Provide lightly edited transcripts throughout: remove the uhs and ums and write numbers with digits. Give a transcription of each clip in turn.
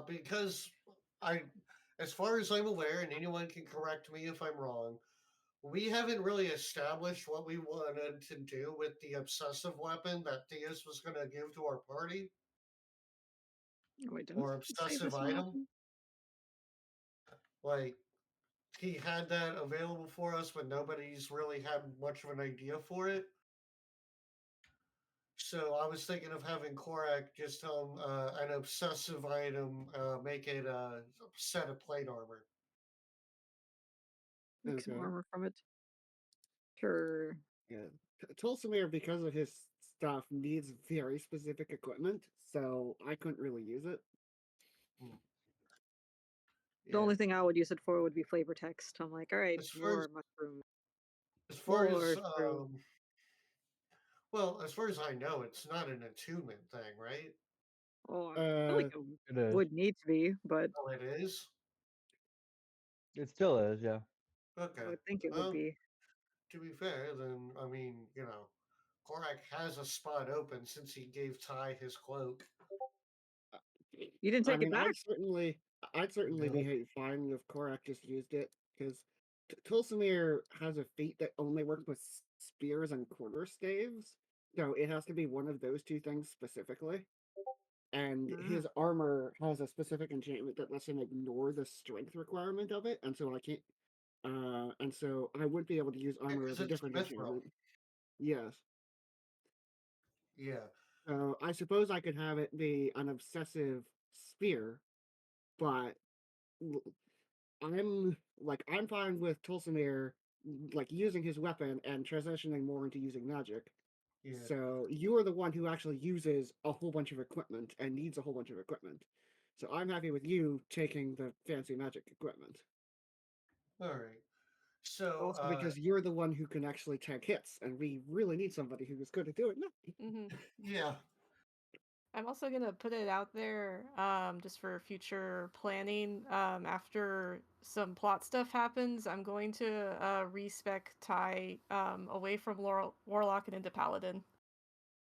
Because I, as far as I'm aware, and anyone can correct me if I'm wrong, we haven't really established what we wanted to do with the obsessive weapon that Theus was going to give to our party, Wait, don't or say obsessive this will item. happen. Like, he had that available for us, but nobody's really had much of an idea for it. So I was thinking of having Korak just tell him an obsessive item, make it a set of plate armor. Make some Okay. armor from it. Sure. Yeah. Tulsimir, because of his stuff, needs very specific equipment, so I couldn't really use it. The only thing I would use it for would be flavor text. I'm like, all right, As far more as, mushroom. as far as Mushroom. well, as far as I know, it's not an attunement thing, right? Oh, I feel like It is. would need to be, but Oh, it is. It still is, yeah. Okay. I would think it would be. To be fair, then I mean, Korak has a spot open since he gave Ty his cloak. You didn't take it back? I'd certainly No. be fine if Korak just used it, because Tulsimir has a feat that only works with spears and quarterstaves, so it has to be one of those two things specifically. And his armor has a specific enchantment that lets him ignore the strength requirement of it, and so I can't. And so I would be able to use armor as Because a it's different mithril. enchantment. Yes. Yeah. I suppose I could have it be an obsessive spear, but I'm fine with Tulsimir using his weapon and transitioning more into using magic. Yeah. So you are the one who actually uses a whole bunch of equipment and needs a whole bunch of equipment. So I'm happy with you taking the fancy magic equipment. All right. So Also because you're the one who can actually tank hits, and we really need somebody who is good at doing that. Yeah. I'm also gonna put it out there, just for future planning. After some plot stuff happens, I'm going to respec Ty away from Warlock and into Paladin.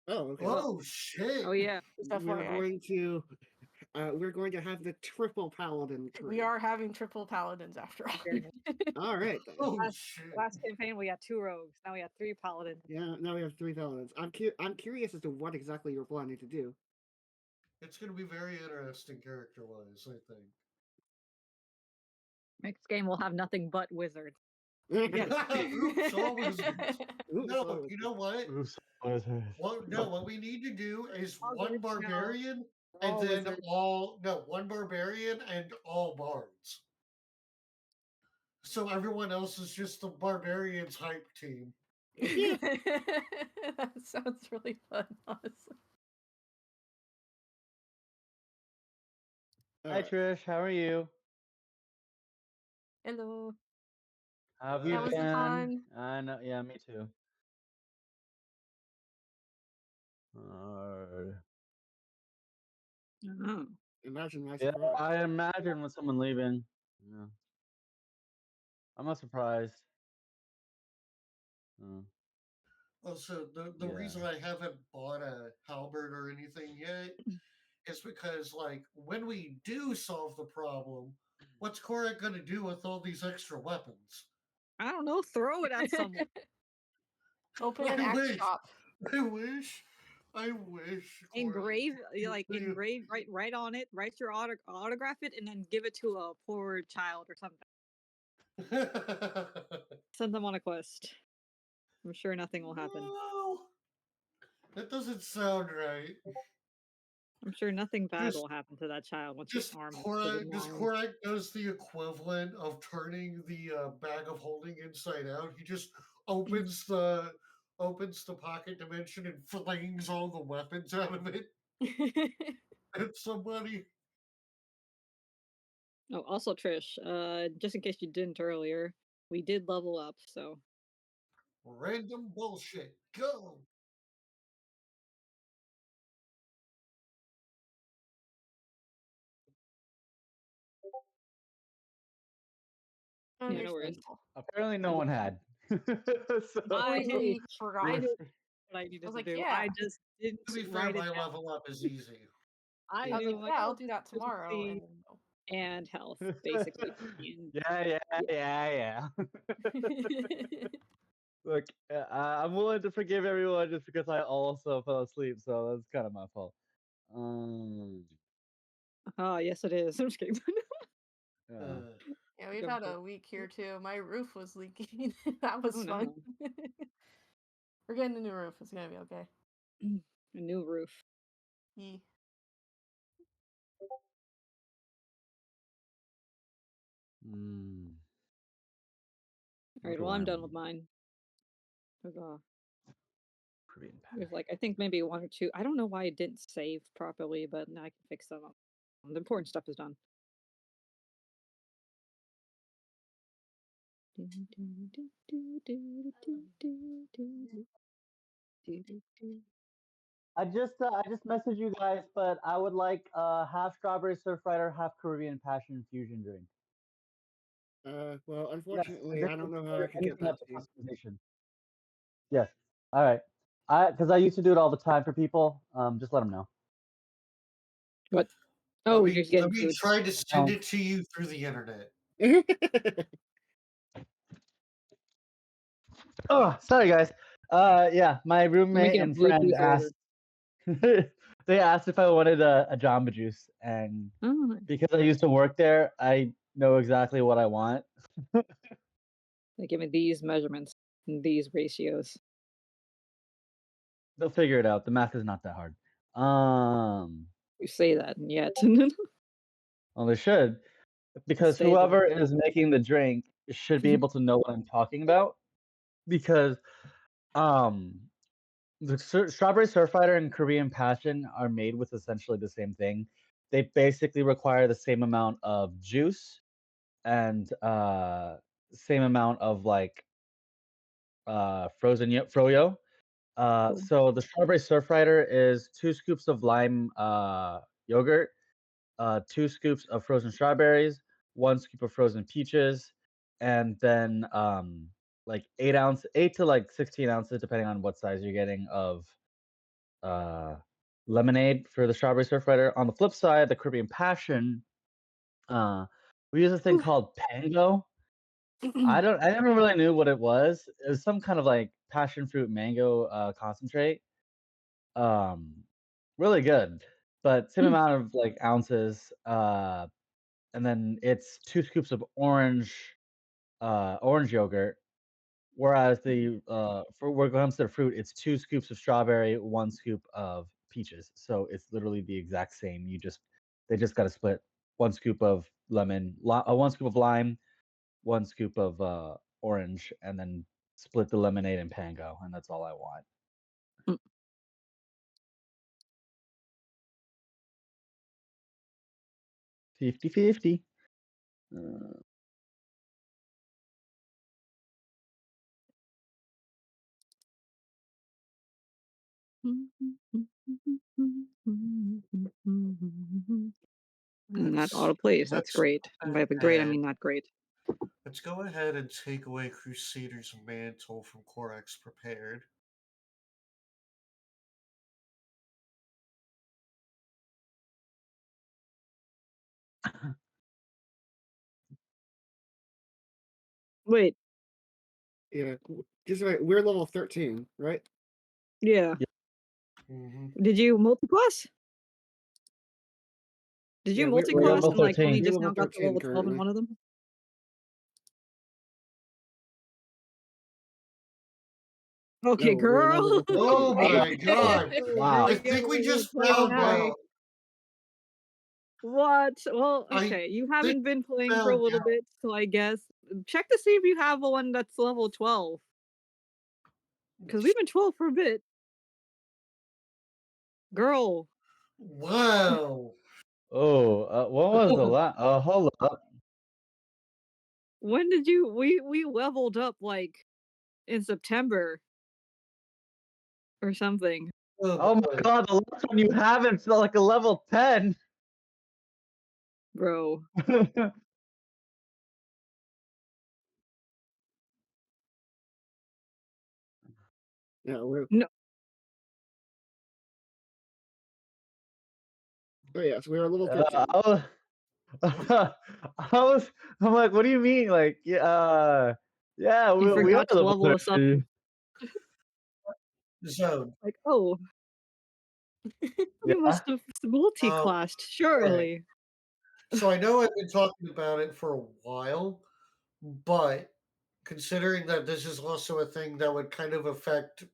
Oh, okay. Oh shit! Oh yeah. We're going to have the triple paladin crew. We are having triple paladins after all. All right. Then. Oh shit! Last campaign we had 2 rogues. Now we have 3 paladins. Yeah, now we have 3 paladins. I'm curious as to what exactly you're planning to do. It's going to be very interesting character-wise, I think. Next game we'll have nothing but wizards. Oops, all wizards. No, Oops, you know what? Oops, wizards. What we need to do is All one wizards now. barbarian All and then wizards. one barbarian and all bards. So everyone else is just the barbarians hype team. That sounds really fun, honestly. Hi Trish, how are you? Hello. How have you How was the been? con? I know, yeah, me too. Imagine my Yeah, surprise. I imagine with someone leaving. Yeah. I'm not surprised. Also, the reason I haven't bought a halberd or anything yet is because, like, when we do solve the problem, what's Korak going to do with all these extra weapons? I don't know. Throw it at someone. Open an axe shop. I wish. Engrave, write on it. Write your autograph it, and then give it to a poor child or something. Send them on a quest. I'm sure nothing will happen. No, that doesn't sound right. I'm sure nothing bad will happen to that child once his arm is Korak does the equivalent of turning the bag of holding inside out. He just opens the pocket dimension and flings all the weapons out of it at somebody. Oh, also Trish, just in case you didn't earlier, we did level up, so. Random bullshit. Go. Yeah, no worries. Apparently no one had. I forgot. I did what I needed to do. Yeah. I just didn't To be fair, write it my down. level up is easy. I Yeah. I was knew like, I'm like, yeah, I'll oh, do that tomorrow, and efficiency then no. and health, basically. And Yeah. yeah. Look, I'm willing to forgive everyone just because I also fell asleep, so that's kind of my fault. Um, Oh, yes, it is. I'm just kidding. yeah. Uh, Yeah, we've Go had for a it. week here too. My roof was leaking. That Oh was fun. no. We're getting a new roof. It's gonna be okay. A new roof. Yee. Mm, All right, wonder well, why I'm done I'm with mine. Korean There's like, I think maybe one or two. I don't know why it didn't save properly, but now I can fix them up. The important stuff is done. I just messaged you guys, but I would like half strawberry surf rider, half Caribbean passion infusion drink. Well, Yes, unfortunately, I anything don't know how for I could get anything that up to to you. customization. Yes. All right. Because I used to do it all the time for people. Just let them know. What? Oh, we're just let getting me food. try to send it to you through the internet. Oh, sorry guys. Yeah, my We're roommate making a and friend Bluetooth order. asked. They asked if I wanted a Jamba Juice, and Oh, because I used to work there, I know exactly what I want. they give me these measurements and these ratios. They'll figure it out. The math is not that hard. You say that, and yet. Well, they should, because Say that. whoever is making the drink should be able to know what I'm talking about. Because um, the strawberry surfrider and Korean passion are made with essentially the same thing. They basically require the same amount of juice and same amount of like froyo. Cool. So the strawberry surfrider is 2 scoops of lime yogurt, 2 scoops of frozen strawberries, 1 scoop of frozen peaches, and then like 8 to like 16 ounces, depending on what size you're getting, of uh, lemonade for the strawberry surfrider. On the flip side, the Caribbean passion, we use a thing called Pango. I never really knew what it was. It was some kind of like passion fruit mango concentrate. Um, really good, but same amount of like ounces. And then it's 2 scoops of orange yogurt. Whereas the for when it comes to the fruit, it's 2 scoops of strawberry, 1 scoop of peaches. So it's literally the exact same. They just got to split 1 scoop of 1 scoop of lime, 1 scoop of orange, and then split the lemonade and pango, and that's all I want. Mm. 50-50. Not autoplays. That's Let's great. And by the great, I ahead. mean not great. Let's go ahead and take away Crusader's mantle from Korax Prepared. Wait, Yeah, just right. We're level 13, right? yeah. hmm Did you multiclass? Did you Yeah, We're multiclass level and like only 13. we're just level now got to 13 level 12 in currently. one of them? Okay, No, we're now girl. level 13. Oh my god! Wow. I You got think we level just 12 found now. out. What? Well, I okay. You think haven't been playing for a found little out. bit, so I guess check to see if you have one that's level 12. Because we've been 12 for a bit. Girl, Wow. Oh, what was the last? Hold up. when did you we leveled up like in September or something. Oh Oh my boy. god, the last one you have it's like a level 10. Bro. Yeah, we're No. Oh yes, we were a little I confused. was, I'm like, what do you mean? Like, yeah, You we are forgot to level level us up. 30. So, Like, oh, we Yeah. must have multi-classed, right. surely. So I know I've been talking about it for a while, but considering that this is also a thing that would kind of affect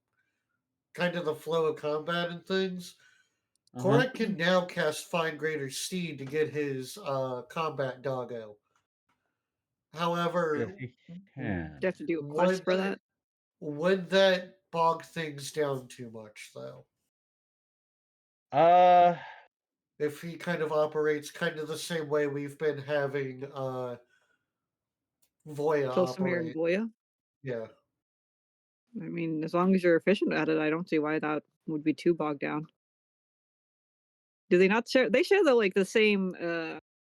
kind of the flow of combat and things, Uh-huh. Korak can now cast Find Greater Steed to get his combat doggo. Yes, However, he can. Do you have to do a quest would for that, that? would that bog things down too much, though? Uh, If he kind of operates kind of the same way we've been having Voya Tolsimir and operate. Voya? Yeah. I mean, as long as you're efficient at it, I don't see why that would be too bogged down. Do they not share? They share the same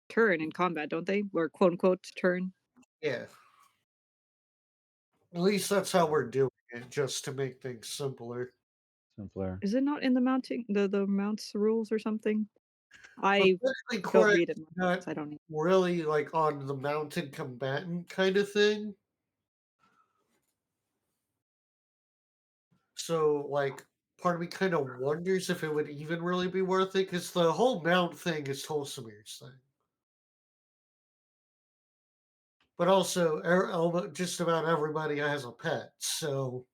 turn in combat, don't they? Or quote unquote turn. Yeah. At least that's how we're doing it, just to make things simpler. simpler. Is it not in the mounting the mounts rules or something? But I basically, don't Korak read it is much, not so I don't know. really like on the mounted combatant kind of thing. So, like, part of me kind of wonders if it would even really be worth it, because the whole mount thing is Tolsimir's thing. But also, just about everybody has a pet, so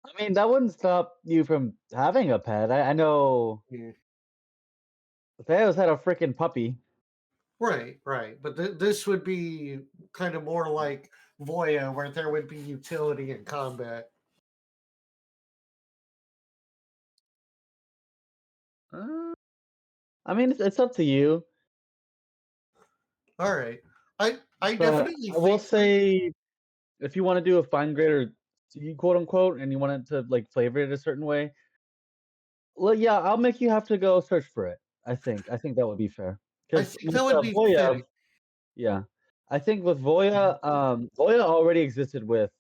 I mean, that wouldn't stop you from having a pet. I know yeah. Theo's had a freaking puppy. Right, right. But this would be kind of more like Voya, where there would be utility in combat. Uh, I mean, it's up to you. All right, I But definitely I will think say, if you want to do a fine grader, quote unquote, and you want it to like flavor it a certain way, well, yeah, I'll make you have to go search for it. I think that would be fair. I Because think with that would be Voya, fitting. yeah, I think with Voya, Voya already existed with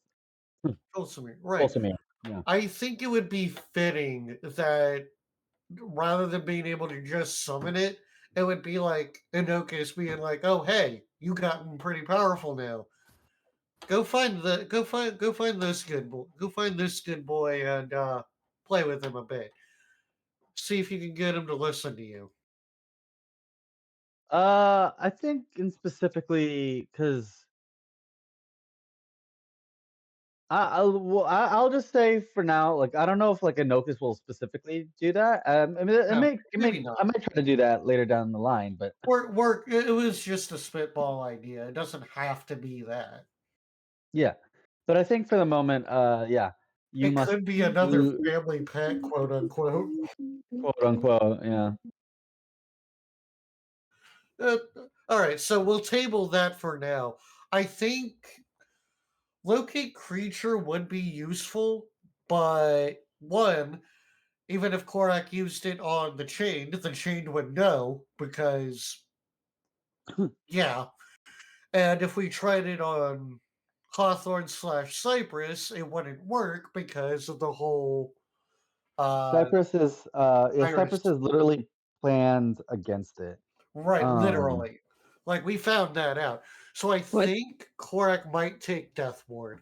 Tolsimir, right? Ultimate. Yeah. I think it would be fitting that rather than being able to just summon it, it would be like Inokus being like, "Oh, hey, you gotten pretty powerful now. Go find this good boy. Go find this good boy and play with him a bit. See if you can get him to listen to you." I think in specifically because I'll just say for now, like I don't know if like Anokus will specifically do that. I mean, No, maybe I not. might try to do that later down the line, but Work. It was just a spitball idea. It doesn't have to be that. yeah. But I think for the moment, yeah, you It must could be another do family pet, quote unquote. quote unquote, yeah. Uh, all right, so we'll table that for now. I think locate creature would be useful, but one, even if Korak used it on the chain would know because yeah. And if we tried it on Hawthorne slash Cypress, it wouldn't work because of the whole uh Cypress Iris. is literally planned against it. Right, Um, literally. Like we found that out. So I What? think Korak might take Death Ward.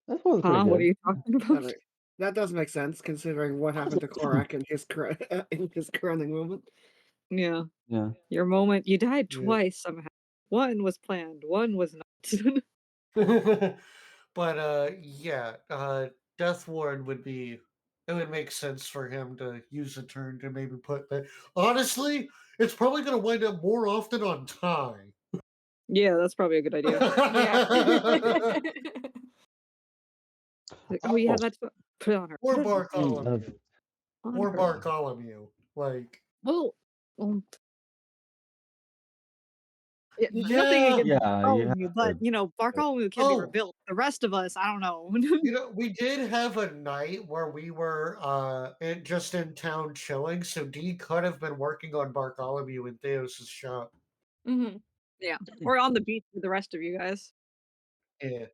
that was pretty Huh? What are good. you talking about? That does make sense considering what happened to Korak in his in his crowning moment. Yeah. Yeah. Your moment. You died Yeah. twice somehow. One was planned. One was not. But yeah, Death Ward would be it would make sense for him to use a turn to maybe put that. Honestly, it's probably gonna wind up more often on Ty. Yeah, that's probably a good idea. Yeah. Like, oh yeah, Oh, that's put it on her. Or Put it speaking of Bartholomew. on Or her. Bartholomew. Like Well, um, yeah, nothing yeah. against yeah, you Bartholomew, have but to. Bartholomew can be Oh, rebuilt. The rest of us, I don't know. we did have a night where we were just in town chilling, so D could have been working on Bartholomew in Theos's shop. Hmm. Yeah, or on the beach with the rest of you guys. Yeah.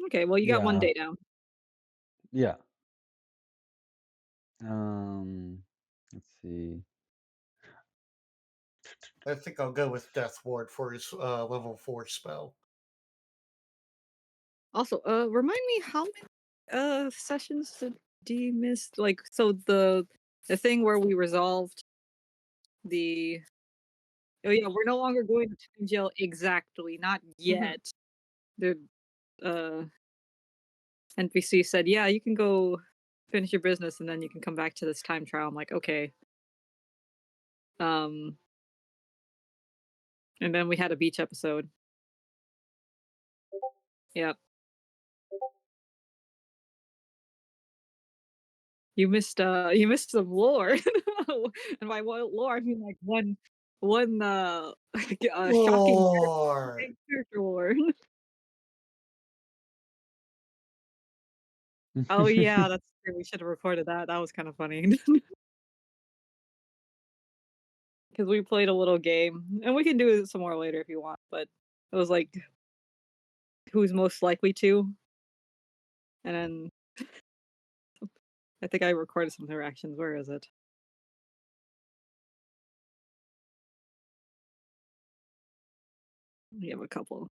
Okay, well, you got one Yeah. day now. Yeah. Let's see. I think I'll go with Death Ward for his level 4 spell. Also, remind me how many sessions did you miss? Like, so the thing where we resolved the oh yeah, we're no longer going to time jail exactly, not yet. The uh NPC said, "Yeah, you can go finish your business and then you can come back to this time trial." I'm like, "Okay." Um and then we had a beach episode. Yep. You missed some lore. And by lore I mean like one shocking Roar! character lore. Oh yeah, that's true. We should have recorded that. That was kind of funny. Because we played a little game, and we can do it some more later if you want. But it was like, who's most likely to, and then I think I recorded some interactions. Where is it? We have a couple.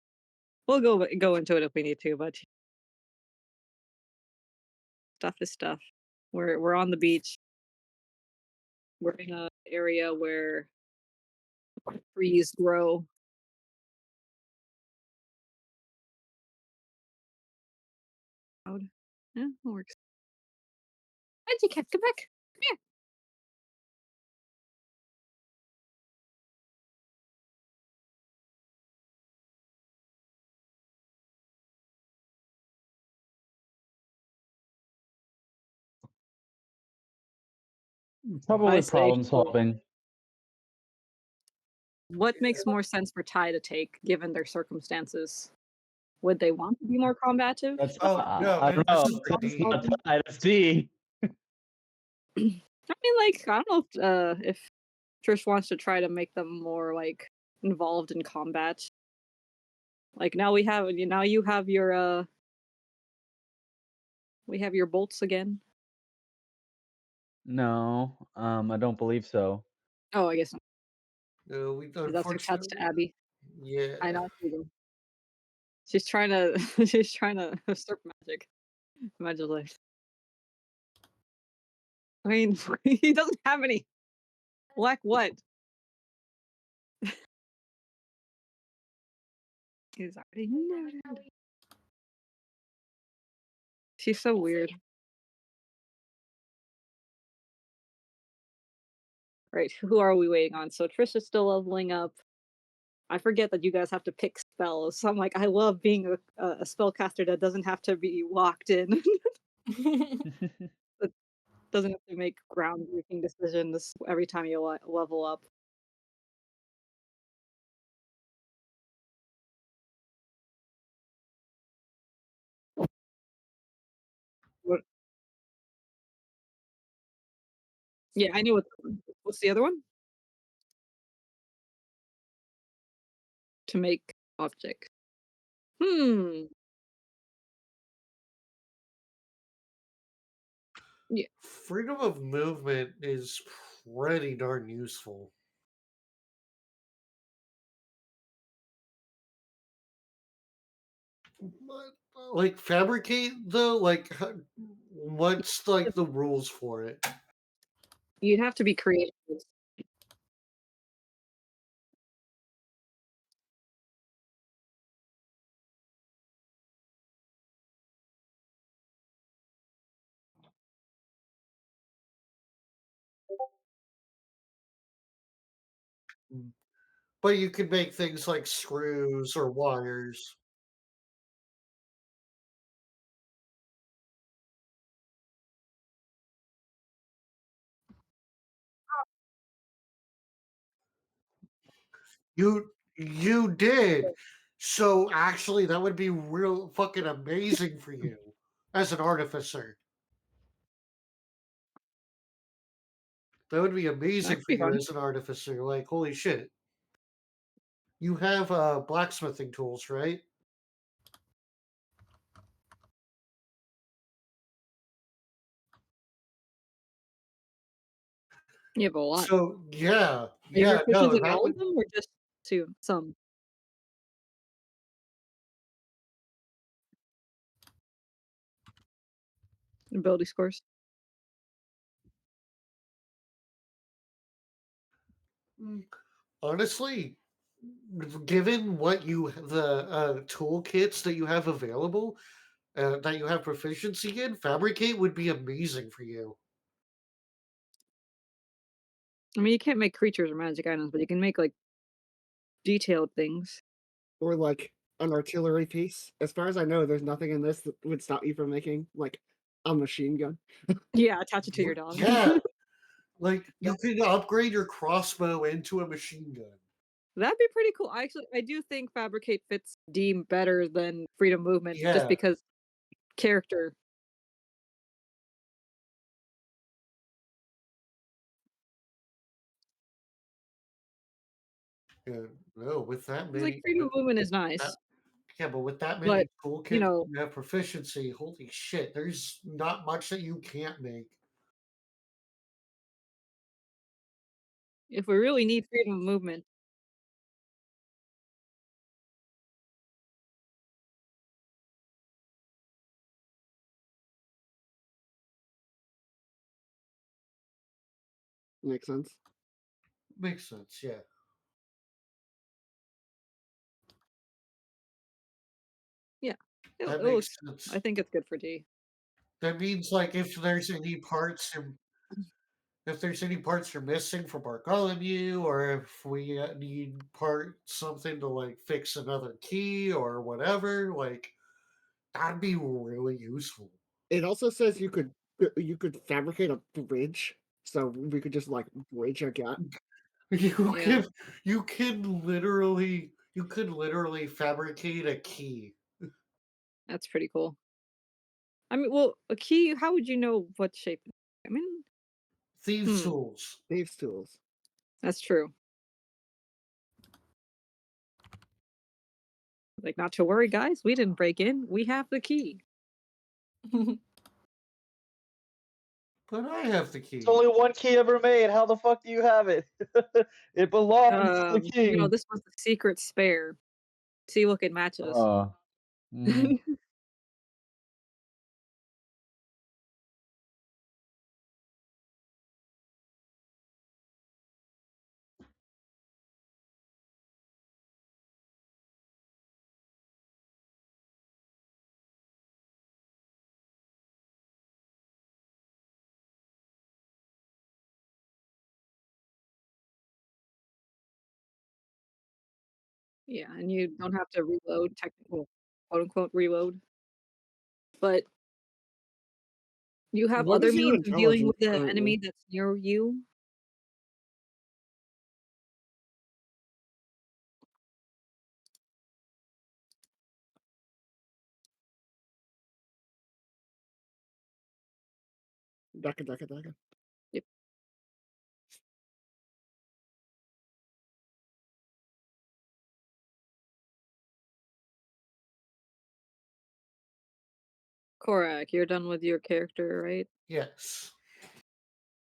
We'll go into it if we need to, but stuff is stuff. We're on the beach. We're in an area where trees grow. Out. Yeah, it works. Magic cat, come back. Come here. I Probably say, problem solving. what makes more sense for Ty to take given their circumstances? Would they want to be more combative? That's Oh, no, I don't know. this is for That's D. not tied to D. I mean, like, I don't know if Trish wants to try to make them more like involved in combat. Like now you have your we have your bolts again. No, I don't believe so. Oh, I guess not, No, we 'cause that's attached to unfortunately. Abby. I Yeah. know. She's trying to she's trying to usurp magic. Imagine like, I mean, he doesn't have any. Black what? He's already noted. She's so weird. Right, who are we waiting on? So Trish is still leveling up. I forget that you guys have to pick spells. So I'm like, I love being a spellcaster that doesn't have to be locked in. That doesn't have to make groundbreaking decisions every time you level up. What- Yeah, I knew what's the other one? To make objects. Hmm. Yeah. Freedom of movement is pretty darn useful. But, like, fabricate, though? Like, what's, like, the rules for it? You'd have to be creative. But you could make things like screws or wires. You did. So actually, that would be real fucking amazing for you as an artificer. That would be That amazing could for be you fun. as an artificer. Like, holy shit. You have blacksmithing tools, right? You have a lot. So yeah, Are you yeah, proficient no, in that all of would them or just some? Ability scores? mm, honestly, given what you the toolkits that you have available, that you have proficiency in, fabricate would be amazing for you. I mean, you can't make creatures or magic items, but you can make, like, detailed things. Or like an artillery piece. As far as I know, there's nothing in this that would stop you from making like a machine gun. Yeah, attach it to your dog. Yeah, like That you can upgrade your crossbow into a machine gun. that'd be pretty cool. I do think Fabricate fits Deem better than Freedom Movement just Yeah, because character. yeah, no, with that 'Cause, like, many, Freedom Movement is that, nice, yeah, but with that but, many you toolkits, know, you have proficiency. Holy shit, there's not much that you can't make. if we really need freedom of movement. Makes sense. Makes sense, yeah. Yeah, That it looks makes good. I sense. think it's good for D. That means like if there's any parts you're missing from Bartholomew, or if we need something to like fix another key or whatever, like that'd be really useful. It also says you could fabricate a bridge, so we could just like bridge a gap. You Yeah, can you could literally fabricate a key. that's pretty cool. I mean, well, a key, how would you know what shape? I mean, Thieves' hmm, tools. Thieves' tools. that's true. Like, not to worry, guys, we didn't break in. We have the key. But I have the It's key. only one key ever made. How the fuck do you have it? It belongs to the king. This was the secret spare. See, look, it matches. Oh. Mm. Yeah, and you don't have to reload, technical quote unquote reload, but you have What other is your means of dealing intelligence with the currently? enemy that's near you. Daka daka daka. Yep, Korak, you're done with your character, right? Yes.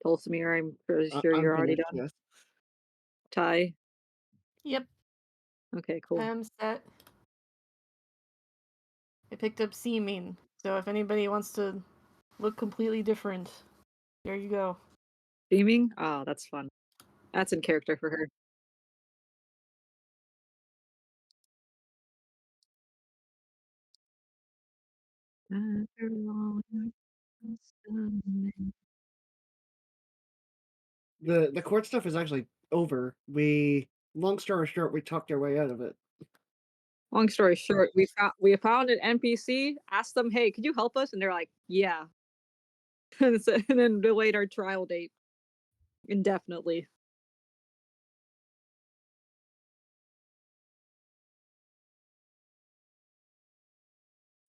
Tolsimir, I'm pretty sure I'm you're already finished. done. Yes. Ty, Yep, okay, I cool. am set. I picked up seaming, so if anybody wants to look completely different, there you go. Theming? Oh, that's fun. That's in character for her. After all the sun. The court stuff is actually over. We long story short, we talked our way out of it. Long story short, we found an NPC, asked them, "Hey, could you help us?" And they're like, "Yeah." And then delayed our trial date indefinitely.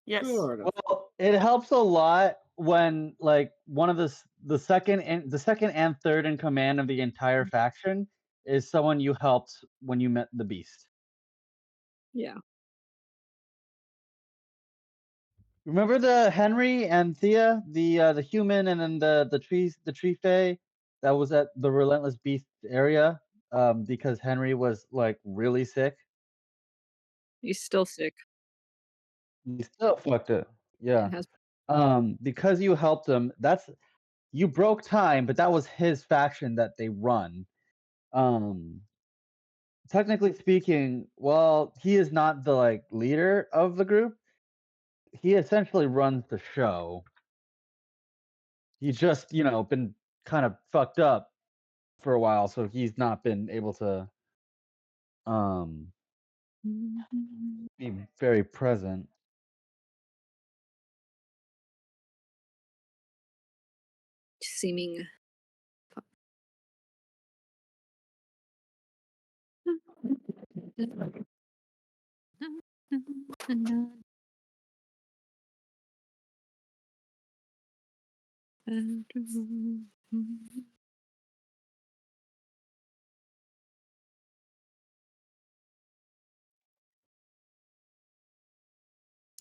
Yes. Sort of. Well, it helps a lot when like one of the second and third in command of the entire faction is someone you helped when you met the beast. Yeah. Remember the Henry and Thea, the human, and then the tree fae. that was at the Relentless Beast area, because Henry was like really sick. He's still sick. He still fucked it. Yeah, Yeah. has Because you helped him, you broke time, but that was his faction that they run. Um, technically speaking, well, he is not the like leader of the group. He essentially runs the show. He's just, been kind of fucked up for a while, so he's not been able to um be very present. seeming.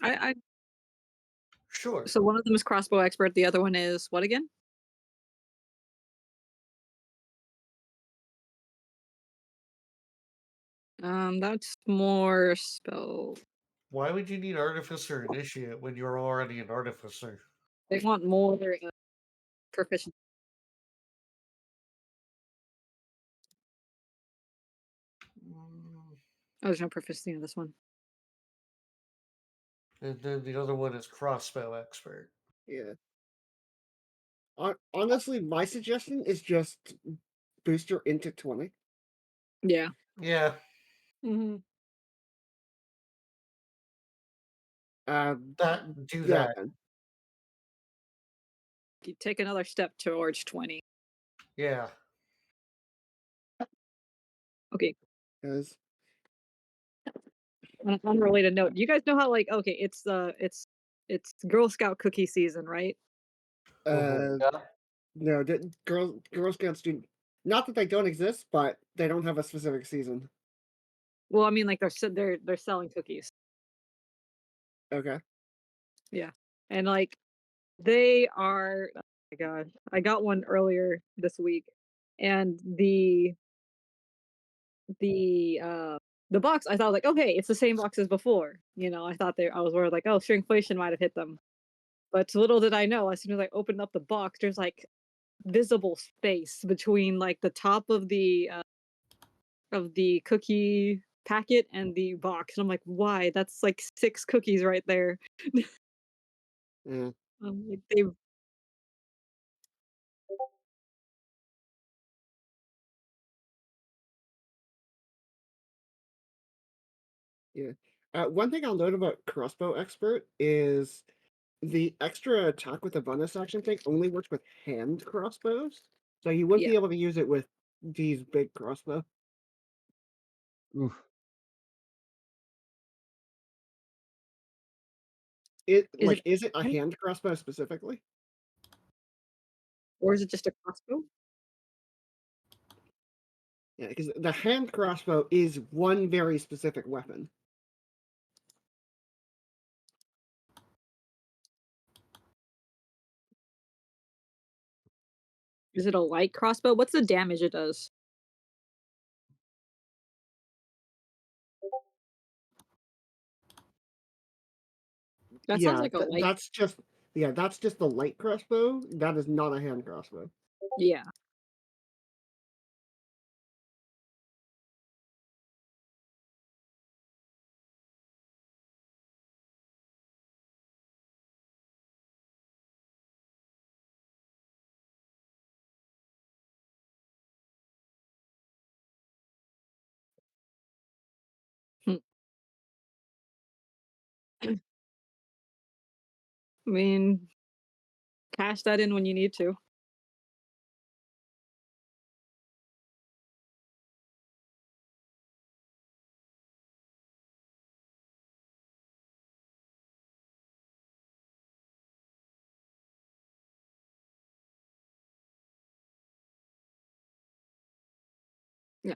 I Sure. so one of them is crossbow expert, the other one is what again? That's more spell. Why would you need Artificer Initiate when you're already an Artificer? They want more proficiency. Mm, Oh, there's no proficiency in this one. And then the other one is Crossbow Expert. Yeah. Honestly, my suggestion is just booster into 20. Yeah. Yeah, Mm-hmm. Um, do yeah, that. then. You take another step towards 20. Yeah. Okay. Because On an unrelated note, you guys know how okay, it's Girl Scout cookie season, right? Mhm. uh, no, Girl Scouts do not that they don't exist, but they don't have a specific season. Well, I mean, like they're selling cookies. Okay. Yeah, and like they are. Oh my god, I got one earlier this week, and the box I thought like okay, it's the same box as before. I thought I was worried like oh, shrinkflation might have hit them, but little did I know. As soon as I opened up the box, there's like visible space between like the top of the cookie packet and the box. And I'm like, why? That's like 6 cookies right there. Yeah. Like they Yeah. One thing I'll note about Crossbow Expert is the extra attack with the bonus action thing only works with hand crossbows, so you wouldn't yeah. be able to use it with these big crossbow. Oof. Is it Is it a hand hand crossbow specifically? or is it just a crossbow? Yeah, because the hand crossbow is one very specific weapon. Is it a light crossbow? What's the damage it does? That sounds Yeah, like a light. that's just the light crossbow. That is not a hand crossbow. Yeah. Hmm. I mean, cash that in when you need to. Yeah.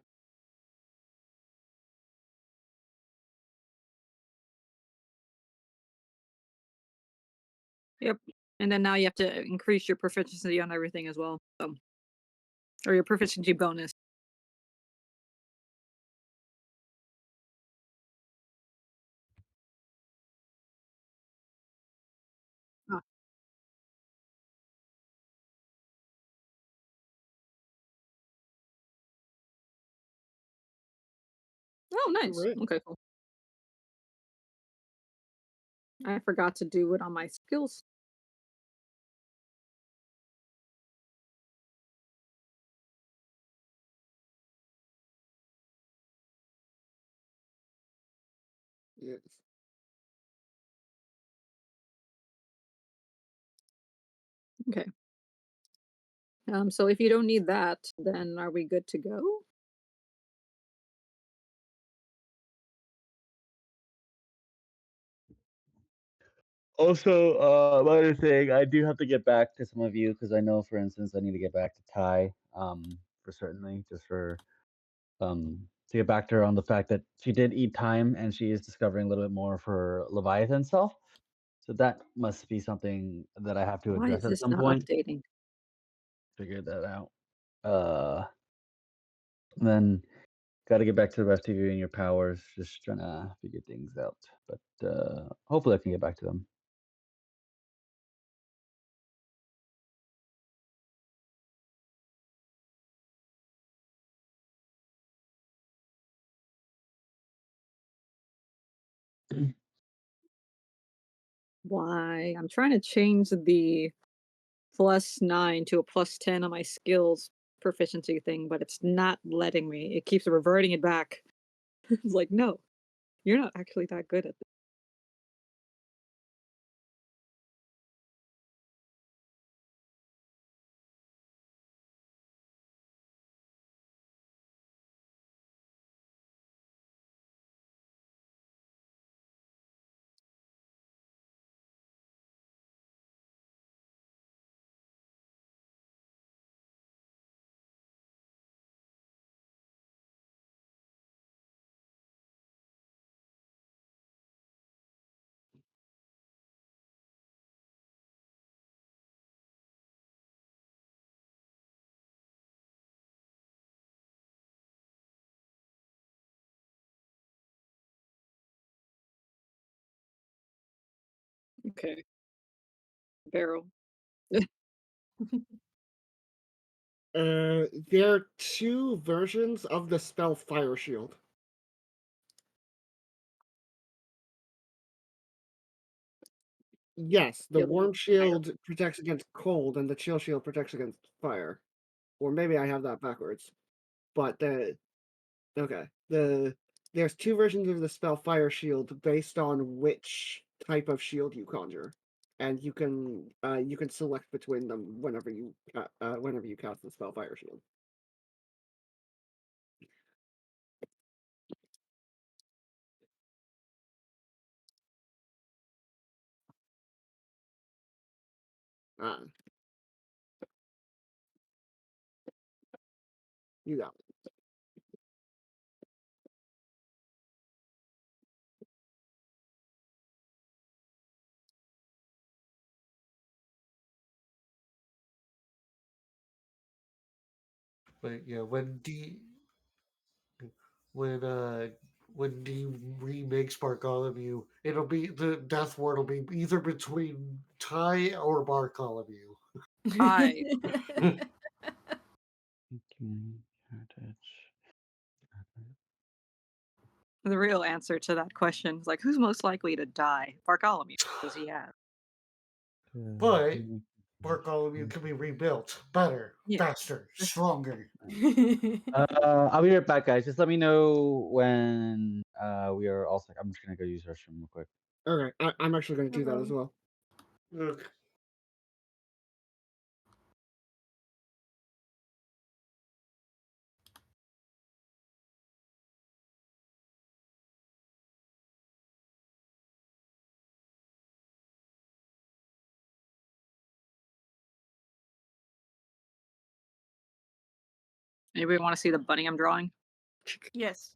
Yep. And then now you have to increase your proficiency on everything as well. So Or your proficiency bonus. Ah. Oh, nice. Alright. Okay, cool. I forgot to do it on my skills. Yes. Okay. So if you don't need that, then are we good to go? Also, one other thing, I do have to get back to some of you because I know, for instance, I need to get back to Ty, for certainly, just for to get back to her on the fact that she did eat time and she is discovering a little bit more of her Leviathan self. So that must be something that I have to Why address is at this some not point. updating? Figure that out. And then got to get back to the rest of you and your powers. Just trying to figure things out. But hopefully I can get back to them. Why? I'm trying to change the +9 to a +10 on my skills proficiency thing, but it's not letting me. It keeps reverting it back. It's like, no, you're not actually that good at this. Okay, barrel. There are two versions of the spell Fire Shield. Yes, the The other one Warm is fire. Shield protects against cold, and the Chill Shield protects against fire. Or maybe I have that backwards. But there's two versions of the spell Fire Shield based on which type of shield you conjure, and you can select between them whenever you cast the spell Fire Shield. Ah, you got it. But yeah, when uh when D remakes Bartholomew, it'll be the death ward will be either between Ty or Bartholomew. I. The real answer to that question is like, who's most likely to die? Bartholomew, because he has. But Bartholomew can be rebuilt better, Yeah. faster, stronger. I'll be right back, guys. Just let me know when we are all set. I'm just gonna go use the restroom real quick. Okay, I'm actually going to do that as well. Ugh. Anybody want to see the bunny I'm drawing? Yes.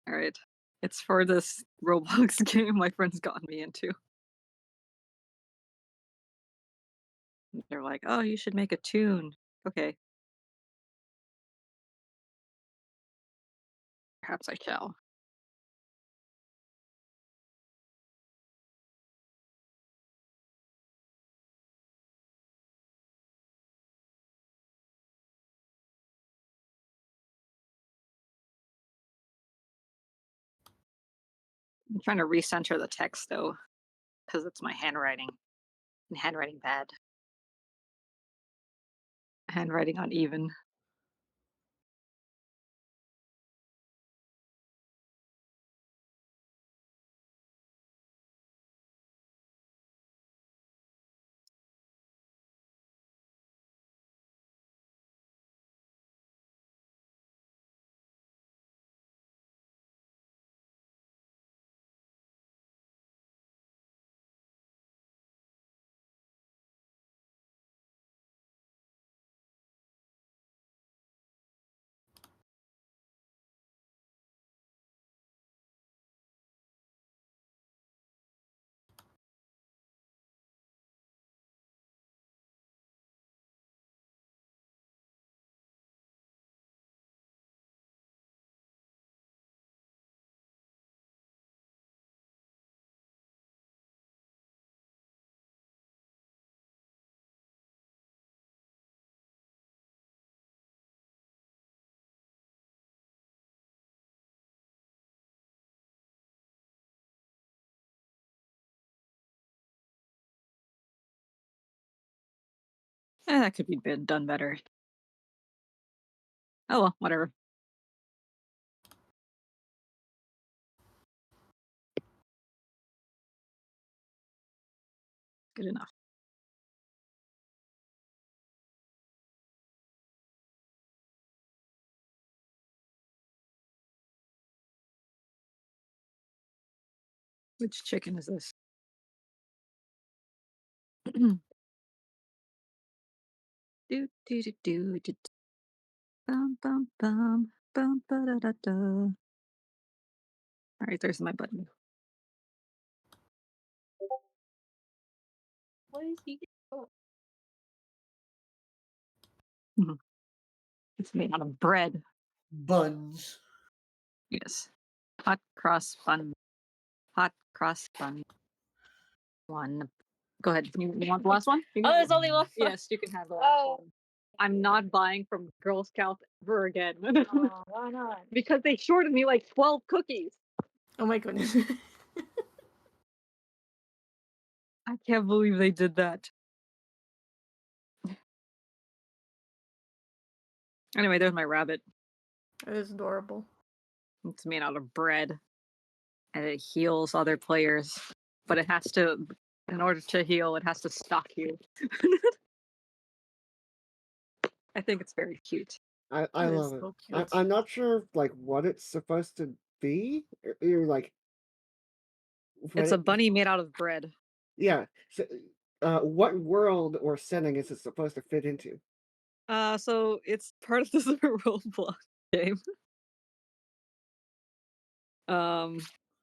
All right. It's for this Roblox game my friend's gotten me into. They're like, oh, you should make a tune. Okay. Perhaps I shall. I'm trying to recenter the text though, because it's my handwriting. And handwriting bad. Handwriting uneven. That could be done better. Oh well, whatever. Good enough. Which chicken is this? Do do do do do. Bum bum bum bum ba da da da. All right, there's my button. What is he? Mhm. It's made out of bread. Buns. Yes. Hot cross bun. Hot cross bun. One. Go ahead. You want the last one? Oh, there's only one. Yes, you can have the last Oh. one. I'm not buying from Girl Scouts ever again. Oh, why not? Because they shorted me like 12 cookies. Oh my goodness. I can't believe they did that. Anyway, there's my rabbit. That is adorable. It's made out of bread. And it heals other players. But it has to, in order to heal, it has to stalk you. I think it's very cute. I That is love it. so cute. I'm not sure like what it's supposed to be. You're like what It's a it, bunny made out of bread. yeah. So, what world or setting is it supposed to fit into? So it's part of this Roblox game.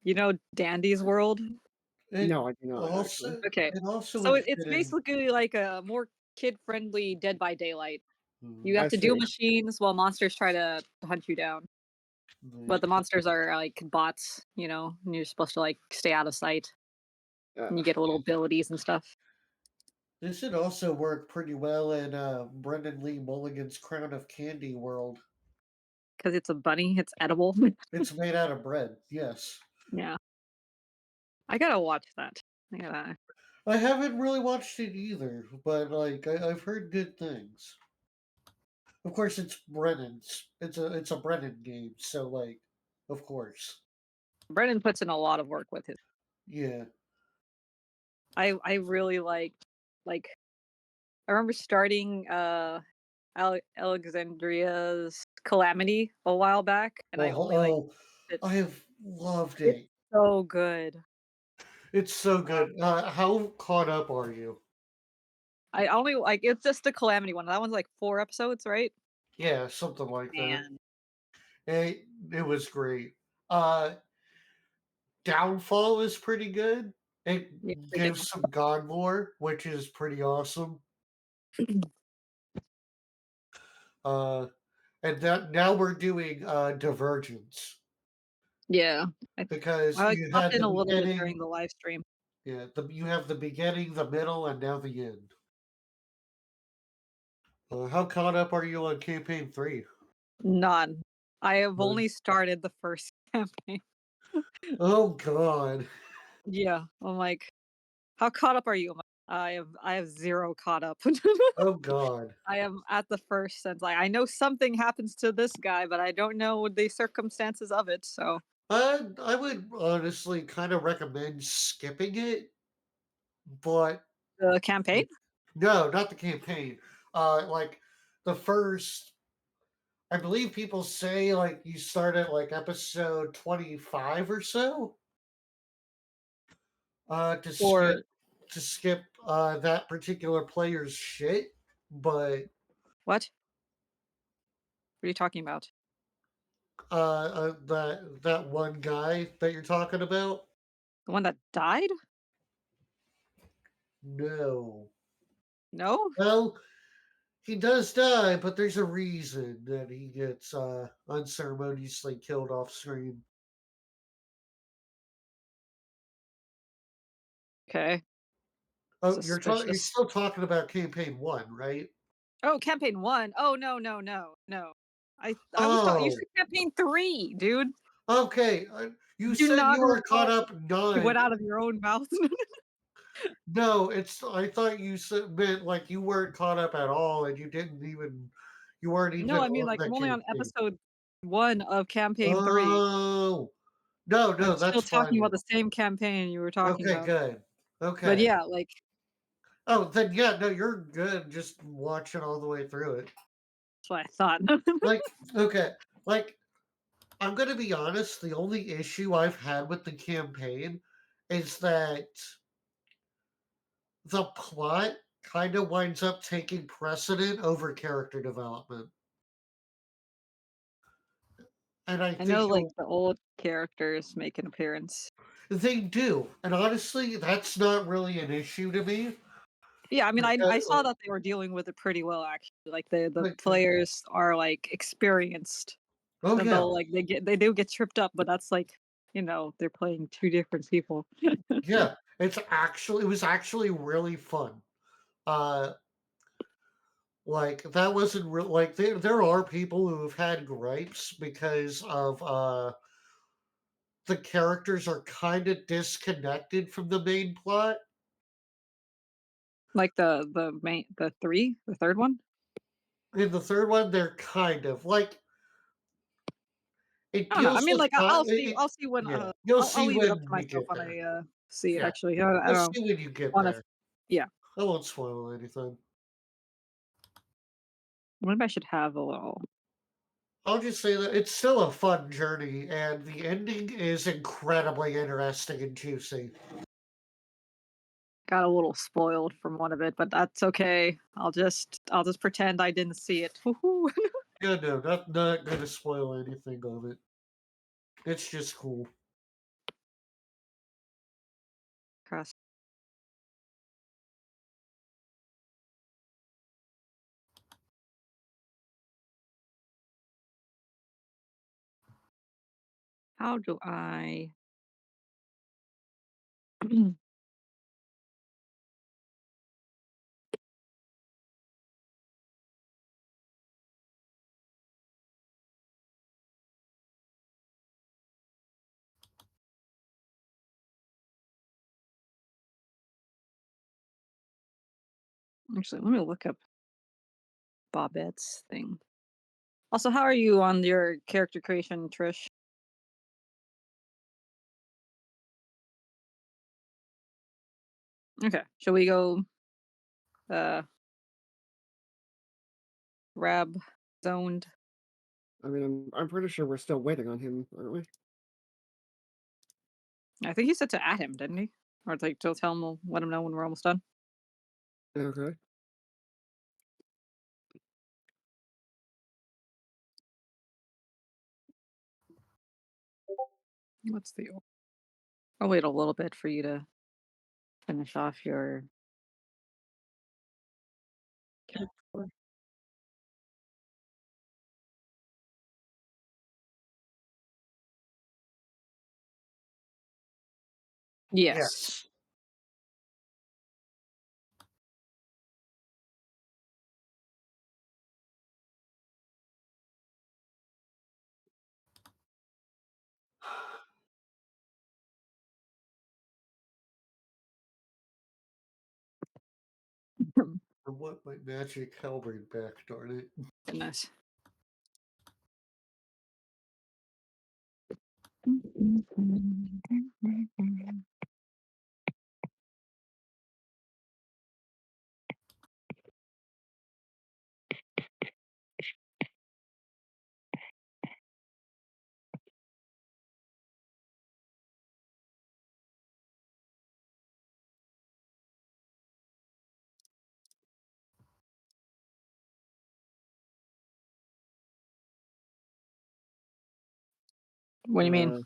You know Dandy's World? It No, I do not also actually. Okay. it also So would it's fit in. basically like a more kid-friendly Dead by Daylight. You Mhm. have I to do see. machines while monsters try to hunt you down. But the monsters are like bots, and you're supposed to like stay out of sight. And you get little abilities and stuff. This should also work pretty well in Brendan Lee Mulligan's Crown of Candy world. Because it's a bunny, it's edible. It's made out of bread, yes. Yeah. I gotta watch that. I gotta. I haven't really watched it either, but like I've heard good things. Of course, it's Brennan's. It's a Brennan game, so like, of course, Brendan puts in a lot of work with his. yeah. I really like I remember starting Alexandria's Calamity a while back, and I only like Oh, it. I have loved It's it. so good. It's so good. How caught up are you? I only like it's just the Calamity one. That one's like 4 episodes, right? Yeah, something like that. And It was great. Uh, Downfall is pretty good. It yeah, the gives down. some God lore, which is pretty awesome. Uh, and that now we're doing Divergence. Yeah. because I you popped had in the a little bit beginning. during the live stream. Yeah, you have the beginning, the middle, and now the end. How caught up are you on campaign 3? None. I have None. only started the first campaign. Oh God. Yeah. I'm like, how caught up are you? I'm like, I have 0 caught up. Oh God. I am at the first sense. Like I know something happens to this guy, but I don't know the circumstances of it. So I would honestly kind of recommend skipping it, but the campaign no, not the campaign. Like the first. I believe people say like you start at like episode 25 or so. To skip or that particular player's shit, but what? What are you talking about? that one guy that you're talking about. The one that died? No, No? well, he does die, but there's a reason that he gets unceremoniously killed off screen. Okay. Oh, you're Suspicious. still talking about campaign 1, right? Oh, campaign 1. Oh no, no, no, no. I was talking. You Oh, said campaign 3, dude. okay. You Do said not you were caught recall up it went 9. out of your own mouth. No, I thought you meant like you weren't caught up at all, and you weren't No, even I mean on like the I'm only on campaign. episode 1 of campaign 3. Oh, no, I'm no, still that's talking fine. about the same campaign you were talking Okay, about. good. But Okay. yeah, like Oh, then yeah, no, you're good. Just watch it all the way through it. that's what I thought. Like, okay, like I'm gonna be honest. The only issue I've had with the campaign is that the plot kind of winds up taking precedent over character development, and I I think know like the old characters make an appearance. they do. And honestly, that's not really an issue to me. Yeah, I mean I Because, saw that they were dealing with it pretty well actually. Like the like, players are like experienced. oh And yeah, they'll like they do get tripped up, but that's like, they're playing two different people. yeah. It was actually really fun. Uh, like that wasn't real. Like there are people who have had gripes because of the characters are kind of disconnected from the main plot. Like the third one? In the third one, they're kind of like it I don't know. I deals mean, with like I'll see when yeah. You'll I'll see leave it up to when we myself get when there. I see it Yeah, actually. I you'll don't see when you get want to. there. Yeah, I won't spoil anything. maybe I should have a little. I'll just say that it's still a fun journey, and the ending is incredibly interesting and juicy. Got a little spoiled from one of it, but that's okay. I'll just pretend I didn't see it. Woohoo! Yeah, no, not gonna spoil anything of it. It's just cool. Cross. How do I? Actually, let me look up Bobette's thing. Also, how are you on your character creation, Trish? Okay, shall we go uh Rab zoned? I mean, I'm pretty sure we're still waiting on him, aren't we? I think he said to add him, didn't he? Or like to tell him, we'll let him know when we're almost done. Okay. What's the? I'll wait a little bit for you to finish off your character. Yes. I want my magic halberd back, darn it. Goodness. What do you mean?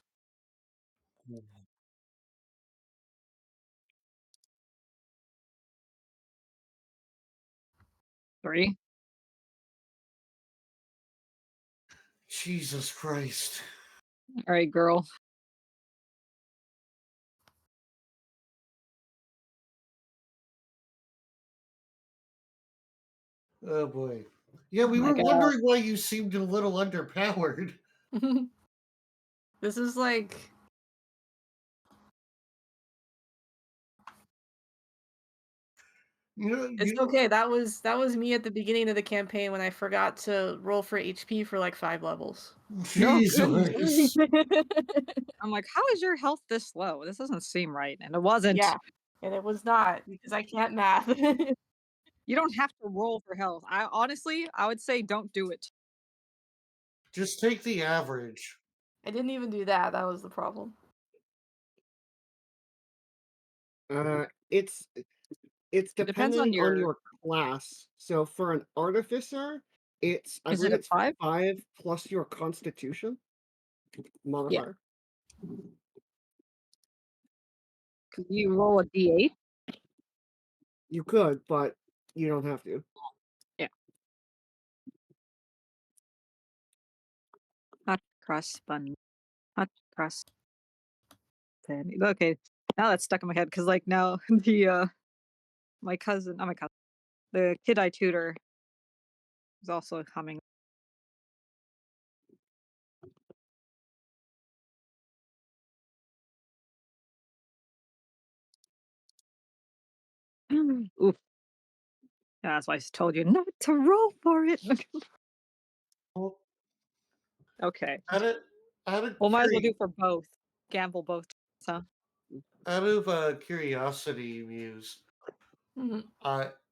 Three? Jesus Christ. All right, girl. Oh boy. Yeah, we Oh my were God. wondering why you seemed a little underpowered. This is like it's okay. That was me at the beginning of the campaign when I forgot to roll for HP for like 5 levels. Jesus. I'm like, how is your health this low? This doesn't seem right. And it wasn't. Yeah, and it was not because I can't math. You don't have to roll for health. I would say don't do it. Just take the average. I didn't even do that. That was the problem. It's It depends on dependent on your. your class. So for an artificer, I Is believe it a it's 5? 5 plus your constitution modifier. Could you roll a d8? You could, but you don't have to. Yeah. Hot cross bun. Hot cross. Okay, now that's stuck in my head because like now the my cousin, not my cousin, the kid I tutor is also coming. Oof. Yeah, that's why I told you not to roll for it. Well, Okay. out of, out of, Well, might as well curi- do for both. Gamble both. So out of curiosity, Muse, Mhm.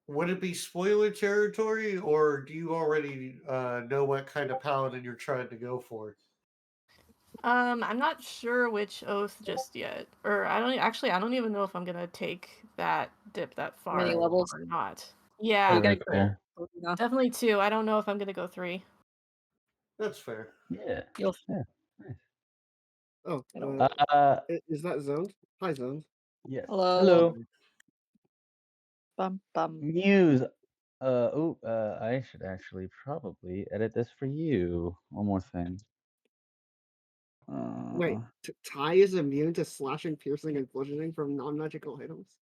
would it be spoiler territory, or do you already know what kind of paladin you're trying to go for? I'm not sure which oath just yet. Or I don't even know if I'm gonna take that dip that far many levels. or not. Are Yeah, you Very gonna clear. go enough? definitely 2. I don't know if I'm gonna go 3. That's fair. Yeah. You'll Yeah. Nice. Oh, It'll- is that zoned? Hi, zoned. Yes. Hello. Hello. Bum bum. Muse. I should actually probably edit this for you. One more thing. Wait, Ty is immune to slashing, piercing, and bludgeoning from non-magical items?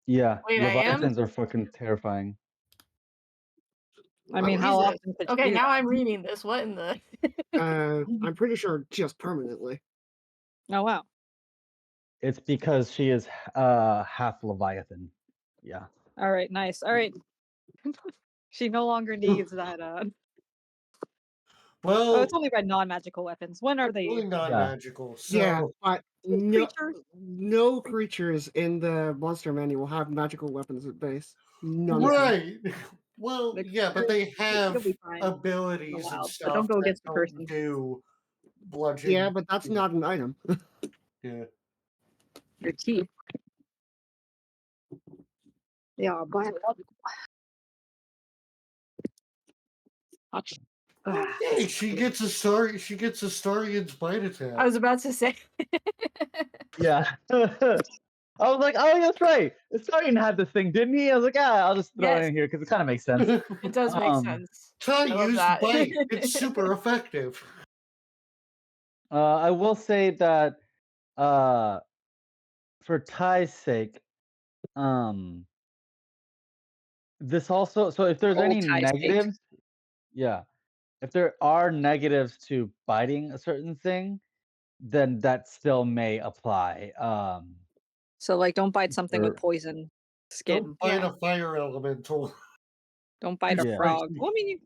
Yeah, Wait, I am? Leviathans are fucking terrifying. I mean, how Jesus. often could you Okay, do now that? I'm reading this. What in the I'm pretty sure just permanently. Oh wow. It's because she is half Leviathan. Yeah. All right, nice. All right. She no longer needs that. Oh, Well, it's only by non-magical weapons. When are they? only non-magical. So Yeah, but Creatures. no creatures in the monster manual have magical weapons at base. None of them. right. Well, The yeah, but they You'll have be fine. abilities and Wild, but don't stuff go that against the don't person. do bludgeon. Yeah, but that's not an item. Yeah. Your teeth. Yeah, biological. Hey, she gets a star. She gets a Starian's bite attack. I was about to say. Yeah. I was like, oh, that's right. Starion had this thing, didn't he? I was like, I'll just throw it Yes. in here because it kind of makes sense. It does make sense. Try I love use that. bite. It's super effective. I will say that for Ty's sake, um, this also so if there's Old any tie steak. negatives, yeah, if there are negatives to biting a certain thing, then that still may apply. So like, don't bite something with For poison Don't skin. bite Yeah. a fire elemental. Don't bite You a yeah, frog. freaky. Well, I mean, you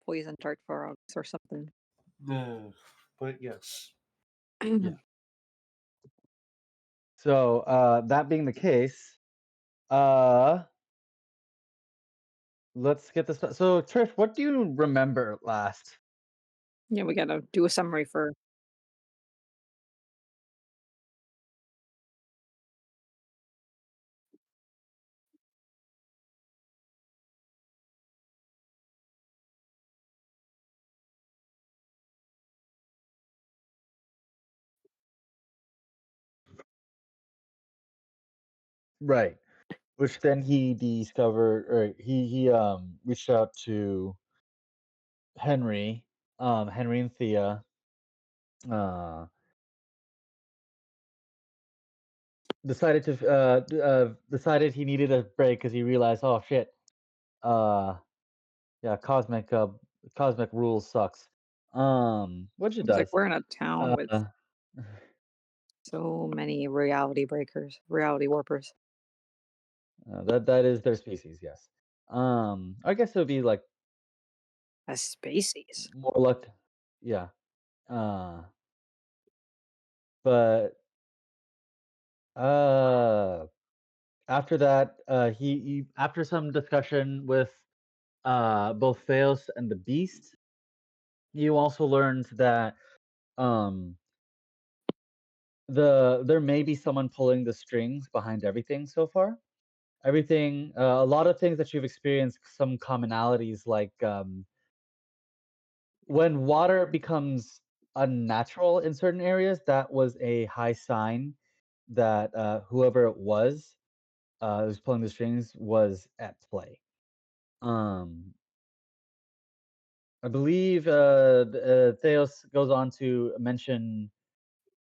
poison dart frogs or something. But yes. yeah. So that being the case, uh, let's get this. So Trish, what do you remember last? Yeah, we gotta do a summary for. Right. Which then he discovered, or he reached out to Henry, Henry and Thea, uh, decided he needed a break because he realized, oh shit, uh, yeah, cosmic rules sucks. Which it It's like does. we're in a town with Uh, so many reality breakers, reality warpers. that is their species, yes. I guess it would be like As species. more like, yeah. Uh, but uh, after that, he after some discussion with both Theos and the Beast, you also learned that um there may be someone pulling the strings behind everything so far. Everything, a lot of things that you've experienced, some commonalities like when water becomes unnatural in certain areas, that was a high sign that whoever it was who's pulling the strings was at play. Um, I believe Theos goes on to mention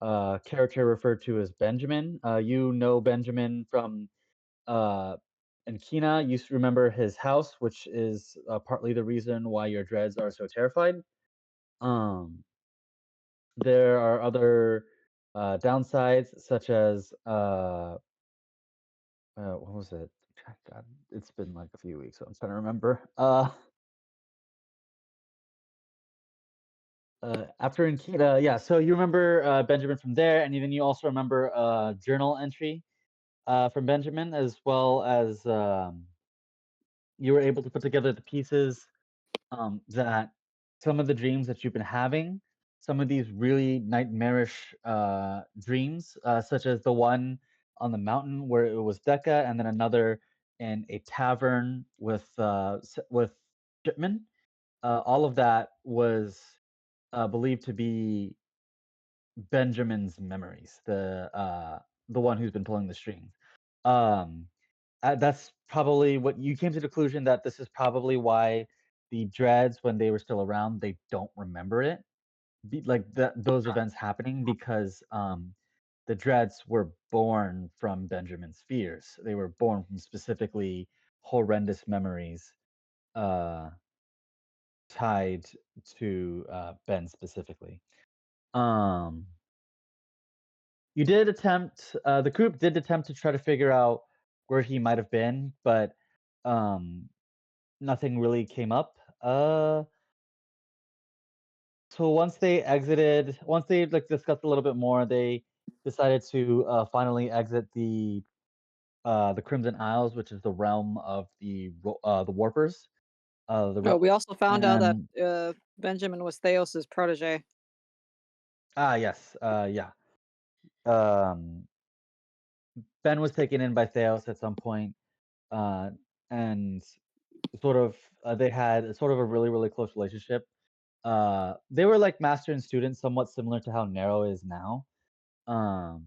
a character referred to as Benjamin. You know Benjamin from uh, Enkina. You remember his house, which is partly the reason why your dreads are so terrified. Um, there are other downsides, such as what was it? God, it's been like a few weeks, so I'm trying to remember. After Enkina, yeah. So you remember Benjamin from there, and then you also remember a journal entry from Benjamin, as well as you were able to put together the pieces that some of the dreams that you've been having, some of these really nightmarish dreams, such as the one on the mountain where it was Decca, and then another in a tavern with with Shipman. All of that was believed to be Benjamin's memories, the one who's been pulling the strings. Um, that's probably what you came to the conclusion that this is probably why the dreads, when they were still around, they don't remember it, like those events happening because the dreads were born from Benjamin's fears. They were born from specifically horrendous memories uh, tied to Ben specifically. Um, You did attempt the group did attempt to try to figure out where he might have been, but, um, nothing really came up. So once they, like, discussed a little bit more, they decided to, finally exit the Crimson Isles, which is the realm of the Warpers, the Oh, re we also found out that and Benjamin was Theos's protege. yes, yeah. Um, Ben was taken in by Theos at some point, uh, and sort of they had sort of a really really close relationship. They were like master and student, somewhat similar to how Narrow is now. Um,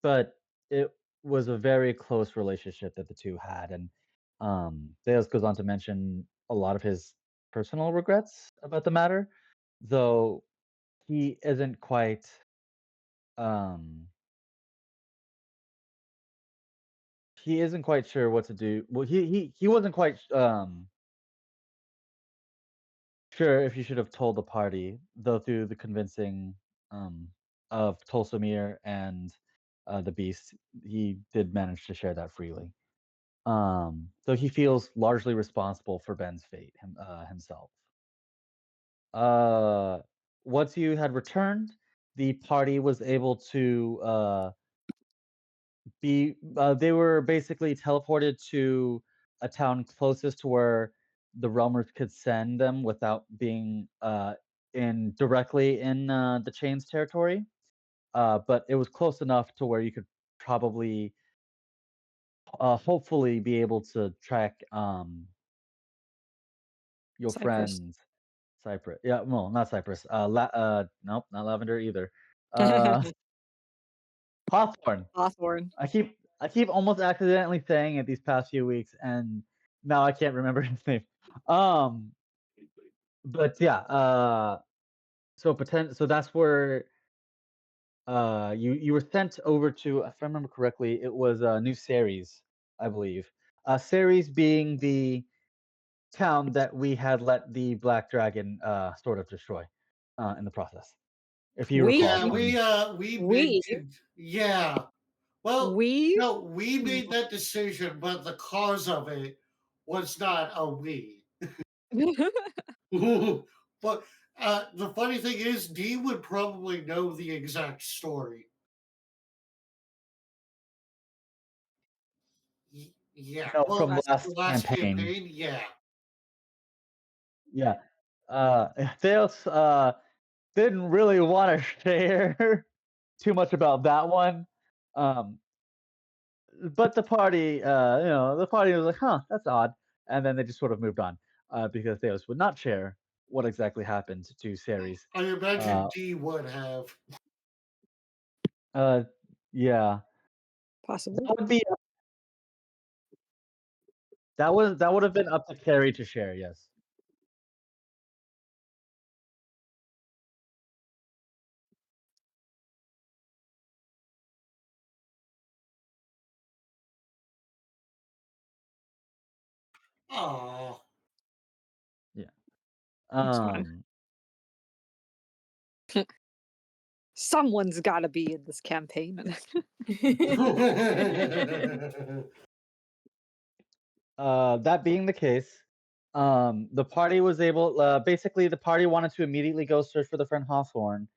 but it was a very close relationship that the two had, and Theos goes on to mention a lot of his personal regrets about the matter, though he isn't quite um he isn't quite sure what to do. Well, he wasn't quite sure if he should have told the party, though through the convincing um of Tolsomir and the beast, he did manage to share that freely. So he feels largely responsible for Ben's fate himself. Uh, Once you had returned, the party was able to they were basically teleported to a town closest to where the Realmers could send them without being in directly in the Chains territory. But it was close enough to where you could probably hopefully be able to track your Cypress. friends. Cypress. Yeah, well, not Cypress. Nope, not Lavender either. Uh, Hawthorne. Hawthorne. I keep almost accidentally saying it these past few weeks, and now I can't remember his name. Um, but yeah. So that's where you were sent over to, if I remember correctly, it was New Ceres, I believe. Ceres being the town that we had let the Black Dragon sort of destroy in the process. If you recall Yeah, We from we we mentioned. Yeah. Well, we no, we made that decision, but the cause of it was not a we. But the funny thing is, Dee would probably know the exact story. Yeah. no, Well, from last the last last campaign. campaign, yeah. Yeah. Theos didn't really want to share too much about that one. Um, but the party, the party was like, huh, that's odd. And then they just sort of moved on because Theos would not share what exactly happened to Ceres. I imagine Uh, Dee would have. uh, yeah, possibly. that would be that would have been up to Carrie to share. Yes. Oh. Yeah. It's fine. Um. Someone's got to be in this campaign. That being the case, the party was able. Basically, the party wanted to immediately go search for the friend Hawthorne,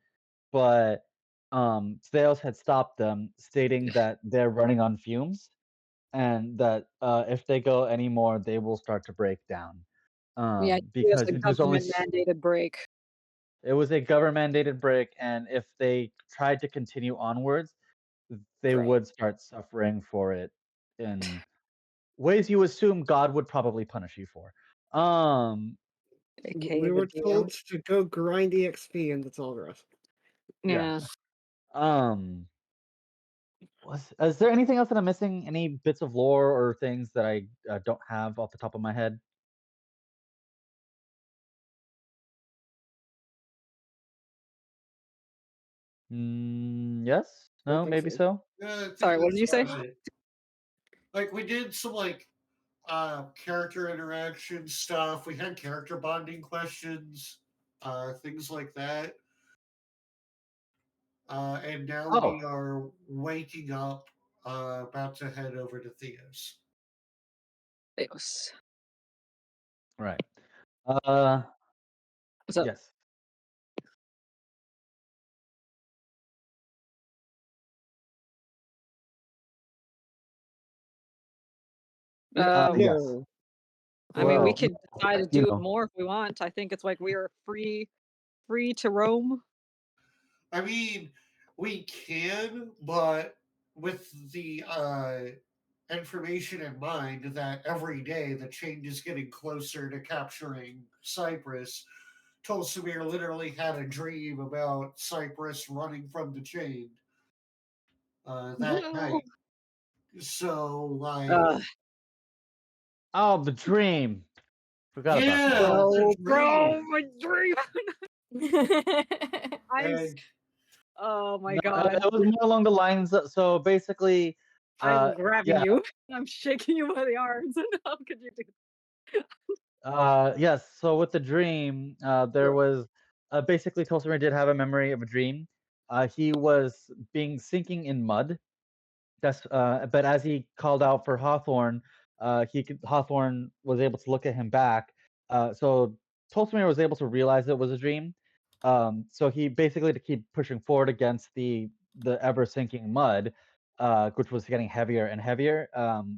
but Thales had stopped them, stating that they're running on fumes and that if they go anymore, they will start to break down. Yeah, it was Because a there's only government mandated break. it was a government mandated break, and if they tried to continue onwards, they Right. would start suffering for it in ways you assume God would probably punish you for. Um, AKA We the were DM. told to go grind EXP, and that's all the rest. yeah. Yeah. Um, is there anything else that I'm missing? Any bits of lore or things that I don't have off the top of my head? Yes? Don't No? think Maybe so. so? Yeah, I think Sorry, what did that's you say? about it. Like we did some character interaction stuff. We had character bonding questions, things like that. And now we Oh, are waking up, about to head over to Theo's. Theos. right. Uh, What's up? yes. Um, Yes. No. I mean, we Well, could no, decide to you do know, more if we want. I think it's like we are free to roam. I mean, we can, but with the information in mind that every day the change is getting closer to capturing Cyprus, Tolsimir literally had a dream about Cyprus running from the chain that No. night. So, like, Uh, oh, the dream. Forgot about that. yeah, the bro, dream. my dream. I And Oh my No, god. it was more along the lines. So basically, I'm grabbing yeah, you. I'm shaking you by the arms. How could you do yes. So with the dream, there was basically Tolstoy did have a memory of a dream. He was being sinking in mud. But as he called out for Hawthorne, Hawthorne was able to look at him back. So Tolstoy was able to realize it was a dream. So he basically to keep pushing forward against the ever sinking mud, which was getting heavier and heavier.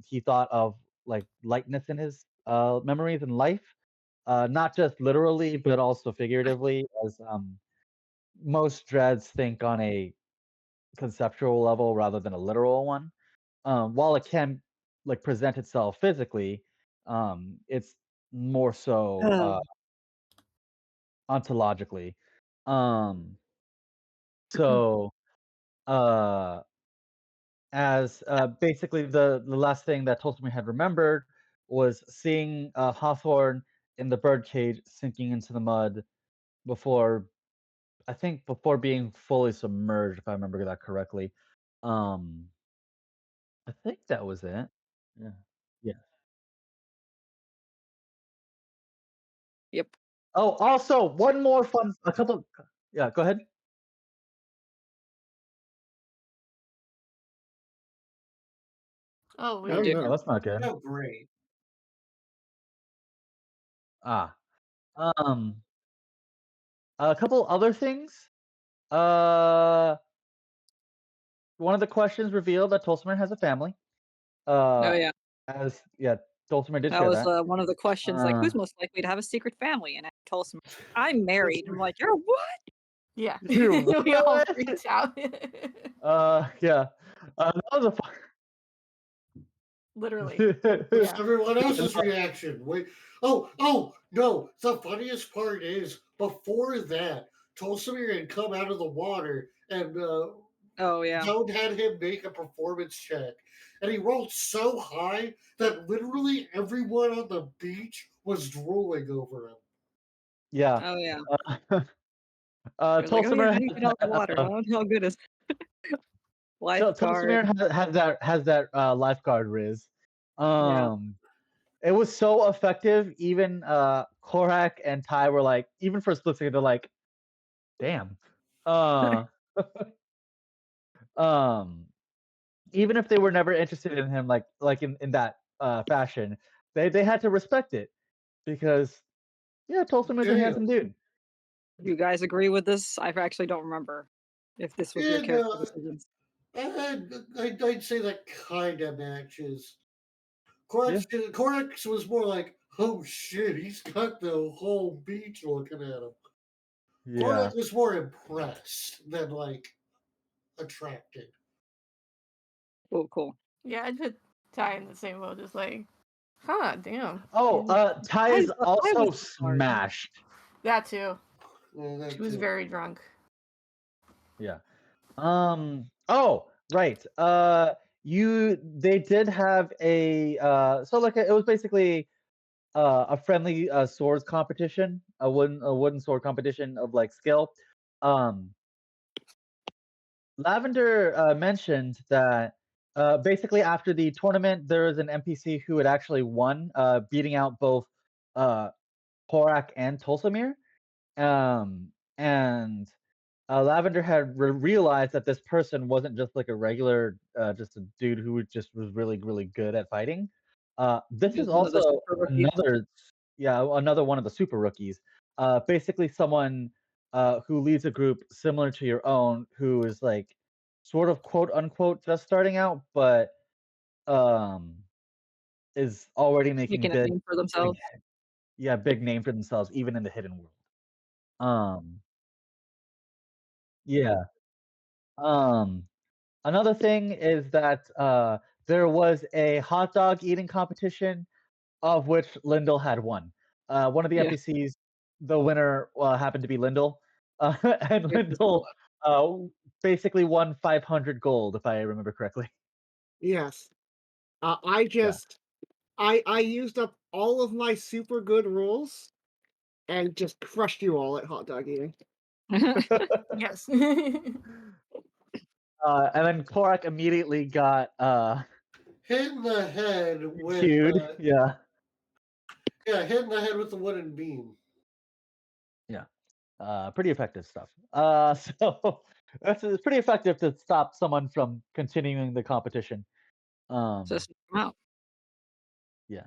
He thought of like lightness in his memories and life, not just literally but also figuratively, as most dreads think on a conceptual level rather than a literal one. While it can like present itself physically, it's more so Oh. ontologically. Um, so uh, as basically the last thing that Tolstoy had remembered was seeing Hawthorne in the birdcage sinking into the mud before, I think, before being fully submerged, if I remember that correctly. Um, I think that was it. Yeah. Yeah. Yep. Oh, also one more fun a couple yeah, go ahead. Oh, Oh Oh dear. weird. Oh, no. that's not good. Oh, great. Ah, um, a couple other things. Uh, one of the questions revealed that Tolstoy has a family. Oh Uh, yeah. as yeah, Tolstoy did That share was that. one of the questions. Like, Uh, who's most likely to have a secret family? And I told him, I'm married. I'm like, you're what? Yeah. you We all what? freaked out. Yeah. That was a Literally. What's Yeah. fun. everyone Yeah, else's reaction? Wait. Oh, no. The funniest part is before that, Tolstoy had come out of the water and Oh yeah. Joan had him make a performance check. And he rolled so high that literally everyone on the beach was drooling over him. yeah. Oh yeah. Uh, They're like, oh yeah, Tolstoy how do you get out of the water? How good is Tolstoy lifeguard? has that lifeguard riz. Yeah. Um, it was so effective. Even Korak and Ty were like, even for a split second, they're like, "Damn." Uh, um, even if they were never interested in him, like in that fashion, they had to respect it because yeah, Tolstoy is a Damn. handsome dude. You guys agree with this? I actually don't remember if this was your And character decisions. I'd say that kind of matches. Yeah, Corax was more like, oh shit, he's got the whole beach looking at him. yeah. Korak was more impressed than like attracted. Cool, cool. Yeah, I'd put Ty in the same boat, just like, huh, damn. Oh, Ty is I also was smart. smashed. That too. That She was too. very drunk. Yeah. Oh, right. They did have a so like it was basically a friendly swords competition, a wooden sword competition of like skill. Um, Lavender mentioned that basically after the tournament there was an NPC who had actually won, beating out both uh Korak and Tolsamir. And Lavender had realized that this person wasn't just like a regular, just a dude who was really, really good at fighting. This He was is one of the also super rookies. another, yeah, another one of the super rookies. Basically, someone who leads a group similar to your own, who is like sort of quote unquote just starting out, but um, is already making Making a name for big, themselves. yeah, big name for themselves, even in the hidden world. Um, yeah. Um, Another thing is that there was a hot dog eating competition of which Lyndall had won. One of the Yeah. NPCs, the winner happened to be Lyndall, and It was cool. Lyndall basically won 500 gold, if I remember correctly. Yes. I Yeah. just I used up all of my super good rules and just crushed you all at hot dog eating. Yes. And then Korak immediately got Hit in the head with cued. Yeah. hit in the head with the wooden beam. Yeah. Pretty effective stuff. So it's pretty effective to stop someone from continuing the competition. Just wow. Yeah.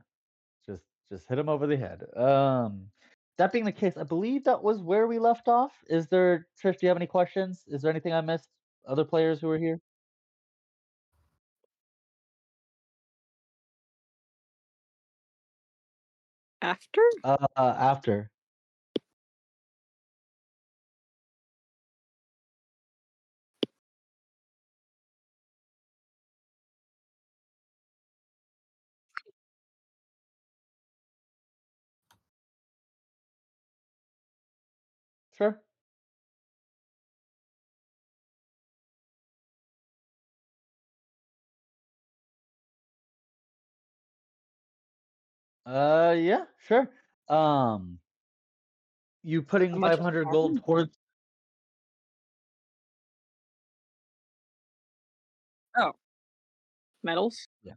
Just hit him over the head. That being the case, I believe that was where we left off. Is there, Trish, do you have any questions? Is there anything I missed? Other players who are here? After? After. Sure. Yeah, sure. Um, you How putting much is 500 gold that? towards. Oh, medals? Yeah.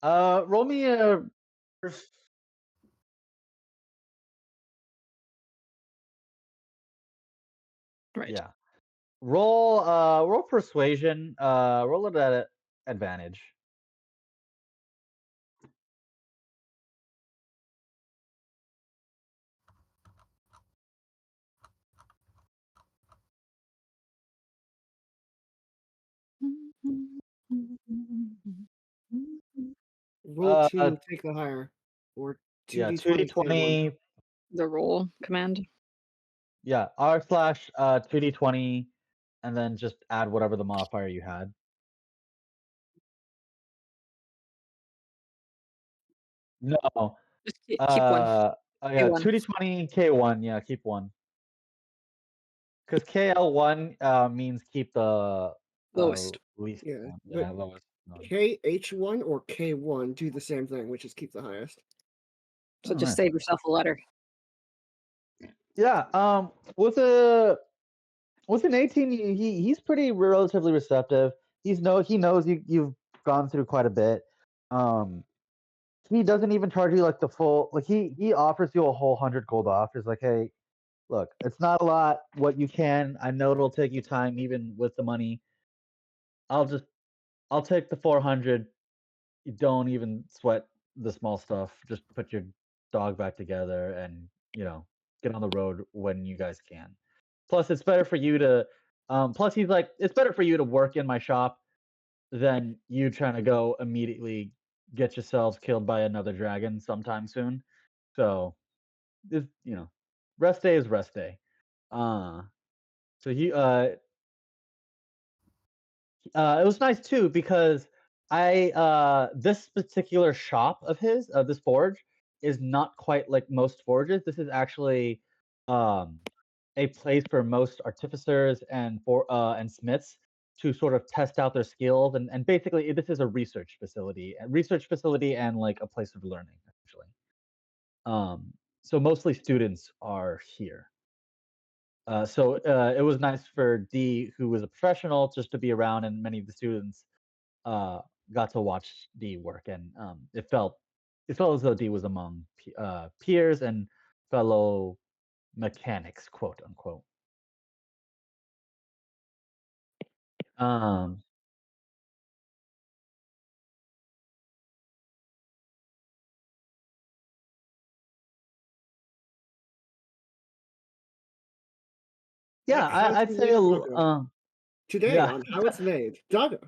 Oh, Roll me a. right. Yeah. Roll persuasion. Roll it at advantage. Roll Uh, 2, take the higher. Or yeah, 2d20, K1. 2d20. The roll command. Yeah, r/2d20, and then just add whatever the modifier you had. No. Just keep one. Oh yeah, One 2d20 K1. Yeah, keep one. Because KL1 means keep the lowest. least Yeah, one. but Yeah, lowest one. KH1 or K1 do the same thing, which is keep the highest. So Oh, just nice. save yourself a letter. Yeah, with an 18, he's pretty relatively receptive. He knows you've gone through quite a bit. He doesn't even charge you like the full, like he offers you a whole 100 gold off. He's like, hey, look, it's not a lot. What you can, I know it'll take you time, even with the money. I'll take the 400. You don't even sweat the small stuff. Just put your dog back together and, get on the road when you guys can. Plus, it's better for you to. Plus, he's like, it's better for you to work in my shop than you trying to go immediately get yourselves killed by another dragon sometime soon. So, this, rest day is rest day. Uh, so it was nice too because this particular shop of his, this forge, is not quite like most forges. This is actually um a place for most artificers and smiths to sort of test out their skills, and basically this is a research facility and like a place of learning essentially. So mostly students are here. So it was nice for D, who was a professional, just to be around, and many of the students uh, got to watch D work, and it felt as though D was among peers and fellow mechanics, quote unquote. Um, yeah, How I'd to say make doggo. Today yeah. on How It's Made. Doggo.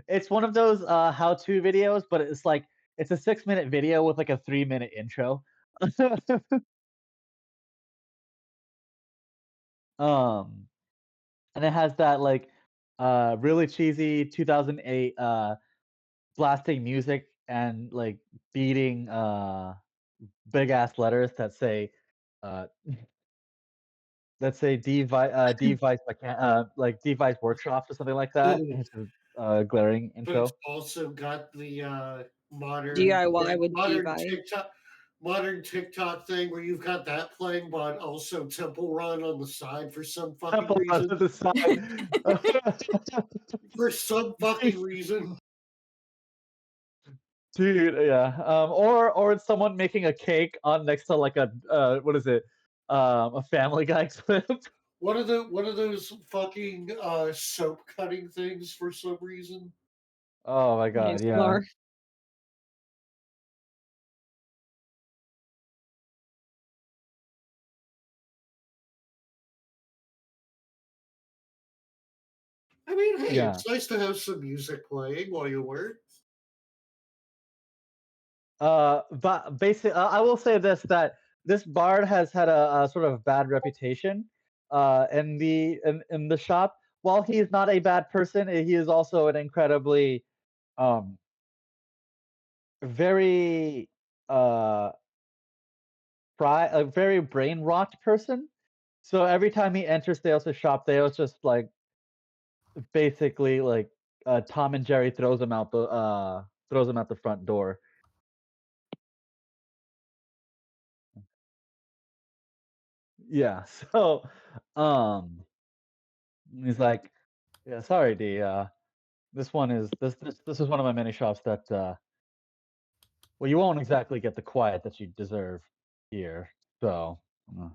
It's one of those how-to videos, but it's a 6-minute video with like a 3-minute intro. um, and it has that like really cheesy 2008 blasting music and like beating big ass letters that say uh let's say like device workshop or something like that. It's a glaring But it's intro. also got the DIY with device. modern TikTok thing where you've got that playing, but also Temple Run on the side for some fucking Temple Run to reason. the side. For some fucking reason. Dude, yeah. Or it's someone making a cake on next to like a what is it? A Family Guy clip. One of those fucking soap cutting things for some reason. Oh my god, yeah. ASMR. I mean, hey, Yeah. it's nice to have some music playing while you work. But basically, I will say this that this bard has had a sort of bad reputation in the shop. While he is not a bad person, he is also an incredibly um very uh a very brain rot person. So every time he enters Theos' shop, Theos just like basically like Tom and Jerry throws him out the front door. Yeah. So um he's like, yeah, sorry, D. This is one of my many shops that well, you won't exactly get the quiet that you deserve here. So uh,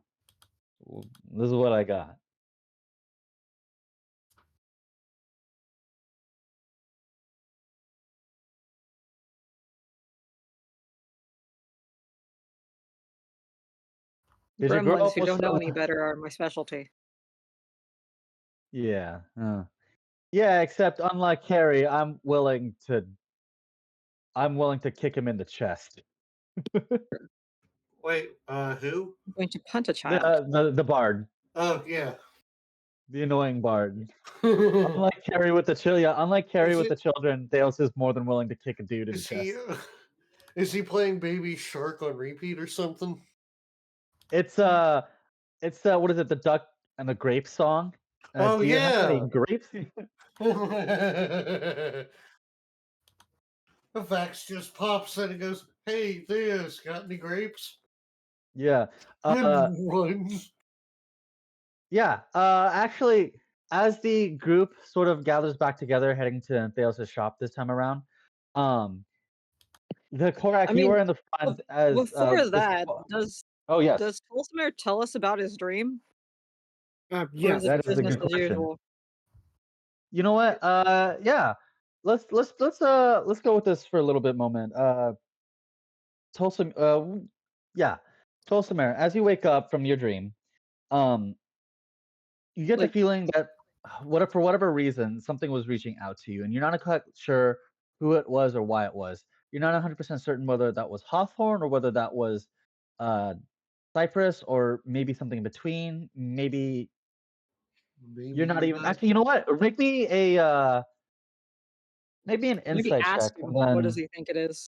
this is what I got. Did you grow Gremlins up who with don't know some? any better are my specialty. Yeah. Yeah, except unlike Carrie, I'm willing to kick him in the chest. Wait, who? I'm going to punt a child. The bard, Oh, yeah. the annoying bard. is Unlike Carrie with the unlike Carrie with it? the children, Dales is more than willing to kick a dude in the Is he? chest. Is he playing Baby Shark on repeat or something? It's what is it? The duck and the grape song. Oh Do you have any yeah. grapes? Vax just pops in and goes, "Hey, this got any grapes?" Yeah. And runs. Yeah. Actually, as the group sort of gathers back together, heading to Theos' shop this time around, um, the Korak, I you mean, are in the front as before this. that, does Oh yes, does Fulsmere tell us about his dream, or Yes. is it that is a business good as question. usual? You know what? Yeah. Let's go with this for a little bit moment. Tulsa, yeah, Tulsamere, as you wake up from your dream, um, you get the Like, feeling that for whatever reason, something was reaching out to you, and you're not quite sure who it was or why it was. You're not 100% certain whether that was Hawthorne or whether that was uh, Cypress or maybe something in between. Maybe Maybe you're not you're even. not. Actually, you know what? Make me a maybe an maybe insight check, ask and him what does then he think it is.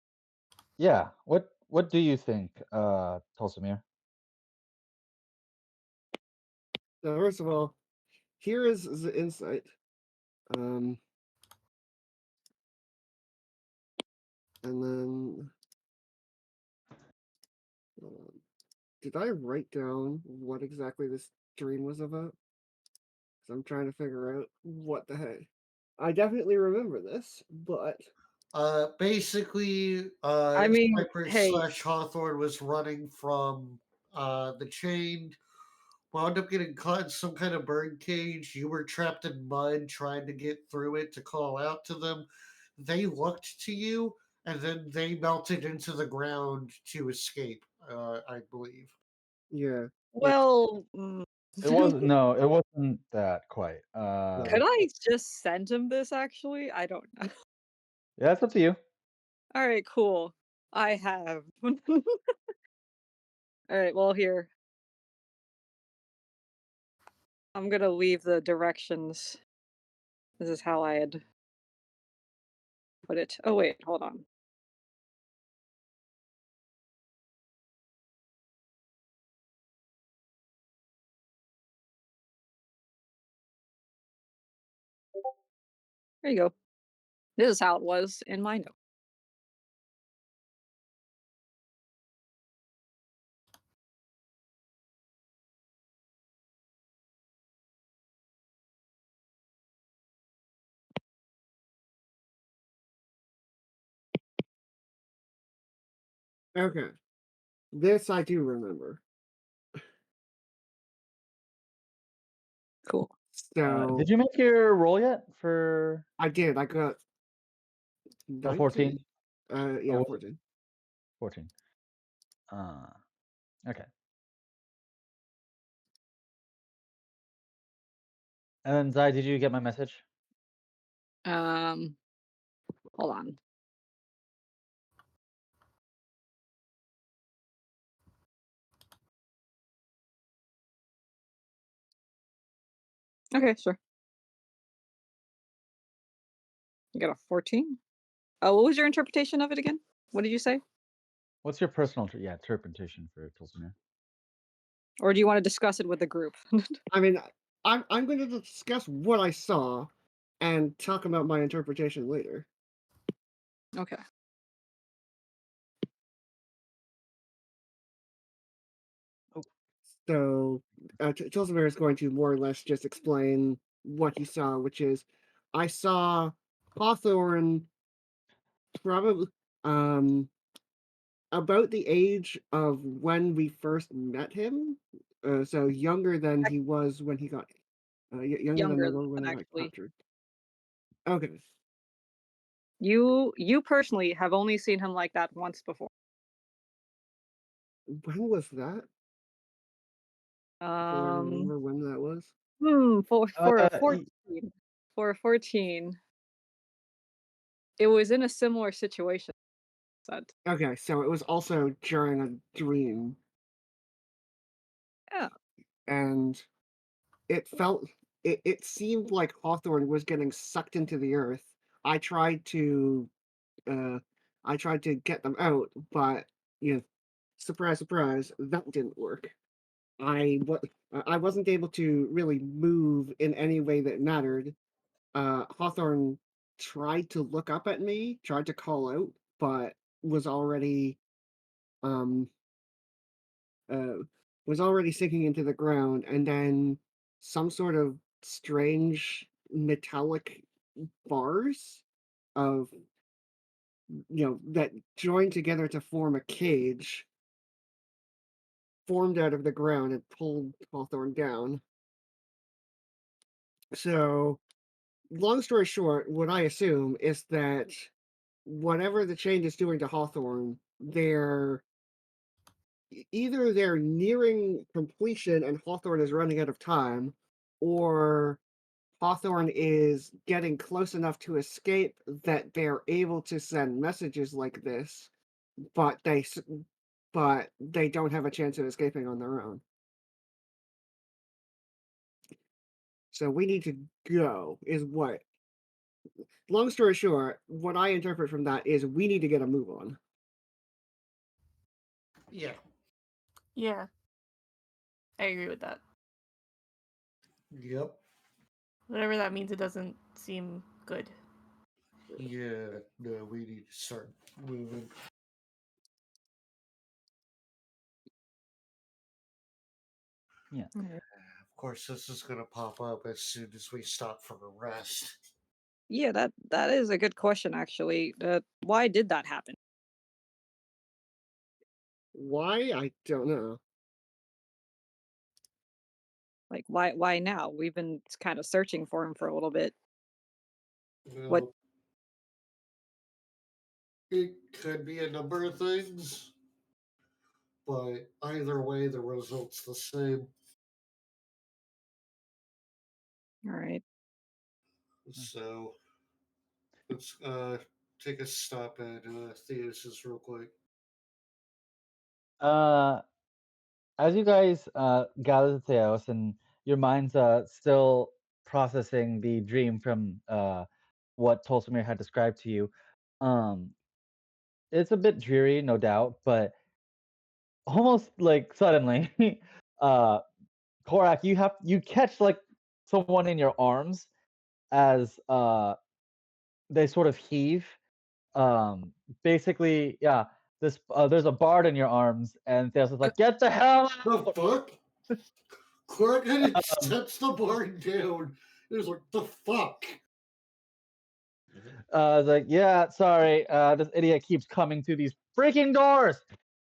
yeah, what do you think, Tulsamere? So first of all, here is the insight. And then did I write down what exactly this dream was about? Because I'm trying to figure out what the heck. I definitely remember this, but Basically, I mean, Cypress hey, slash Hawthorne was running from the chained, wound up getting caught in some kind of bird cage. You were trapped in mud trying to get through it to call out to them. They looked to you, and then they melted into the ground to escape, I believe. yeah, like well, It wasn't that quite. no. could I just send him this? Actually, I don't know. Yeah, it's up to you. All right, cool. I have. All right, well, here. I'm gonna leave the directions. This is how I had put it. Oh, wait, hold on. There you go. This is how it was in my note. Okay. This I do remember. Cool. So Did you make your roll yet for I did. I got 14? 19. Or Yeah, was it 14. 14? Okay. And then Zai, did you get my message? Hold on. Okay, sure. You got a 14? Oh, what was your interpretation of it again? What did you say? What's your personal interpretation for Tulsimir? Or do you want to discuss it with the group? I mean, I'm going to discuss what I saw and talk about my interpretation later. Okay. So, Tilsomere is going to more or less just explain what he saw, which is I saw Hawthorne probably about the age of when we first met him. So younger than he was when he got younger than Younger they than were when that, they got actually. captured. Okay. You personally have only seen him like that once before. When was that? Do I remember when that was? For a Y- 14. For a 14, it was in a similar situation. Said. Okay, so it was also during a dream, Yeah. and it felt it seemed like Hawthorne was getting sucked into the earth. I tried to uh I tried to get them out, but you know, surprise, surprise, that didn't work. I wasn't able to really move in any way that mattered. Hawthorne tried to look up at me, tried to call out, but was already um uh was already sinking into the ground, and then some sort of strange metallic bars of that joined together to form a cage formed out of the ground and pulled Hawthorne down. So, long story short, what I assume is that whatever the change is doing to Hawthorne, either they're nearing completion and Hawthorne is running out of time, or Hawthorne is getting close enough to escape that they're able to send messages like this, but they don't have a chance of escaping on their own. So we need to go. Is what? Long story short, what I interpret from that is we need to get a move on. Yeah. Yeah, I agree with that. Yep. Whatever that means, it doesn't seem good. Yeah. No, we need to start moving. Yeah. Of course, this is going to pop up as soon as we stop for a rest. Yeah, that is a good question, actually. Why did that happen? Why? I don't know. Like, why now? We've been kind of searching for him for a little bit. What? Well, it could be a number of things, but either way, the result's the same. All right. So let's take a stop at Theus's real quick. As you guys gather the Theos and your mind's still processing the dream from what Tolsimir had described to you, um, it's a bit dreary, no doubt, but almost like suddenly, uh, Korak, you catch like someone in your arms as they sort of heave. Basically, yeah. There's a bard in your arms, and Theos is like, "Get the hell The out!" fuck? Clark had it Um, sets the bar down. It was like, the fuck? it's like, "Yeah, sorry. This idiot keeps coming through these freaking doors.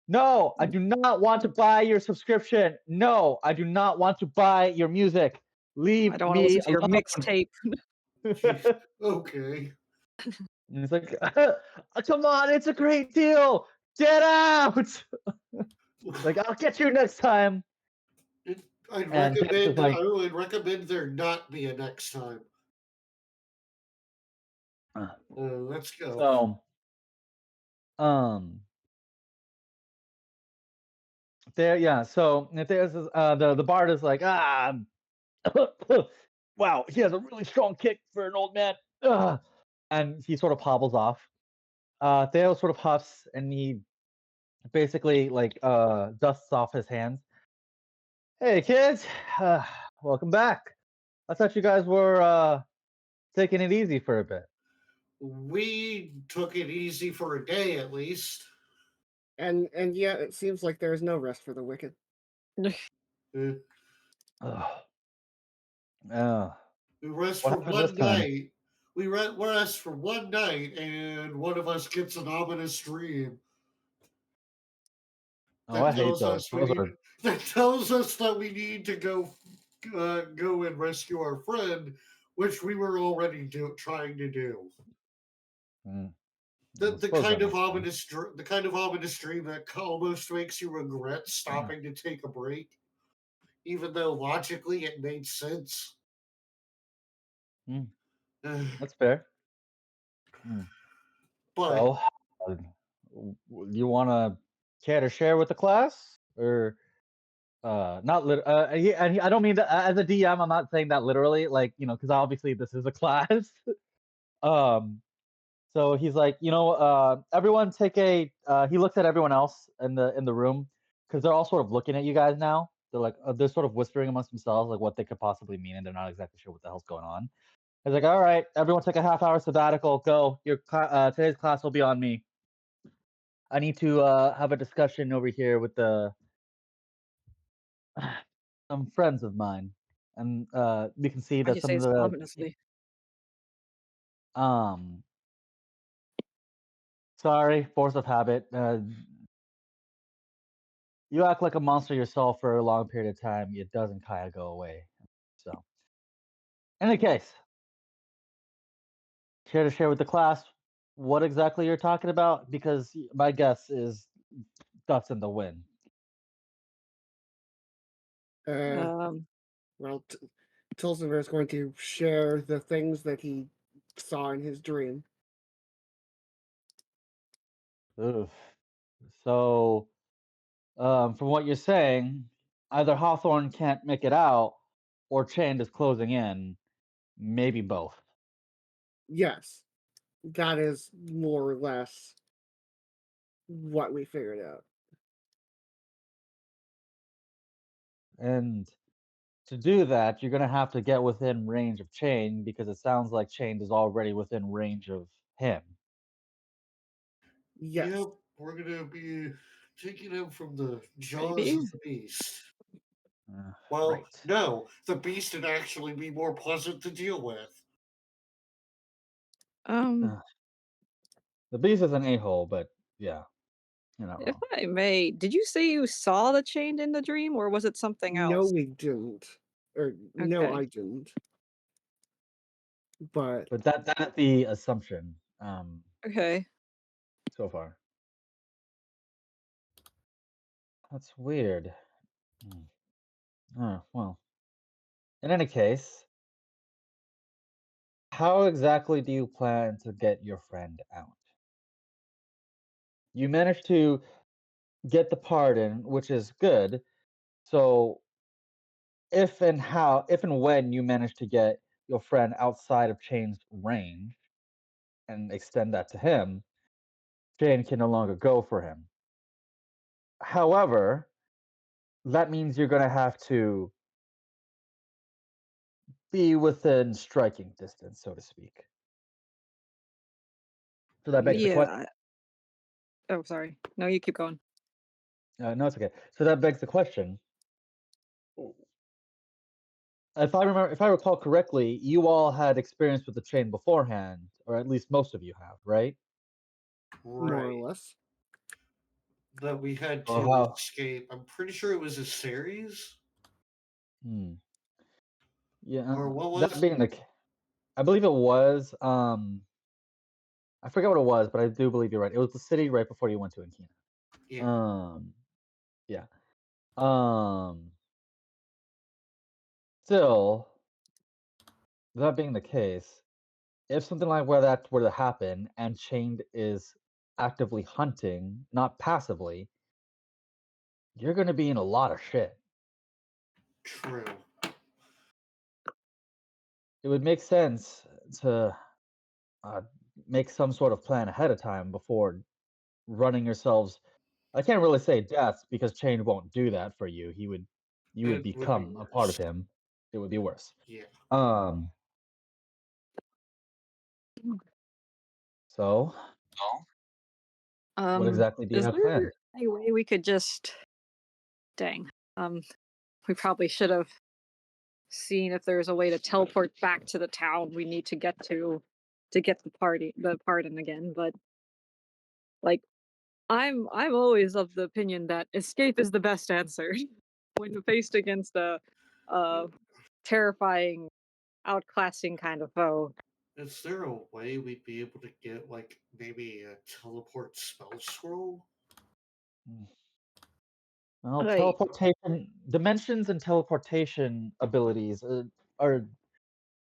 No, I do not want to buy your subscription. No, I do not want to buy your music. Leave I don't want to me listen to your alone." mixtape. Okay. And it's like, "Come on, it's a great deal. Get out!" Like, "I'll get you next time." I'd And Theos is recommend like, I would recommend there not be a next time. uh, Let's go. so, um, there, yeah. So there's this, the bard is like, wow, he has a really strong kick for an old man. And he sort of hobbles off. Theo sort of huffs and he basically like dusts off his hands. "Hey kids, uh, welcome back. I thought you guys were taking it easy for a bit." We took it easy for a day at least. And yet it seems like there is no rest for the wicked. Uh, Ugh. Uh, we rest what for happened this one time? night. We rest for one night, and one of us gets an ominous dream Oh, that I hate tells those. us we Those need are that we need to go and rescue our friend, which we were already trying to do. mm, I The suppose that kind of makes sense. ominous dream that almost makes you regret stopping to take a break, even though logically it made sense. Mm, that's fair. Mm. But So, uh, you want to care to share with the class, or not I don't mean that as a DM. I'm not saying that literally, like, because obviously this is a class. um, so he's like, everyone take a. He looks at everyone else in the room because they're all sort of looking at you guys now. They're like, they're sort of whispering amongst themselves like what they could possibly mean, and they're not exactly sure what the hell's going on. He's like, "All right, everyone, take a half-hour sabbatical. Go. Today's class will be on me. I need to have a discussion over here with the some friends of mine." And we can see Why'd that you some say of so the ominously? um sorry, force of habit. You act like a monster yourself for a long period of time. It doesn't kind of go away. So, in any case, care to share with the class what exactly you're talking about? Because my guess is that's in the wind. Uh, Um, well, Tilsonver is going to share the things that he saw in his dream. Oof. So, from what you're saying, either Hawthorne can't make it out, or Chained is closing in. Maybe both. Yes, that is more or less what we figured out. And to do that, you're gonna have to get within range of Chain because it sounds like Chained is already within range of him. Yes. yep, we're gonna be taking him from the jaws maybe. of the beast. Uh, Well, right. no, the beast would actually be more pleasant to deal with. Um, Uh, the beast is an a-hole, but yeah, you're not if wrong. I may, did you say you saw the chained in the dream, or was it something No, else? we didn't. Or no, Okay. I didn't. But But that's the assumption Okay. so far. That's weird. Hmm. Oh, well. In any case, how exactly do you plan to get your friend out? You managed to get the pardon, which is good. So if and when you manage to get your friend outside of Chain's range and extend that to him, Chain can no longer go for him. However, that means you're gonna have to be within striking distance, so to speak. So that begs the question. Yeah. Oh, sorry. No, you keep going. No, it's okay. So that begs the question. If I recall correctly, you all had experience with the chain beforehand, or at least most of you have, right? More or Right. less. That we had Oh, to how? escape. I'm pretty sure it was a series. Hmm. Yeah. Or what That was being the, I believe it was. I forget what it was, but I do believe you're right. It was the city right before you went to Ankina. yeah. Yeah. Um. Still, that being the case, if something like where that were to happen and Chained is actively hunting, not passively, you're going to be in a lot of shit. True. It would make sense to uh, make some sort of plan ahead of time before running yourselves. I can't really say death because Chained won't do that for you. You would It would be become a part of worse. him. It would be worse. Yeah. Um. So, what exactly do you Is have planned? there any way we could just dang. We probably should have seen if there's a way to teleport back to the town we need to get the pardon again, but like I'm always of the opinion that escape is the best answer when faced against a terrifying, outclassing kind of foe. Is there a way we'd be able to get, like, maybe a teleport spell scroll? Mm. Well, Like, teleportation dimensions and teleportation abilities are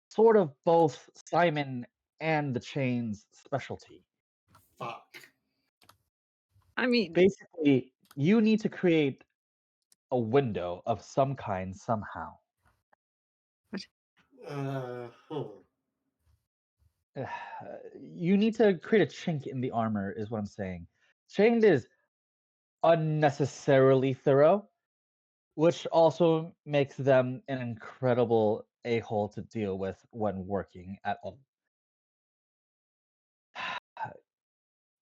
sort of both Simon and the Chain's specialty. Fuck. I mean, Basically, you need to create a window of some kind somehow. Huh. You need to create a chink in the armor, is what I'm saying. Chained is unnecessarily thorough, which also makes them an incredible a-hole to deal with when working at all.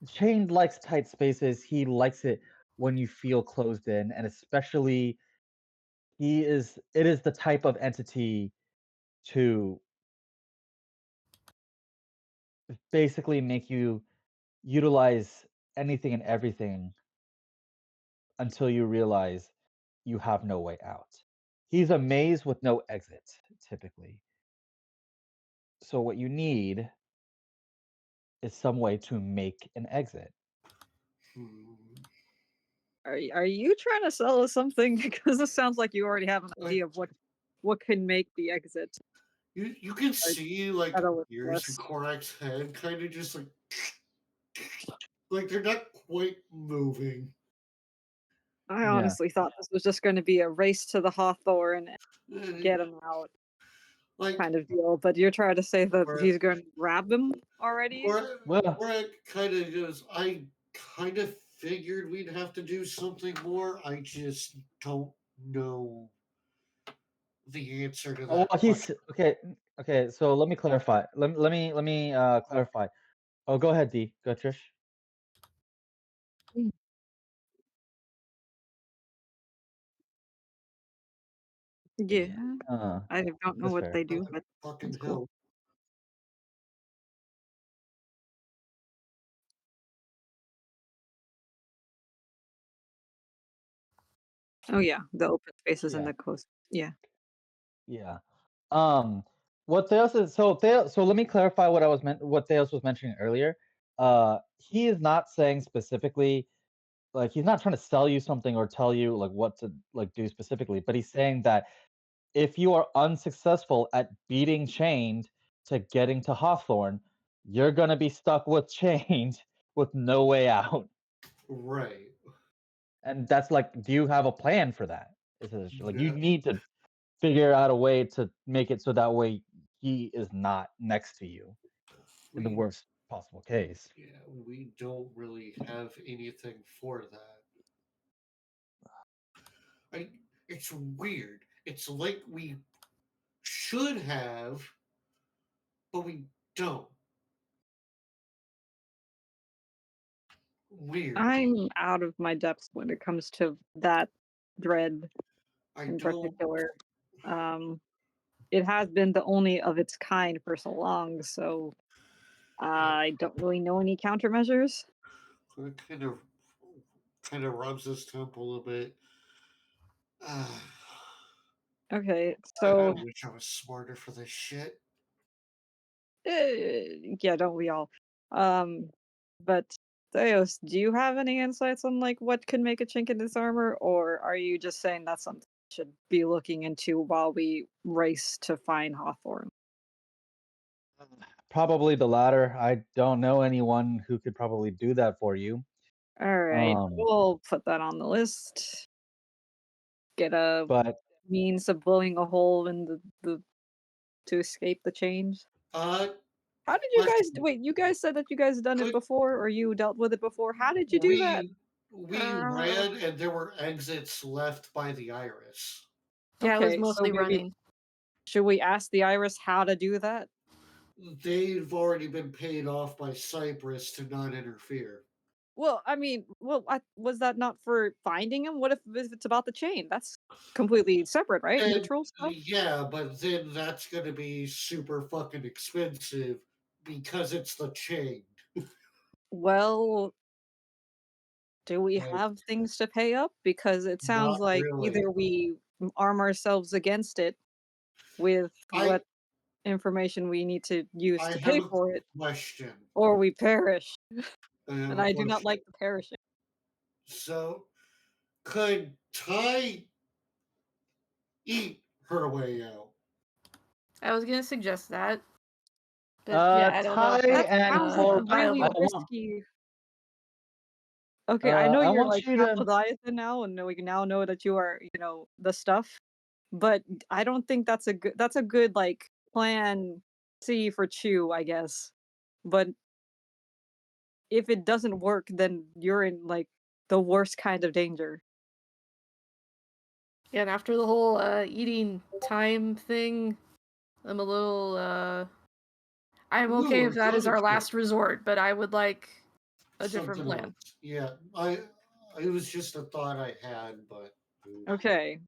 Chained likes tight spaces. He likes it when you feel closed in, and especially it is the type of entity to basically make you utilize anything and everything until you realize you have no way out. He's a maze with no exit, typically. So what you need is some way to make an exit. Hmm. are you trying to sell us something? Because this sounds like you already have an Like, idea of what can make the exit. you can Are see, like, settle with ears in this? Korak's head kind of just like they're not quite moving. I Yeah. honestly thought this was just going to be a race to the Hawthorne and Eh, get him out Like, kind of deal, but you're trying to say that Korak, he's going to grab them already? Well, Korak kind of goes, I kind of figured we'd have to do something more. I just don't know the answer to well, that he's question. okay. Okay, so let me clarify. Let me clarify. Oh, go ahead, D. Go, Trish. Mm. Yeah, I don't know That's what fair. they do, but Fucking that's cool. hell. Oh yeah, the open spaces and Yeah. the coast. Yeah. Yeah. Um, what Theos is so let me clarify what Theos was mentioning earlier. He is not saying specifically like he's not trying to sell you something or tell you like what to like do specifically, but he's saying that if you are unsuccessful at beating Chained to getting to Hawthorne, you're gonna be stuck with Chained with no way out. Right. And that's like, do you have a plan for that? Like you Yeah. need to figure out a way to make it so that way he is not next to you in the We worst possible case. Yeah, we don't really have anything for that. I It's weird. It's like we should have, but we don't. Weird. I'm out of my depths when it comes to that dread I in don't. particular. It has been the only of its kind for so long, so I don't really know any countermeasures. It kind of rubs his temple a bit. Okay, I so wish I was smarter for this shit. yeah, don't we all? Um, but Theos, do you have any insights on like what could make a chink in this armor, or are you just saying that's something we should be looking into while we race to find Hawthorne? Probably the latter. I don't know anyone who could probably do that for you. All right, Um, we'll put that on the list. Get a but means of blowing a hole in the to escape the chains. Uh, How did you guys question. wait? You guys said that you guys done it Could before, or you dealt with it before. How did you do that? we ran and there were exits left by the iris. Yeah, it was Okay, so mostly maybe running. should we ask the iris how to do that? They've already been paid off by Cyprus to not interfere. Well, I mean, was that not for finding him? What if it's about the chain? That's completely separate, right? And Neutral stuff. yeah, but then that's going to be super fucking expensive because it's the chain. Well, do we Like, have things to pay up? Because it sounds not like really. either we arm ourselves against it with I what information we need to use I to have pay a for it, question. or we perish. I have And a I do not question. like the perishing. So, could Ty eat her way out? I was gonna suggest that, but yeah, I don't know Ty if That that's and sounds Corp, really I viable. want risky. Okay, I know I you're want like you half to Leviathan now, and we now know that you are, the stuff. But I don't think that's a good like plan C for Chew, I guess. But if it doesn't work, then you're in like the worst kind of danger. Yeah, and after the whole eating time thing, I'm a little I'm okay Ooh, if that is our Arcana check. last resort, but I would like a different Something plan. else. Yeah, it was just a thought I had, but Okay, well,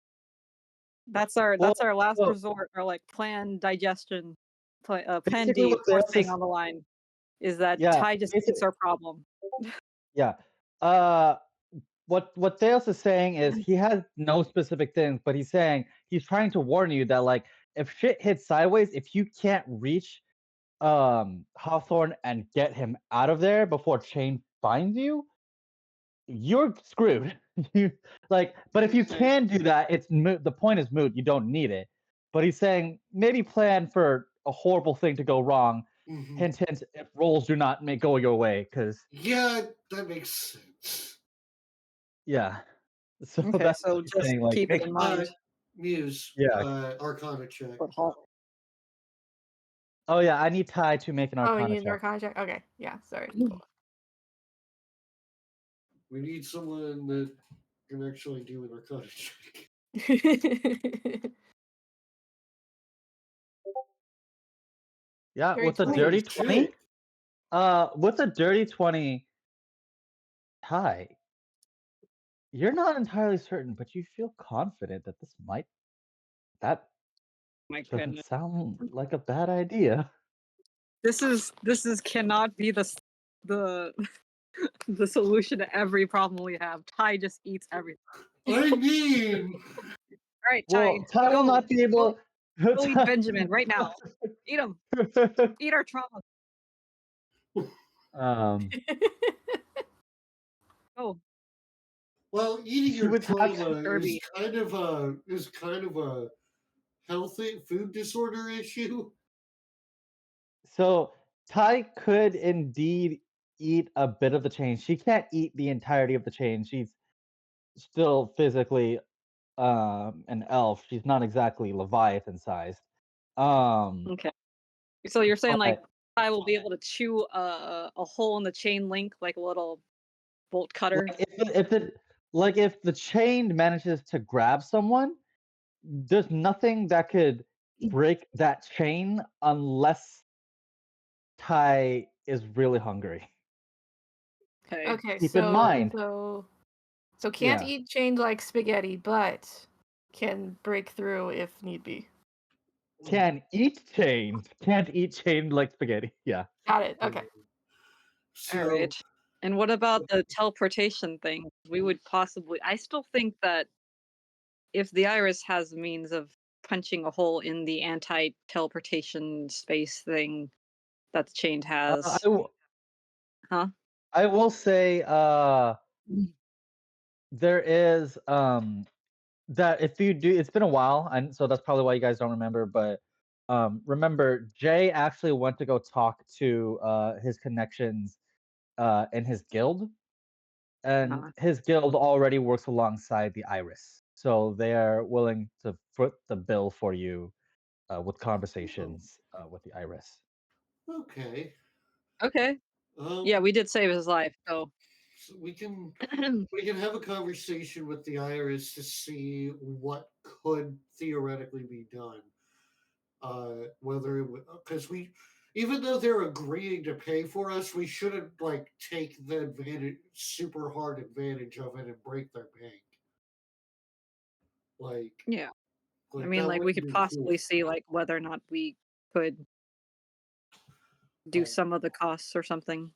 that's our last so resort, our like plan digestion, plan basically D. what Of course, Theos staying is on the line is that yeah, Ty just basic eats our problem. yeah. Uh what Theos is saying is he has no specific things, but he's saying he's trying to warn you that like if shit hits sideways, if you can't reach Hawthorne and get him out of there before Chain finds you, you're screwed. you but if you Okay. can do that, it's moot. The point is moot. You don't need it. But he's saying maybe plan for a horrible thing to go wrong. mhm. Hint, hint. If rolls do not go your way, because Yeah, that makes sense. yeah. So Okay, that's so what he's just saying. Like, keep it make in Uh, mind. Muse, yeah. Arcana check. For Hawthorne. Oh yeah, I need Ty to make an Oh, you Arcana need an check. Arcana check? Okay, yeah, sorry. Cool. We need someone that can actually do an Arcana check. Yeah, Very with a 20. Holy dirty 20. shit! With a dirty 20, Ty, you're not entirely certain, but you feel confident that that My doesn't goodness. sound like a bad idea. This is cannot be the the solution to every problem we have. Ty just eats everything. I mean, All right, Ty, Well, Ty will go not be able. go eat Benjamin right now. Eat him. Eat our trauma. um, Go. well, eating she your would have to. trauma Kirby. is kind of a healthy food disorder issue. So Ty could indeed eat a bit of the chain. She can't eat the entirety of the chain. She's still physically an elf. She's not exactly Leviathan sized. Okay. So you're saying like But Ty will be able to chew a hole in the chain link like a little bolt cutter? like if the chain manages to grab someone, there's nothing that could break that chain unless Ty is really hungry. Okay. Okay, Keep in mind, so can't yeah, eat chained like spaghetti, but can break through if need be. can't eat chained like spaghetti. Yeah. Got it. Okay. All So right. And what about the teleportation thing? We would possibly. I still think that if the iris has means of punching a hole in the anti-teleportation space thing that the chained I, has, w- huh? I will say there is that if you do, it's been a while, and so that's probably why you guys don't remember. But remember, Jay actually went to go talk to his connections in his guild, and Uh-huh. his guild already works alongside the Iris, so they are willing to foot the bill for you with conversations with the Iris. okay. Okay. Yeah, we did save his life. So So we can have a conversation with the iris to see what could theoretically be done. Whether because we, even though they're agreeing to pay for us, we shouldn't like take the advantage, super hard advantage of it and break their bank. Like, yeah, I like mean, that like we wouldn't could be cool. possibly see like whether or not we could do Like, some of the costs or something.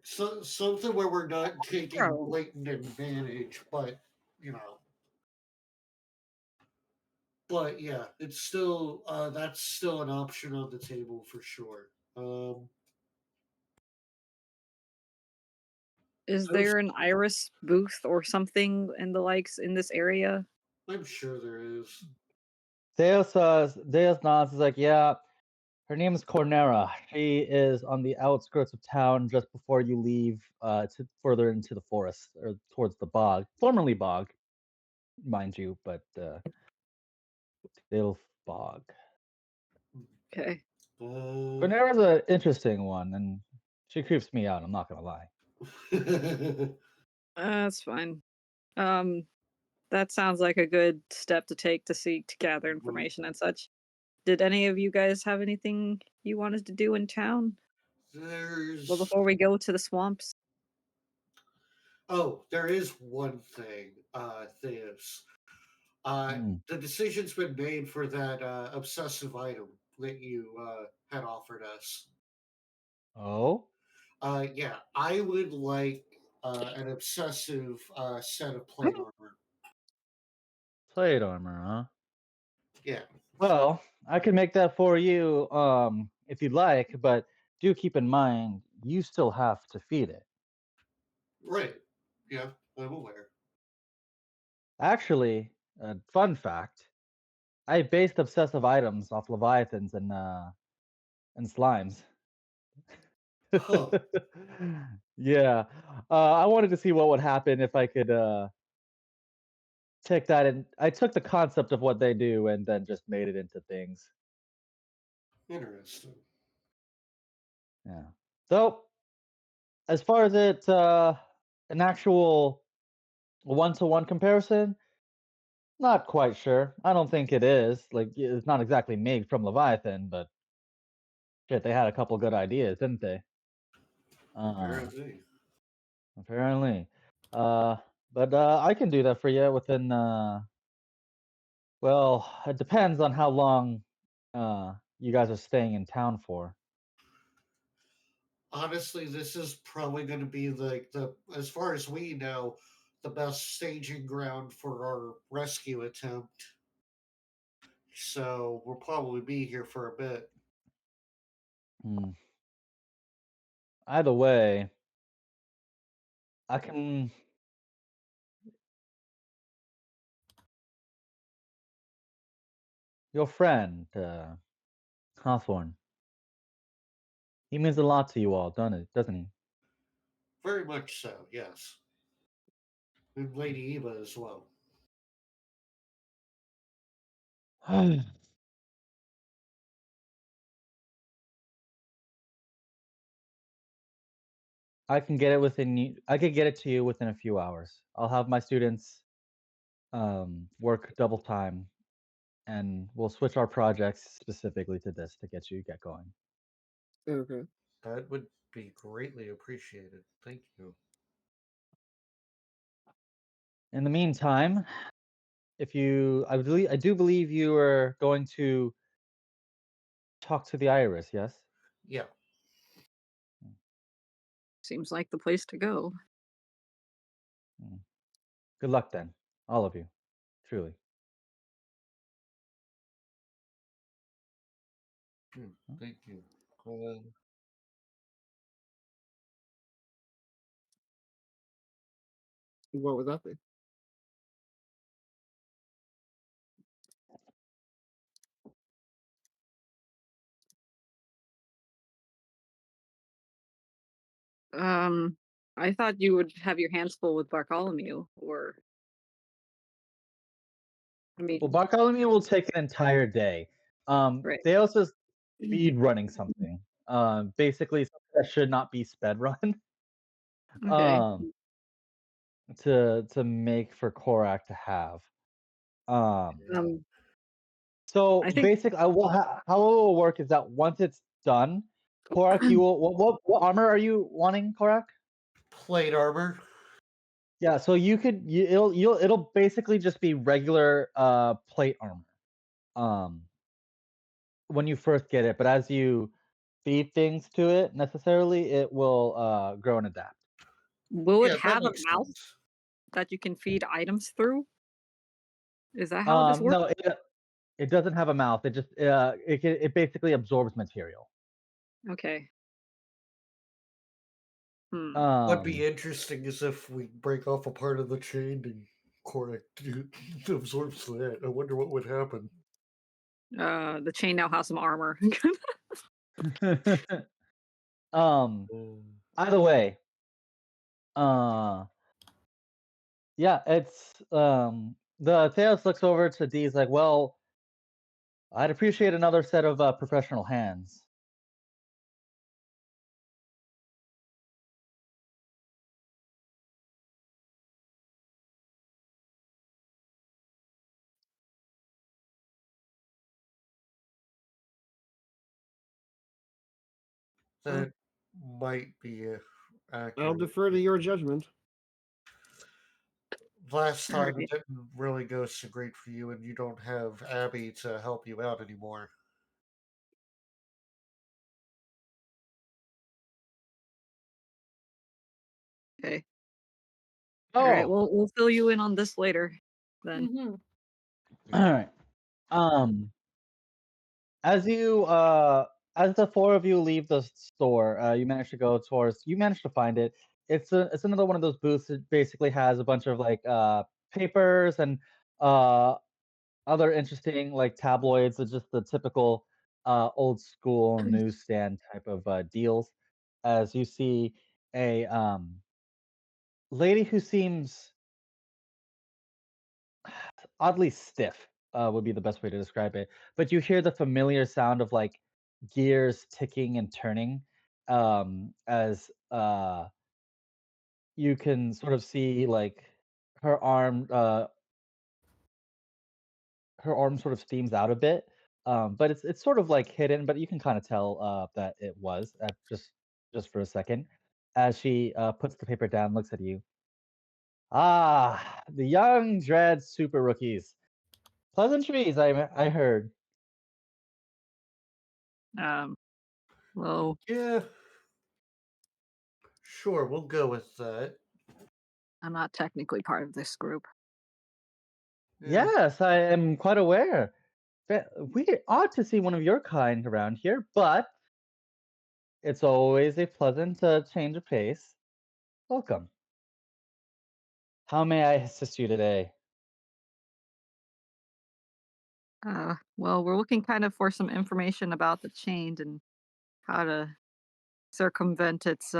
something where we're not taking Bro, blatant advantage, but you know. But yeah, it's still that's still an option on the table for sure. is I was, there an iris booth or something in the likes in this area? I'm sure there is. Deus nods is like, yeah, her name is Cornera. She is on the outskirts of town just before you leave to further into the forest or towards the bog, formerly bog, mind you, but still bog. Okay, Uh, Cornera's an interesting one, and she creeps me out. I'm not gonna lie. that's fine. Um, that sounds like a good step to take to seek to gather information and such. Did any of you guys have anything you wanted to do in town? Well, there's before we go to the swamps. there is one thing. Theus. Hmm. The decision's been made for that obsessive item that you had offered us. Oh, Yeah, I would like an obsessive set of plate armor. plate armor, huh? Yeah, Well, I can make that for you, if you'd like, but do keep in mind you still have to feed it. right. Yeah, I'm aware. Actually, fun fact: I based obsessive items off leviathans and slimes. Huh. Yeah, I wanted to see what would happen if I could take that and I took the concept of what they do and then just made it into things. Interesting. Yeah. So as far as it an actual one-to-one comparison, not quite sure. I don't think it is. Like it's not exactly made from Leviathan, but shit, they had a couple good ideas, didn't they? Uh, Apparently. apparently. Uh, but I can do that for you within well, it depends on how long you guys are staying in town for. Honestly, this is probably going to be like the, as far as we know, the best staging ground for our rescue attempt. So we'll probably be here for a bit. Hmm. Either way, I can your friend, Hawthorne. He means a lot to you all, doesn't Very much so, yes. And Lady Eva as well. he? I can get it within I could get it to you within a few hours. I'll have my students work double time and we'll switch our projects specifically to this to get going. Okay. That would be greatly appreciated. Thank you. In the meantime, I do believe you are going to talk to the iris, yes? Yeah. Seems like the place to go. Mm. Good luck then, all of you, truly. Thank you. What was that? I thought you would have your hands full with Bartholomew, or I mean, Well, Bartholomew will take an entire day. right? They also speed running something. Basically something that should not be sped run. Okay. To make for Korak to have. Um, So I think basically, how it will work is that once it's done, Korak, you will what armor are you wanting, Korak? Plate armor. Yeah, so it'll basically just be regular plate armor. When you first get it, but as you feed things to it necessarily, it will grow and adapt. will it Yeah, that have a makes mouth sense. that you can feed items through? Is that how this works? No, it doesn't have a mouth. It just it basically absorbs material. Okay. Hmm. What'd be Um, interesting is if we break off a part of the chain and Korak absorbs that. I wonder what would happen. The chain now has some armor. um, Um, either way, uh, yeah, it's the Theos looks over to D's like, well, I'd appreciate another set of professional hands. that might be I'll accurate. defer to your judgment. Last All time it right. didn't really go so great for you, and you don't have Abby to help you out anymore. Okay. All right. Oh, We'll fill you in on this later. Then. Mm-hmm. all right. As as the four of you leave the store, you manage to go towards. You manage to find it. It's another one of those booths that basically has a bunch of like papers and uh other interesting like tabloids. It's just the typical old school newsstand type of deals. As you see a lady who seems oddly stiff would be the best way to describe it. But you hear the familiar sound of like gears ticking and turning as you can sort of see like her arm her arm sort of steams out a bit. But it's sort of like hidden, but you can kind of tell that it was just for a second as she puts the paper down, looks at you. Ah, the young dread super rookies. Pleasantries, I heard. Um. Well, Yeah, sure, we'll go with that. I'm not technically part of this group. Yeah. Yes, I am quite aware. We ought to see one of your kind around here, but it's always a pleasant change of pace. Welcome. How may I assist you today? Well, we're looking kind of for some information about the chain and how to circumvent its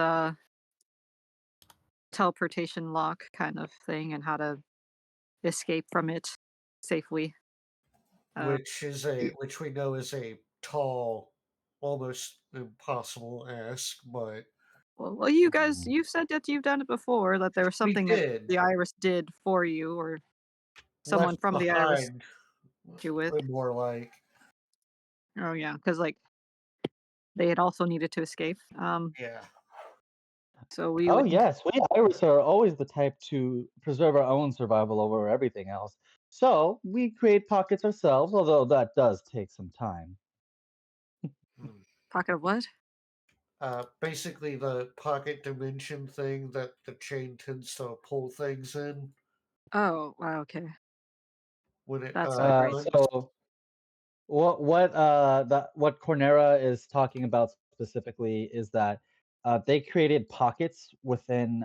teleportation lock kind of thing, and how to escape from it safely. Uh, Which we know is a tall, almost impossible ask, but well, you guys, you've said that you've done it before. That there was we something that did the Iris did for you, or someone left from the Iris behind. you with. More like, Oh yeah, because like they had also needed to escape. yeah. So we Oh would. yes, we Iris are always the type to preserve our own survival over everything else. So we create pockets ourselves, although that does take some time. Pocket of what? Basically, the pocket dimension thing that the chain tends to pull things in Oh, wow, okay. when it That's not great. runs. So what Cornera is talking about specifically is that they created pockets within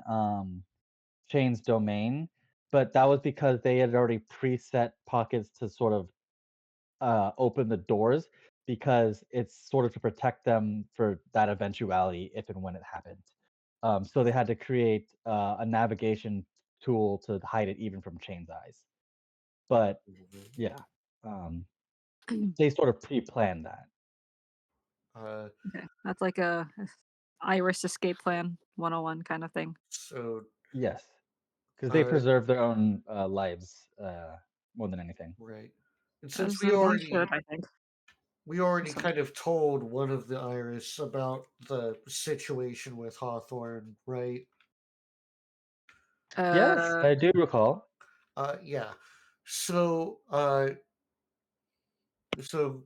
Chain's domain, but that was because they had already preset pockets to sort of open the doors because it's sort of to protect them for that eventuality if and when it happened. So they had to create a navigation tool to hide it even from Chain's eyes. But yeah, um, they sort of pre-planned that. Uh, Okay. That's like a Iris escape plan 101 kind of thing. so, Yes, because they uh, preserve their own lives more than anything. right. And since As they should, I think. we already Some- kind of told one of the Iris about the situation with Hawthorne, right? Yes, Uh, I do recall. Yeah. So,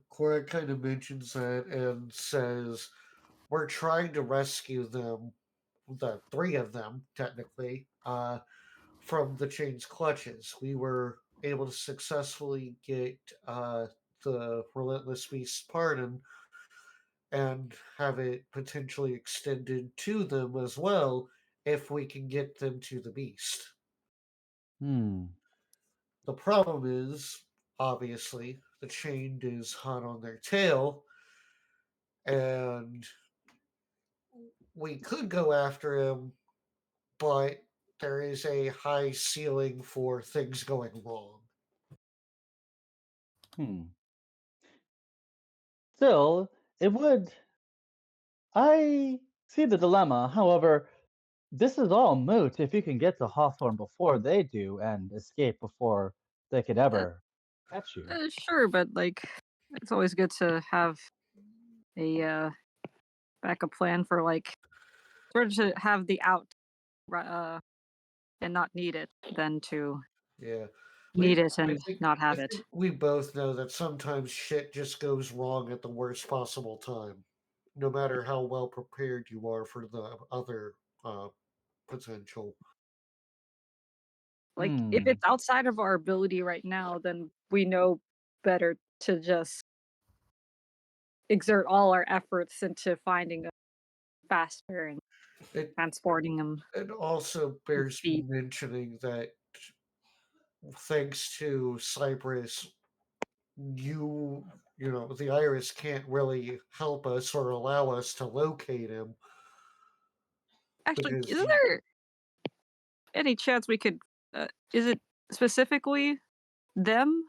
Cora kind of mentions that and says, "We're trying to rescue them, the three of them, technically, from the chain's clutches. We were able to successfully get the Relentless Beast's pardon and have it potentially extended to them as well if we can get them to the Beast. Hmm. The problem is, obviously, the chained is hot on their tail, and we could go after him, but there is a high ceiling for things going wrong. Hmm. Still, it would. I see the dilemma. However, this is all moot if you can get to Hawthorne before they do and escape before they could uh, ever catch you. sure, but like, it's always good to have a backup plan for like, sort of to have the out, and not need it, than to Yeah. need We it I and think not I have it. think we both know that sometimes shit just goes wrong at the worst possible time, no matter how well prepared you are for the other potential. Like, if Hmm. it's outside of our ability right now, then we know better to just exert all our efforts into finding them faster and It transporting them it also with bears speed. mentioning that thanks to Cyprus, the Iris can't really help us or allow us to locate him Actually, because isn't he, there any chance we could? Is it specifically them?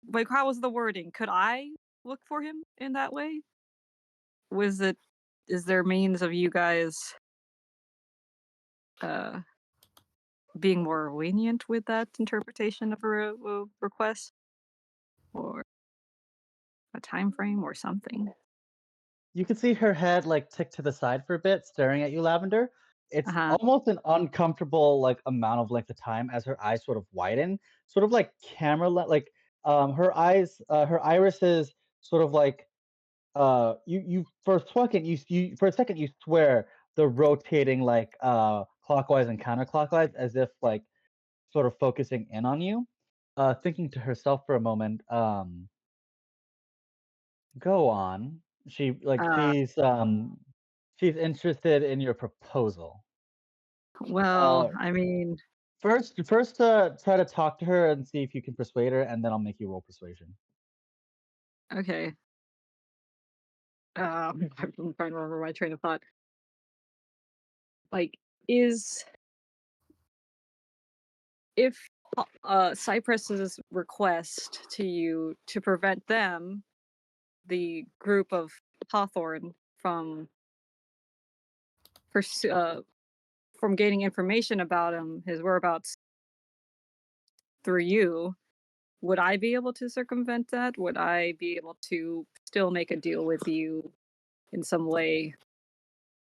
Like, how was the wording? Could I look for him in that way? Was it? Is there means of you guys uh, being more lenient with that interpretation of a request, or a time frame, or something? You can see her head like tick to the side for a bit, staring at you, Lavender. Uh It's huh. almost an uncomfortable like amount of length of time as her eyes sort of widen, sort of like like her eyes, her irises sort of like you for a second you swear they're rotating like clockwise and counterclockwise as if like sort of focusing in on you. Thinking to herself for a moment, go on. She like Uh, she's interested in your proposal. well, Uh I mean, first try to talk to her and see if you can persuade her and then I'll make you roll persuasion. okay. I'm trying to remember my train of thought. Like, is if Cypress's request to you to prevent them, the group of Hawthorne, pursu- uh, from gaining information about him, his whereabouts through you, would I be able to circumvent that? Would I be able to still make a deal with you in some way?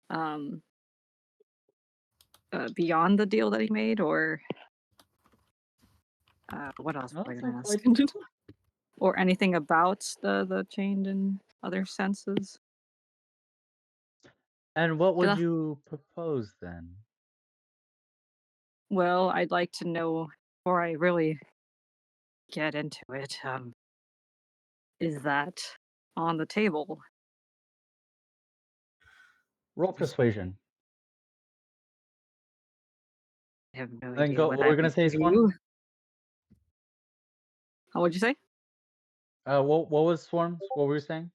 Um, beyond the deal that he made, or what else was I That's gonna not ask? quite. Or anything about the change in other senses? And what would 'Cause you propose then? well, I'd like to know before I really get into it. Is that on the table? Roll Is- persuasion. I have no Then idea go. what What we're that gonna would say, Swarm? do. What'd you say? What was Swarms? What were you saying?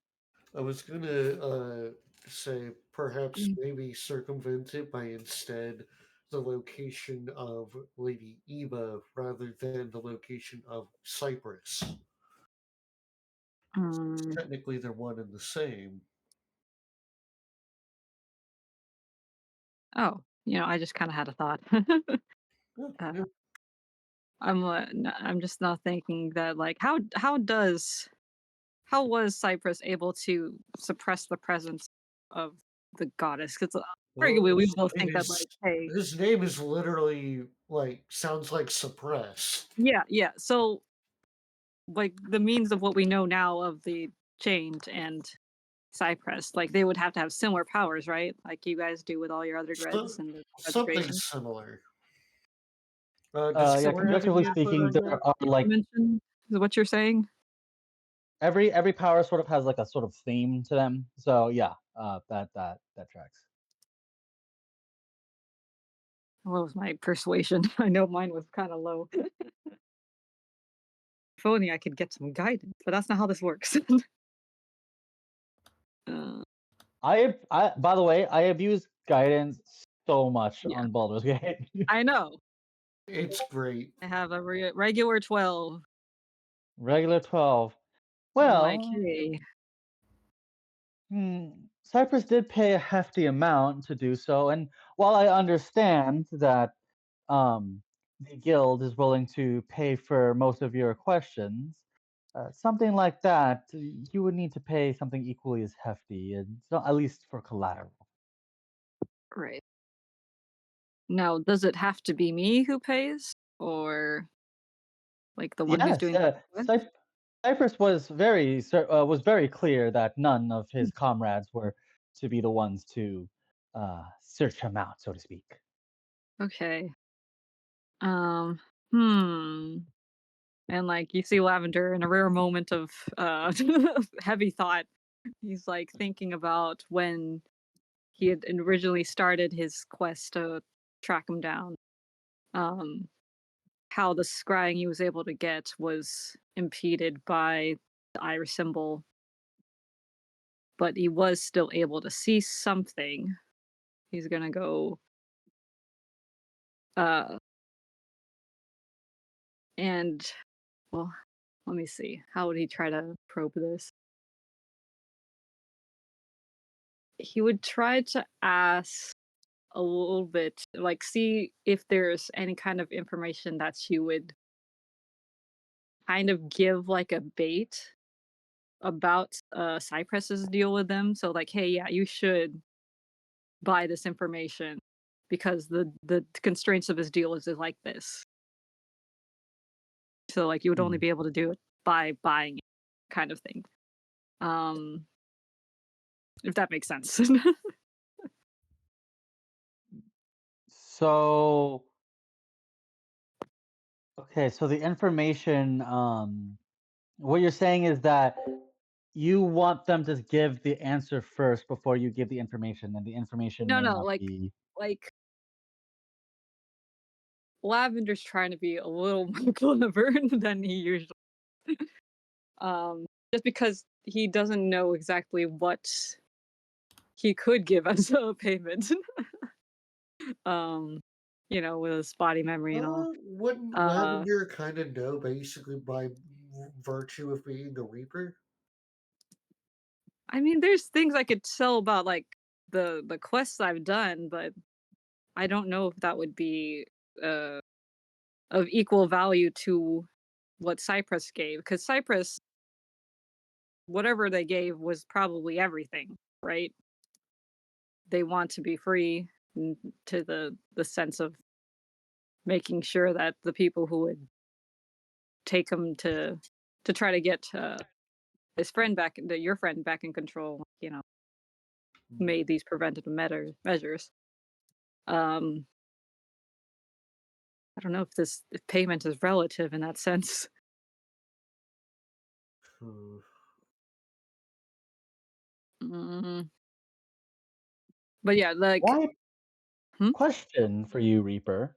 I was gonna say perhaps maybe circumvent it by instead the location of Lady Eva rather than the location of Cyprus. Mm, Technically, they're one and the same. oh, I just kind of had a thought. Yeah, uh, yeah. I'm just not thinking that, like, how was Cyprus able to suppress the presence of the goddess? Because Well, arguably we his both name think that, like, is hey, his name is literally like sounds like suppress. yeah, yeah. So, like, the means of what we know now of the change and Cypress, like, they would have to have similar powers, right? Like you guys do with all your other grids So, and the something registration. similar. Does Yeah, Thor have any comparatively input speaking, on that? there are like Dimension is what you're saying? every power sort of has like a sort of theme to them. So yeah, that tracks. What was my persuasion? I know mine was kind of low. If only I could get some guidance, but that's not how this works. uh, I by the way, I abuse guidance so much yeah, on Baldur's Gate. I know. It's great. I have a regular 12. Regular 12. I'm like, Well, hey, Cyprus did pay a hefty amount to do so, and while I understand that the guild is willing to pay for most of your questions, something like that, you would need to pay something equally as hefty, and so, at least for collateral. right. Now, does it have to be me who pays? Or, like, the one who's Yes, doing the quest? Cyprus was very clear that none of his comrades were to be the ones to search him out, so to speak. Okay. Um, hmm. And, like, you see Lavender in a rare moment of heavy thought. He's like thinking about when he had originally started his quest to track him down. Um, how the scrying he was able to get was impeded by the iris symbol, but he was still able to see something. He's gonna go uh and well, let me see. How would he try to probe this? He would try to ask a little bit, like, see if there's any kind of information that she would kind of give like a bait about Cypress's deal with them. So, like, hey, yeah, you should buy this information because the constraints of his deal is like this. So, like, you would only Hmm. be able to do it by buying it, kind of thing. Um, if that makes sense. So, okay, so the information, what you're saying is that you want them to give the answer first before you give the information, and the information No, may no, not be. like Lavender's trying to be a little more clever than he usually. Um, just because he doesn't know exactly what he could give as a payment. um, with his body memory and all. Wouldn't Uh, Lavender kind of know basically by virtue of being the Reaper? I mean, there's things I could tell about, like, the quests I've done, but I don't know if that would be uh of equal value to what Cypress gave, because Cypress, whatever they gave was probably everything, right? They want to be free. to the sense of making sure that the people who would take him to try to get his friend back, your friend back in control, made these preventative measures. Um, I don't know if payment is relative in that sense. Hmm. Mm, but yeah, like, Why? hmm? Question for you, Reaper.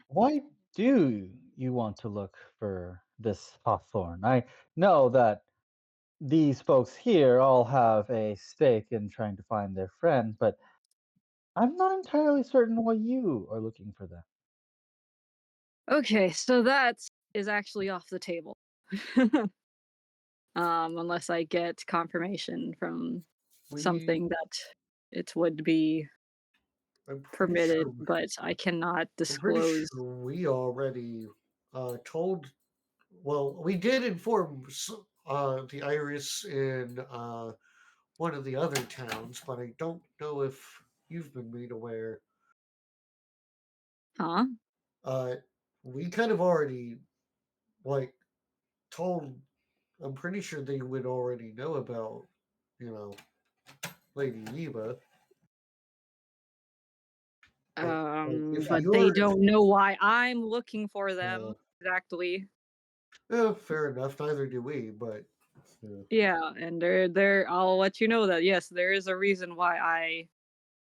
Why do you want to look for this Hawthorne? I know that these folks here all have a stake in trying to find their friend, but I'm not entirely certain why you are looking for them. Okay, so that is actually off the table. Unless I get confirmation from We, something that it would be I'm pretty permitted, sure. but I cannot I'm pretty disclose. sure we already told. Well, we did inform the Iris in one of the other towns, but I don't know if you've been made aware. Huh? Uh, we kind of already like told. I'm pretty sure they would already know about, you know, Lady Eva. Like if But they you're, if, don't know why I'm looking for them uh, exactly. fair enough. Neither do we, but yeah. Yeah, and there I'll let you know that yes, there is a reason why I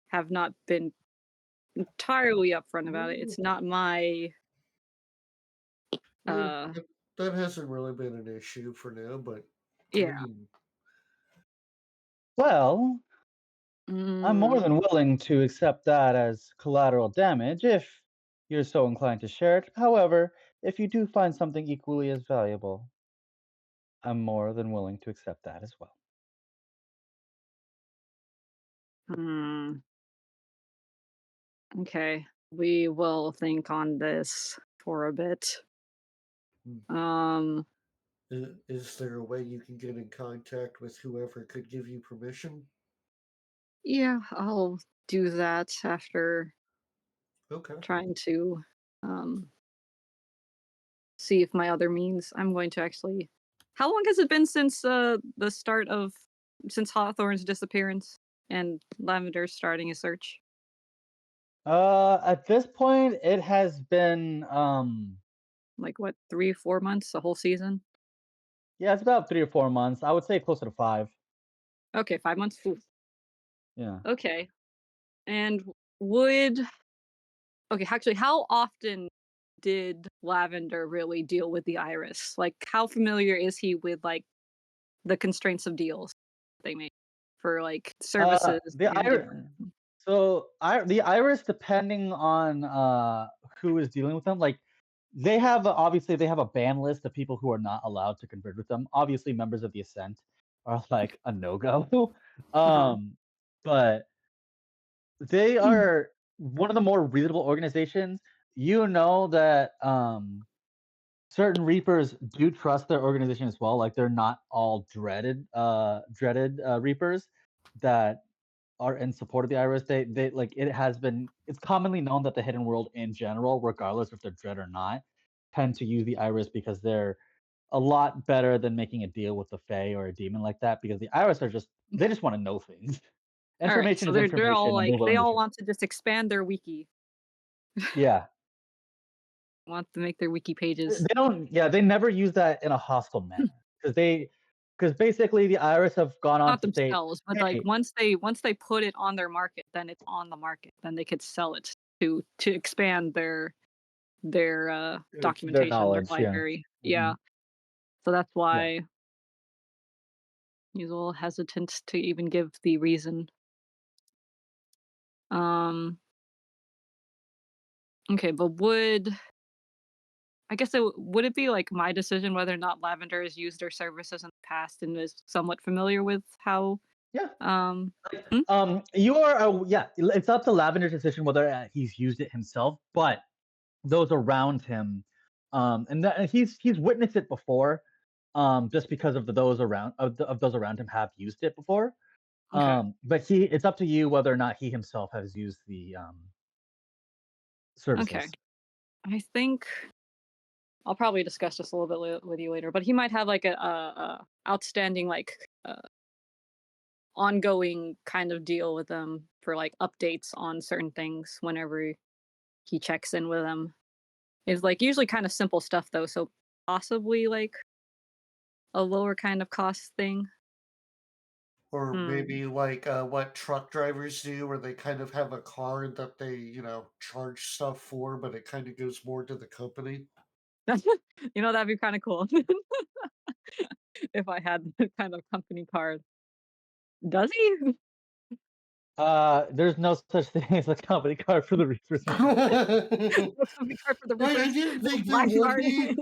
have not been entirely upfront about it. It's not my Yeah, uh that hasn't really been an issue for now. But I yeah. mean, Well, I'm more Mm, than willing to accept that as collateral damage if you're so inclined to share it. However, if you do find something equally as valuable, I'm more than willing to accept that as well. mm, okay. We will think on this for a bit. Um is there a way you can get in contact with whoever could give you permission? yeah, I'll do that after Okay. trying to um see if my other means. I'm going to actually. How long has it been since the start of since Hawthorne's disappearance and Lavender starting a search? At this point, it has been Like what, 3, 4 months, a whole season? yeah, it's about 3 or 4 months. I would say closer to 5. Okay, 5 months. Oof. Yeah. Okay, and would okay. Actually, how often did Lavender really deal with the Iris? Like, how familiar is he with like the constraints of deals they make for like services The and iris. different? The iris, depending on who is dealing with them, like they have obviously they have a ban list of people who are not allowed to convert with them. Obviously, members of the Ascent are like a no go. Uh huh. But they are one of the more reasonable organizations. You know that certain Reapers do trust their organization as well. Like they're not all dreaded Reapers that are in support of the Iris. They like it's commonly known that the Hidden World in general, regardless if they're dread or not, tend to use the Iris because they're a lot better than making a deal with the Fae or a demon like that. Because the Iris are they just want to know things. All right, Information so is they're all information, and like they're they willing to all share. want to just expand their wiki, Yeah. want to make their wiki They pages, don't. Yeah, they never use that in a hostile manner because basically the Iris have gone on not to state, themselves, but like hey, once they put it on their market, then it's on the market. Then they could sell it to expand their their documentation, their knowledge. Yeah. library. Hmm. Yeah, so that's Yeah. why he's a little hesitant to even give the reason. Um. Okay, but I guess would it be like my decision whether or not Lavender has used their services in the past and is somewhat familiar with how Yeah. um Like, hmm? you are, yeah, it's up to Lavender's decision whether he's used it himself, but those around him, and that he's witnessed it before, just because of those around him have used it before. Okay. But it's up to you whether or not he himself has used the Okay. services. I think I'll probably discuss this a little bit with you later, but he might have like a outstanding like ongoing kind of deal with them for like updates on certain things whenever he checks in with them. It's like usually kind of simple stuff though, so possibly like a lower kind of cost thing. Or Hmm. maybe like what truck drivers do, where they kind of have a card that they, charge stuff for, but it kind of goes more to the company. That'd be kind of cool if I had that kind of company card. Does he? There's no such thing as a company card for the reapers, man. I No company card for the Reapers? didn't No think there black would card? be.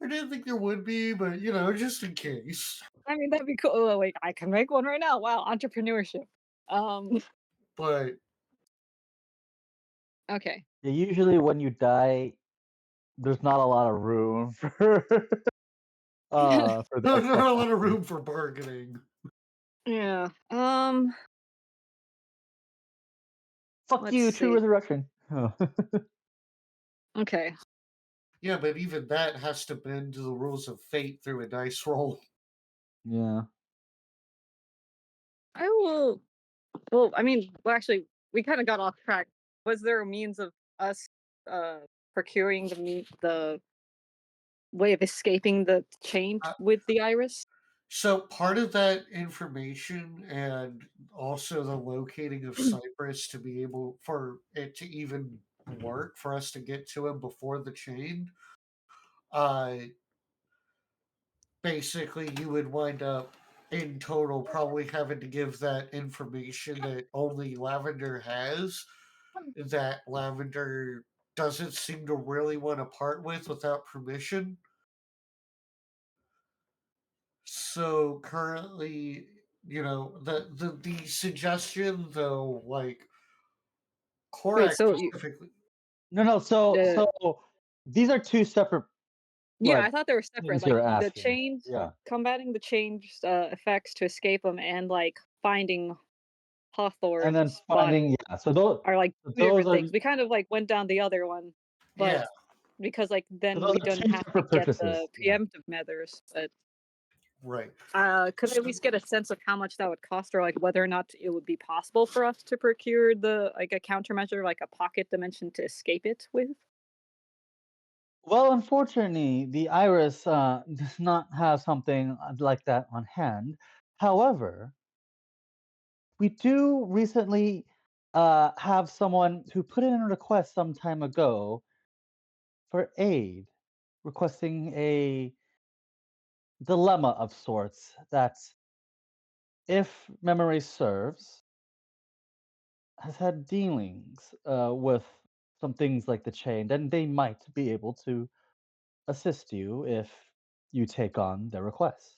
I didn't think there would be, but just in case. I mean, that'd be cool. Oh, wait, I can make one right now. Wow, entrepreneurship. Um, But okay. Yeah, usually when you die, there's not a lot of room for there's that not stuff a to lot of happen. room for bargaining. Yeah. Fuck Let's you, true see. resurrection. Oh. Okay. Yeah, but even that has to bend to the rules of fate through a dice roll. Yeah. I will. Well, I mean, actually, we kind of got off track. Was there a means of us procuring the way of escaping the chain Uh, with the iris? so part of that information and also the locating of Cyprus to be able for it to even work for us to get to him before the chain, uh, basically you would wind up in total probably having to give that information that only Lavender has, that Lavender doesn't seem to really want to part with without permission. So currently, the suggestion though, like Wait, Korak so specifically, No. So the these are two separate yeah, like I thought they were separate. things Like you're the asking. change, Yeah, combating the change effects to escape them, and like finding and then Hawthorne's finding body So those are like two those different are things. We kind of like went down the other one, but yeah, because like so then those we are didn't two have to separate get the purchases. Yeah, preemptive measures. But right. could I at least get a sense of how much that would cost, or like whether or not it would be possible for us to procure the like a countermeasure, like a pocket dimension to escape it with? well, unfortunately, the Iris does not have something like that on hand. However, we do recently have someone who put in a request some time ago for aid, requesting a dilemma of sorts that, if memory serves, has had dealings with some things like the chain, then they might be able to assist you if you take on their request.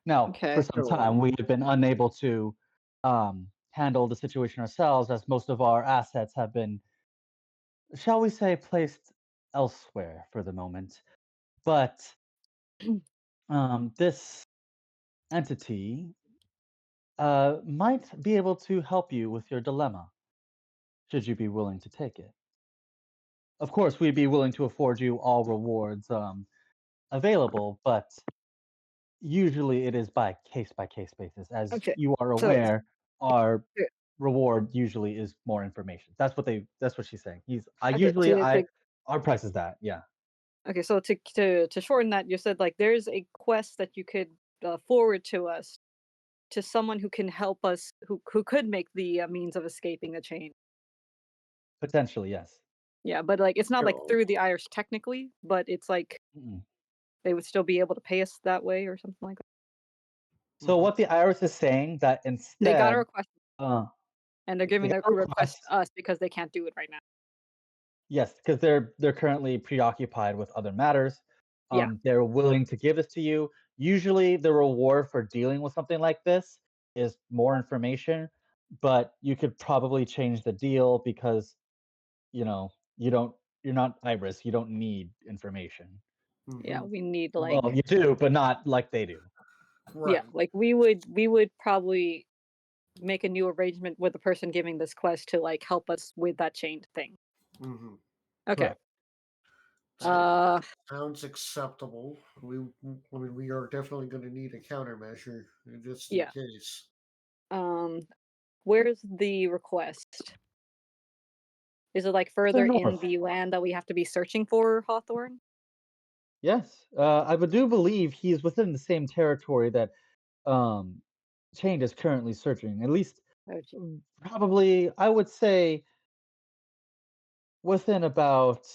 Now, for Okay. some So, time, we have been unable to handle the situation ourselves, as most of our assets have been, shall we say, placed elsewhere for the moment. But this entity might be able to help you with your dilemma, should you be willing to take it. Of course, we'd be willing to afford you all rewards available, but usually it is by case basis. As Okay. you are So aware, our reward usually is more information. That's what she's saying. okay, Our price is that, yeah. okay, so to shorten that, you said like there's a quest that you could forward to us to someone who can help us, who could make the means of escaping the chain. Potentially, yes. Yeah, but like it's not like so, through the Irish technically, but it's like Mm-mm. they would still be able to pay us that way or something like that. So Mhm. what the IRS is saying that They got a instead, request uh, and they're they giving got their a request request. to us because they can't do it right now. Yes, because they're currently preoccupied with other matters. Yeah. They're willing to give this to you. Usually, the reward for dealing with something like this is more information, but you could probably change the deal because you don't. You're not Iris. You don't need information. Yeah, Mhm. we need Well, like you do, but not like they do. yeah, Right. like we would probably make a new arrangement with the person giving this quest to like help us with that chained thing. Hmm. Okay. Correct. Uh, Sounds acceptable. I mean, we are definitely going to need a countermeasure just in yeah. case. Where's the request? Is it like Further further in north. the land that we have to be searching for Hawthorne? Yes. I do believe he's within the same territory that um Chained is currently searching. At least Oh, gee. probably I would say within about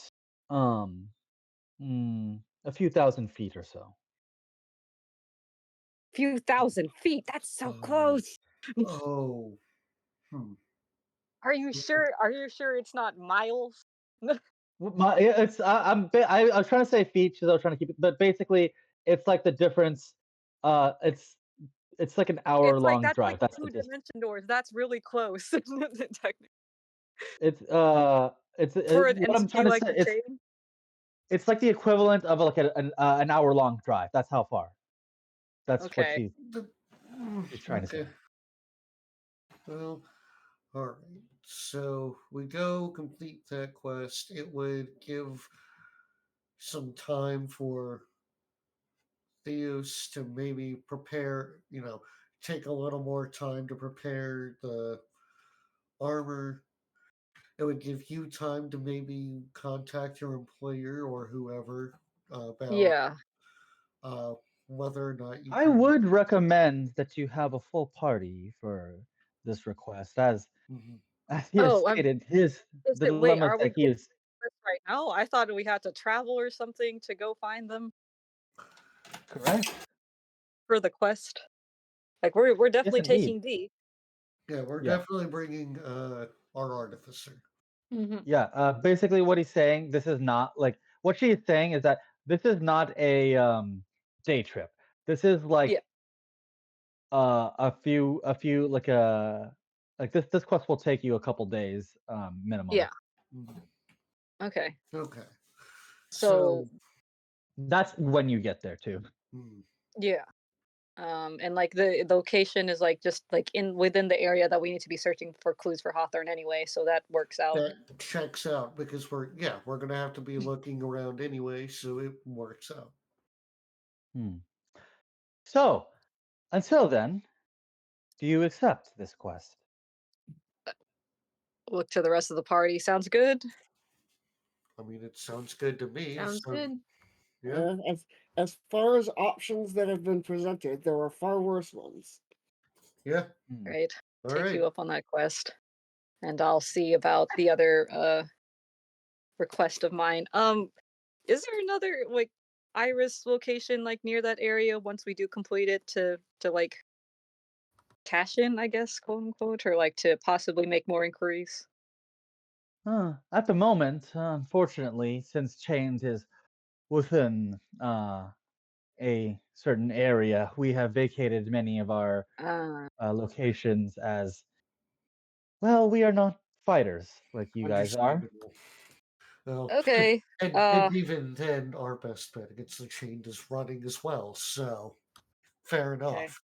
um a few thousand feet or so. Few thousand feet. That's so Um, close. oh, hmm. Are you sure? Are you sure it's not miles? Yeah, it's I was trying to say feet because I was trying to keep it, but basically it's like the difference. It's like an hour It's like long that's like drive. That's the two distance. dimension doors. That's really close. Technically, It's for it what and to I'm be trying to like say. the chain. It's like the equivalent of like an hour long drive. That's how far. That's what Okay. she's trying to say. Okay. Well, all right. So we go complete that quest. It would give some time for Theos to maybe prepare, take a little more time to prepare the armor. It would give you time to maybe contact your employer or whoever about Yeah. uh, whether or not you I can. would recommend that you have a full party for this request, Mhm. as he has Oh, stated is the it? Wait, dilemmas are we that he doing is this right now? I thought we had to travel or something to go find them correct. for the quest. Like we're Yes, definitely indeed. taking D. Yeah, we're Yeah. definitely bringing our artificer. Mm-hmm. Yeah, basically what he's saying, this is not like what she's saying is that this is not a day trip. This is Yeah. like a few like this quest will take you a couple days minimum. Yeah. Mhm. Okay. Okay, So so That's when you get there too. hmm, yeah. And like the location is like just like in within the area that we need to be searching for clues for Hawthorne anyway, so that works out. that checks out because we're gonna have to be looking around anyway, so it works out. Hmm. So, until then, do you accept this quest? Look to the rest of the party. Sounds good. I mean, it sounds good to me. Sounds So good. yeah, As far as options that have been presented, there are far worse ones. yeah. Hmm. Right. All Take right. you up on that quest. And I'll see about the other request of mine. Is there another like iris location like near that area once we do complete it to like cash in, I guess, quote unquote, or like to possibly make more inquiries? At the moment, unfortunately, since Chains is within a certain area, we have vacated many of our Uh locations as well. We are not fighters like you guys are. Understandable. Well, okay. and even then, our best bet against the chain is running as well. So fair Okay. enough.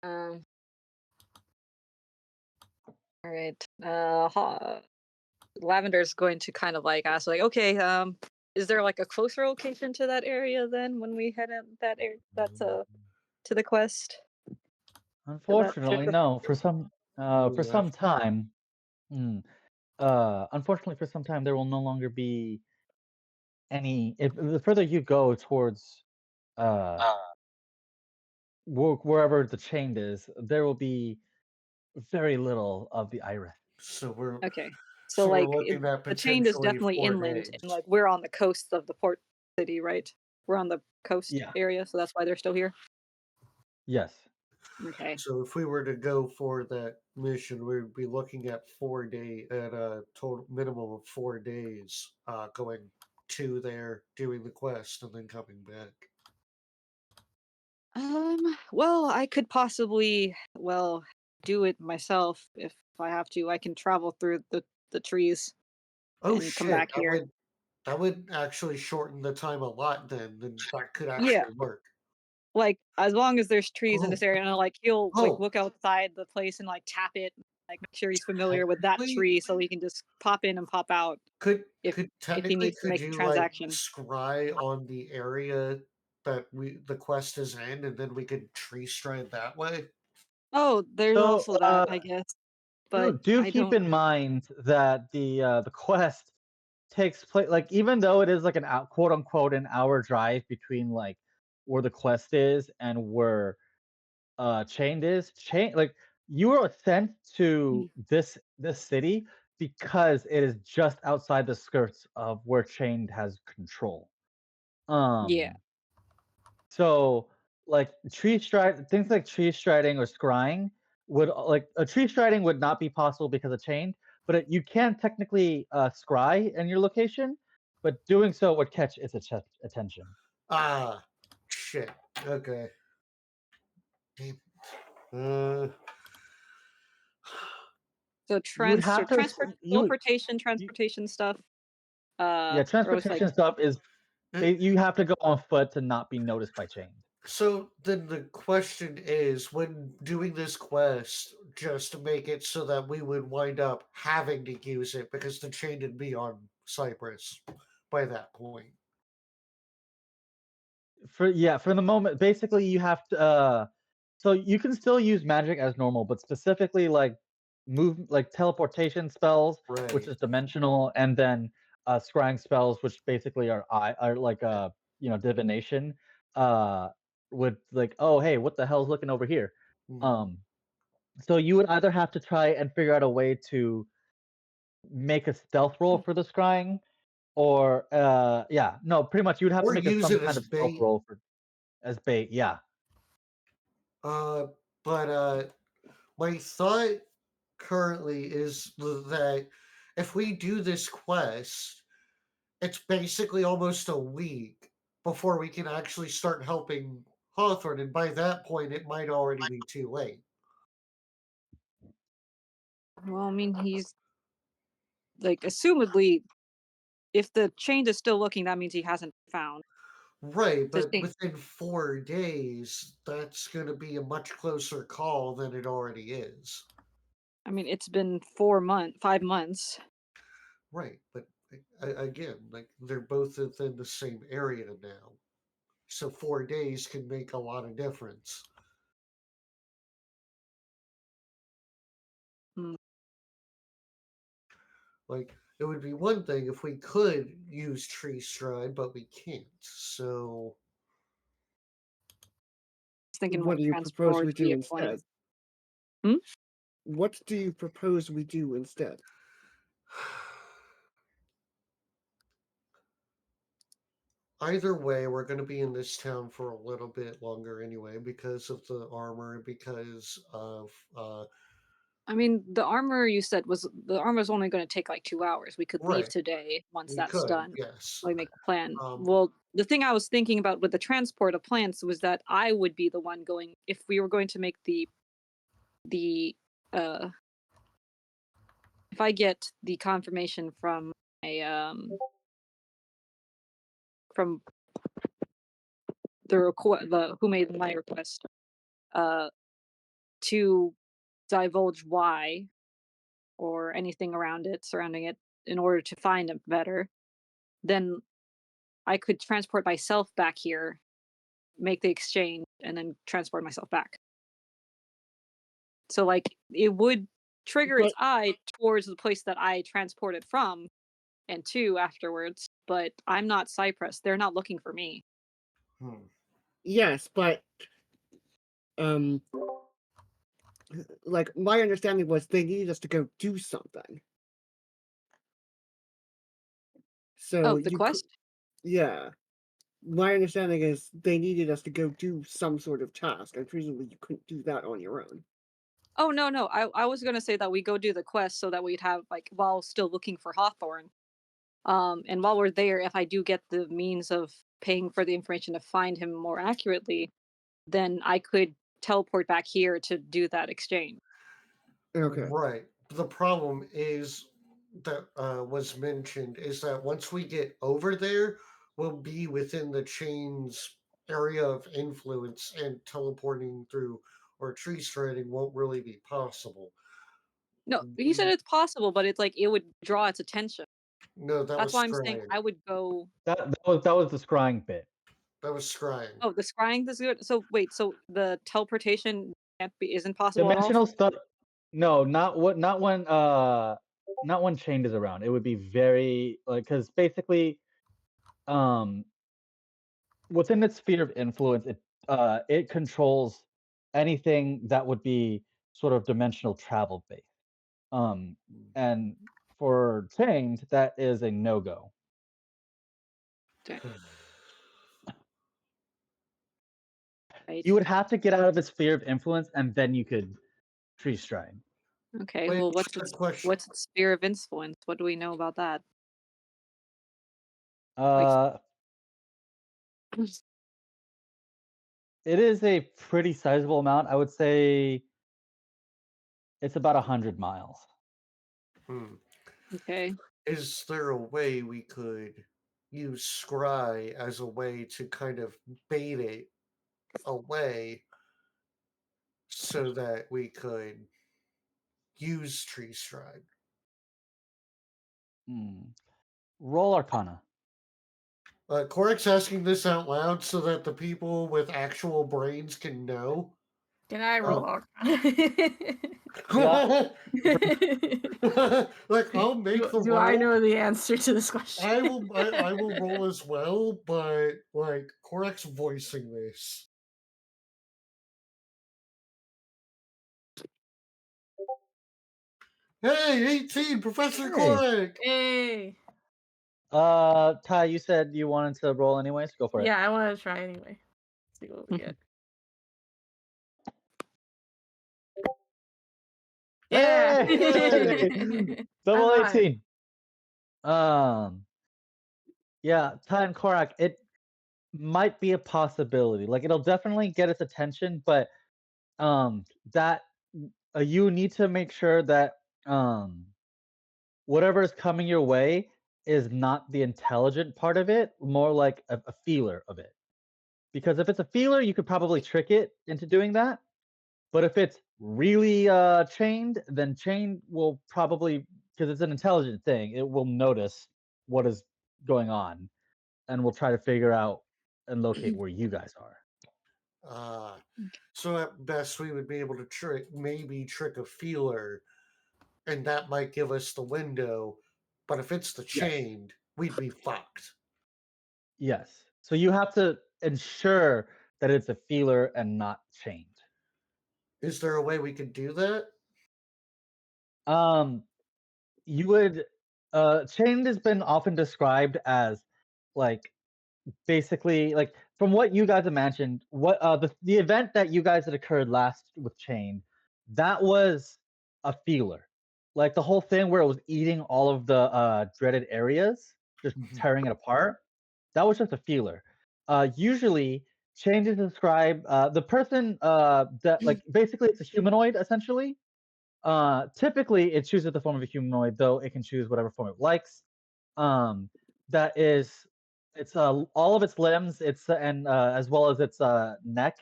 Um all right. Lavender's going to kind of like ask like, okay, is there like a closer location to that area then when we head in that area that's to the quest? To that to Unfortunately, the no. For Yeah. some time, mm, unfortunately, for some time, there will no longer be any. If the further you go towards uh wherever the chain is, there will be very little of the iris. So we're Okay. So so we're like looking at the chain is potentially definitely 4 days. inland and like we're on the coast of the port city, right? We're on the coast Yeah. area, so that's why they're still here. Yes. Okay. So if we were to go for that mission, we'd be looking at 4 day at a total minimum of 4 days, going to there, doing the quest, and then coming back. Well, I could possibly do it myself if I have to. I can travel through the trees Oh and come shit, back here. that would actually shorten the time a lot. Then that could Yeah. actually work. like as long as there's trees in Oh, this area, and like he'll like oh, look outside the place and like tap it, like make sure he's familiar with that technically, tree, so he can just pop in and pop out could if could he technically needs to could make a you like transaction. scry on the area that the quest is in, and then we could tree stride that way? Oh, there's So, also that, I guess, but do I keep don't. in mind that the quest takes place like even though it is like an out quote unquote an hour drive between like where the quest is and where chained is chain like you are sent to this city because it is just outside the skirts of where chained has control. Yeah. So, like things like tree striding or scrying would like a tree striding would not be possible because of chained, but you can technically scry in your location, but doing so would catch its attention. Ah, shit. Okay. Damn. Uh, So You would have to teleportation, you, transportation stuff. yeah, Or was like, transportation stuff is uh, you have to go on foot to not be noticed by chained. so then the question is, when doing this quest, just to make it so that we would wind up having to use it because the chain would be on Cyprus by that point. For the moment, basically you have to so you can still use magic as normal, but specifically like move like teleportation spells, which Right. is dimensional, and then scrying spells, which basically are like divination. Uh, would like, oh hey, what the hell's looking over here? Hmm. Um, so you would either have to try and figure out a way to make a stealth roll for the scrying, or yeah, no, pretty much you would have to Or make use some it kind as of stealth bait. roll for as bait. Yeah. Uh, but my thought currently is that if we do this quest, it's basically almost a week before we can actually start helping Hawthorne, and by that point, it might already be too late. well, I mean, he's like, assumedly, if the chain is still looking, that means he hasn't found Right, the but thing. within 4 days, that's going to be a much closer call than it already is. I mean, it's been 4 months, 5 months. Right, but again, like they're both within the same area now. So 4 days can make a lot of difference. Mm, Like it would be one thing if we could use tree stride, but we can't. So I was thinking more What do you propose transport we do vehicle. instead? Hmm? What do you propose we do instead? either way, we're going to be in this town for a little bit longer anyway because of the armor, because of I mean, the armor you said was the armor is only going to take like 2 hours. We could leave right. today once We that's could, done. yes. Like make a plan. Um, Well, the thing I was thinking about with the transport of plants was that I would be the one going if we were going to make the uh if I get the confirmation from a from the who made my request uh to divulge why or anything around it surrounding it in order to find him better, then I could transport myself back here, make the exchange, and then transport myself back. So like it would trigger its But eye towards the place that I transported from and to afterwards, but I'm not Cyprus. They're not looking for me. hmm. yes, but um, like my understanding was they needed us to go do something. So Oh, the you could, quest? yeah. My understanding is they needed us to go do some sort of task, and presumably you couldn't do that on your own. Oh no. I was gonna say that we go do the quest so that we'd have like while still looking for Hawthorne. And while we're there, if I do get the means of paying for the information to find him more accurately, then I could teleport back here to do that exchange. Okay. Right. The problem is that was mentioned is that once we get over there, we'll be within the chain's area of influence, and teleporting through or tree striding won't really be possible. No, you said it's possible, but it's like it would draw its attention. No, that That's was why I'm saying scrying. I would go. That was the scrying bit. That was scrying. Oh, the scrying is good. So wait, so the teleportation isn't possible at all? Dimensional stuff. No, not when chained is around. It would be very like because basically, um, within its sphere of influence, it controls anything that would be sort of dimensional travel based. And for chained, that is a no go. Right. You would have to get out of its sphere of influence, and then you could tree stride. Okay. Wait, Well, what's the question? what's its sphere of influence? What do we know about that? Uh, it is a pretty sizable amount. I would say it's about 100 miles. Okay. Is there a way we could use scry as a way to kind of bait it away so that we could use tree stride? Roll Arcana. Coric's asking this out loud so that the people with actual brains can know. Can I roll out? Yeah. Like I'll make the Do roll. I know the answer to this question? I will roll as well, but like Coric's voicing this. Hey, 18, Professor Hey. Coric! Hey. Ty, you said you wanted to roll anyways. Go for it. Yeah, I want to try anyway. See what we get. Yeah. Hey! Double I'm high. 18. Yeah, Ty and Korak, it might be a possibility. Like it'll definitely get its attention, but that you need to make sure that whatever is coming your way is not the intelligent part of it, more like a feeler of it. Because if it's a feeler, you could probably trick it into doing that. But if it's really chained, then chained will probably, because it's an intelligent thing, it will notice what is going on and will try to figure out and locate where you guys are. So at best we would be able to maybe trick a feeler, and that might give us the window. But if it's the chained, we'd be fucked. Yes. So you have to ensure that it's a feeler and not chained. Is there a way we could do that? You would chained has been often described as like basically like from what you guys imagined, what the event that you guys had occurred last with chained, that was a feeler. Like the whole thing where it was eating all of the dreaded areas, just tearing it apart. That was just a feeler. Usually changes describe the person that like basically it's a humanoid essentially. Typically it chooses the form of a humanoid, though it can choose whatever form it likes. That is, it's all of its limbs, it's and as well as its neck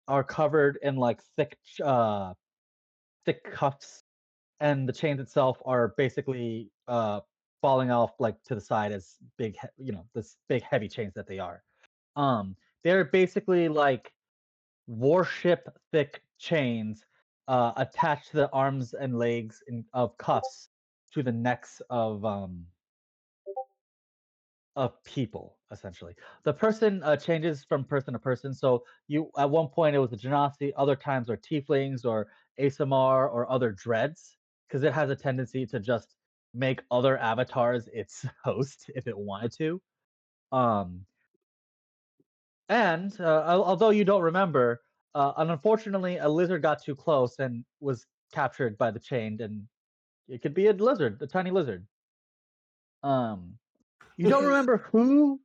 are covered in like thick cuffs, and the chains itself are basically falling off like to the side as big, this big heavy chains that they are. They're basically like warship thick chains attached to the arms and legs of cuffs to the necks of people essentially. The person changes from person to person. So you at one point it was a genasi, other times are tieflings or ASMR or other dreads, because it has a tendency to just make other avatars its host if it wanted to. And although you don't remember, unfortunately, a lizard got too close and was captured by the chained, and it could be a lizard, a tiny lizard. You don't remember whose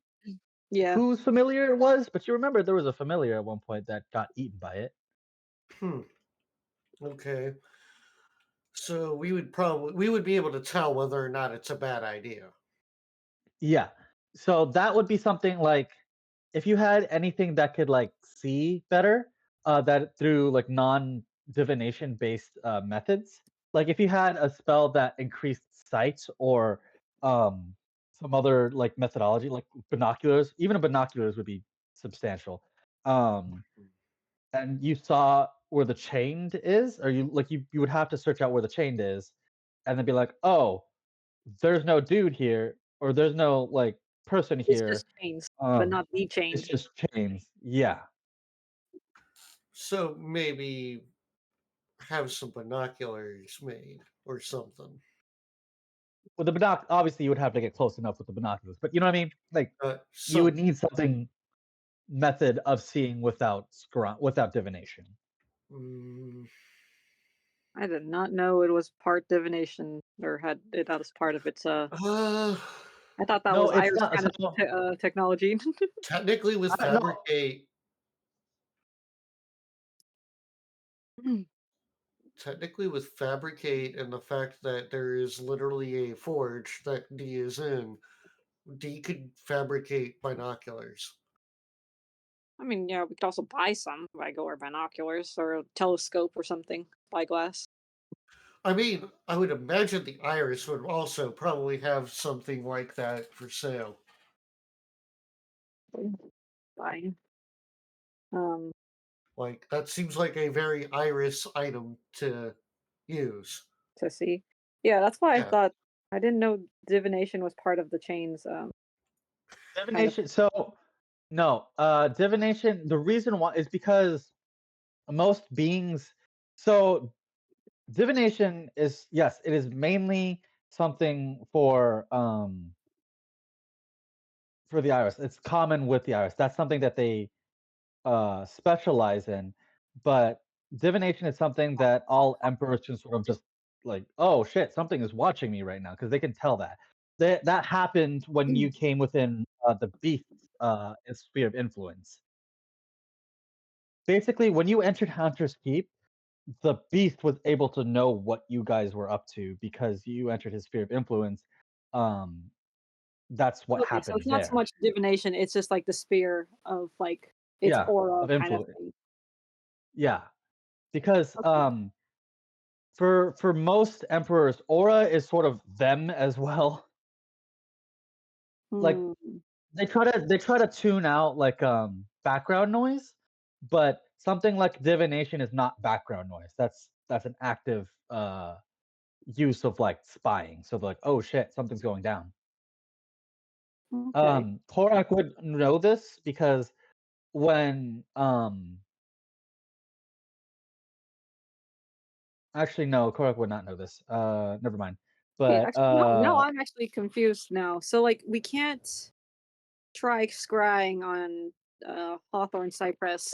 familiar it was, but you remember there was a familiar at one point that got eaten by it. Okay. So we would be able to tell whether or not it's a bad idea. Yeah. So that would be something like if you had anything that could like see better, that through like non-divination based methods, like if you had a spell that increased sight or um, some other like methodology, like binoculars, even a binoculars would be substantial. Um, and you saw where the chained is, or you would have to search out where the chained is, and then be like, oh, there's no dude here, or there's no like person It's here. just chains, but Um, not the it's chained. just chains. Yeah. So maybe have some binoculars made or something. With the obviously you would have to get close enough with the binoculars, but you know what I mean? Like you would Some need something method of seeing without divination. mm, I did not know it was part divination or had it as part of its. uh, I thought that No, was it's Iris not. kind of So technology. technically with no, fabricate, technically with fabricate and the fact that there is literally a forge that D is in, D could fabricate binoculars. I mean, yeah, we could also buy some Vigo or binoculars or a telescope or something, spyglass. I mean, I would imagine the Iris would also probably have something like that for sale. Fine. Um, Like that seems like a very Iris item to use. to see. Yeah, that's why I Yeah. thought I didn't know divination was part of the chains. Kind of. divination. So no, divination. The reason why is because most beings. So divination is, yes, it is mainly something for the iris. It's common with the iris. That's something that they specialize in. But divination is something that all emperors can sort of just like, oh shit, something is watching me right now, because they can tell that. That happened when you came within the beast's sphere of influence. Basically, when you entered Hunter's Keep, the beast was able to know what you guys were up to because you entered his sphere of influence. Um, that's what Okay, so happened it's not so there. much divination; it's just like the spear of like its Yeah, aura of kind of influence. thing. Yeah, because Okay. for most emperors, aura is sort of them as well. Like Hmm. they try to tune out like background noise, but something like divination is not background noise. That's an active use of like spying. So they're like, oh shit, something's going down. Okay. Korak would know this because when actually no, Korak would not know this. Never mind. Wait, But actually, no, I'm actually confused now. So, like, we can't try scrying on Hawthorne Cypress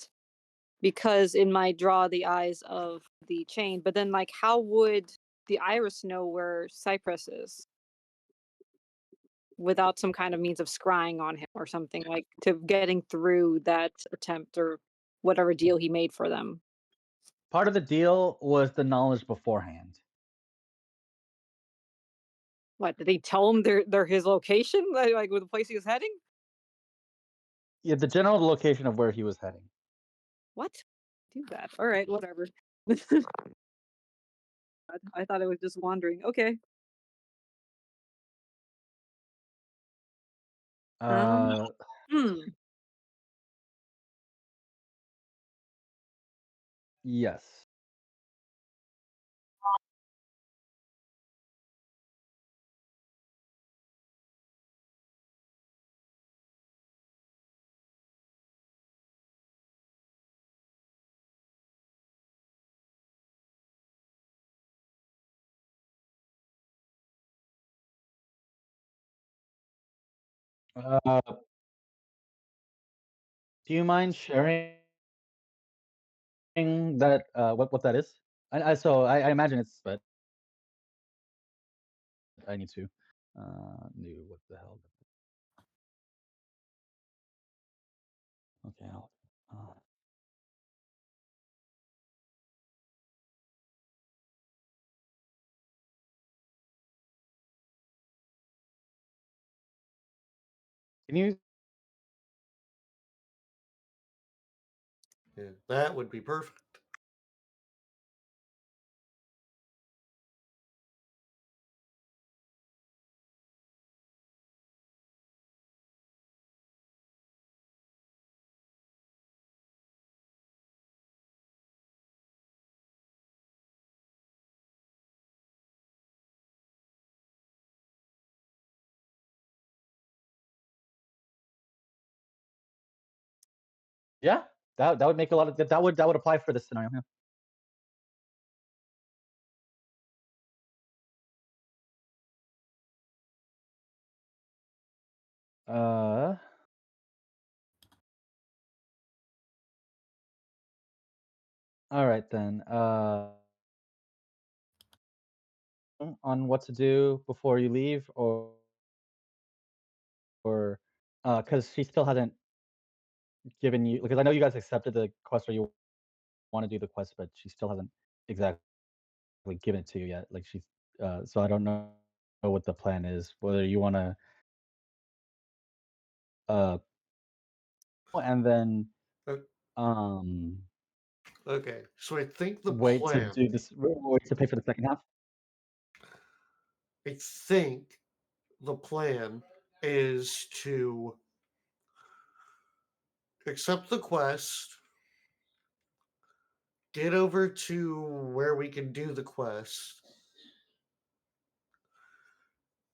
because it might draw the eyes of the chain. But then, like, how would the iris know where Cypress is without some kind of means of scrying on him or something like to getting through that attempt or whatever deal he made for them? part of the deal was the knowledge beforehand. What did they tell him? They're his location, like with the place he was heading? Yeah, the general location of where he was heading. What? Do that. All right, whatever. I thought it was just wandering. Okay. Um. Uh, Hmm. yes. Uh, do you mind sharing that what that is? I imagine it's, but I need to. New what the hell? Okay, uh, can you Yeah, that would be perfect. Yeah, that would make a lot of that would apply for this scenario. Yeah. Uh, all right then. On what to do before you leave, or because she still hasn't given you, because I know you guys accepted the quest, or you want to do the quest, but she still hasn't exactly given it to you yet. Like she's so I don't know what the plan is. Whether you want to uh and then Uh, um Okay, so I think the wait to plan. do this, wait to pay for the second half. I think the plan is to accept the quest, get over to where we can do the quest,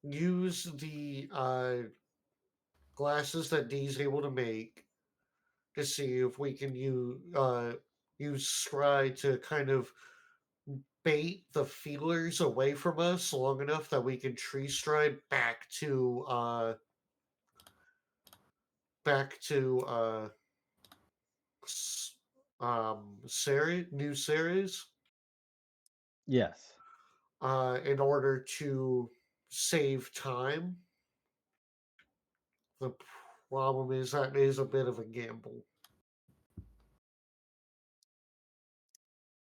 use the glasses that Dee's able to make to see if we can use Scry to kind of bait the feelers away from us long enough that we can tree stride back to new series Yes. in order to save time. The problem is that is a bit of a gamble.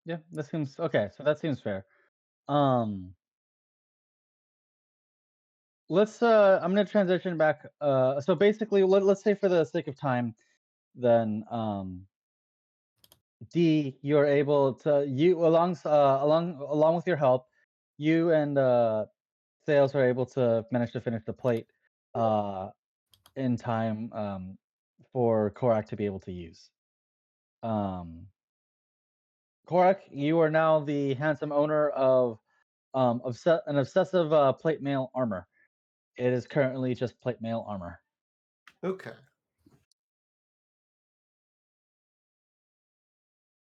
Yeah, that seems okay. So that seems fair. Um, let's. I'm gonna transition back. So basically, let's say for the sake of time, then D, you're able to along with your help, you and Sales are able to manage to finish the plate uh in time for Korak to be able to use. Um, Korak, you are now the handsome owner of an obsessive plate mail armor. It is currently just plate mail armor. Okay.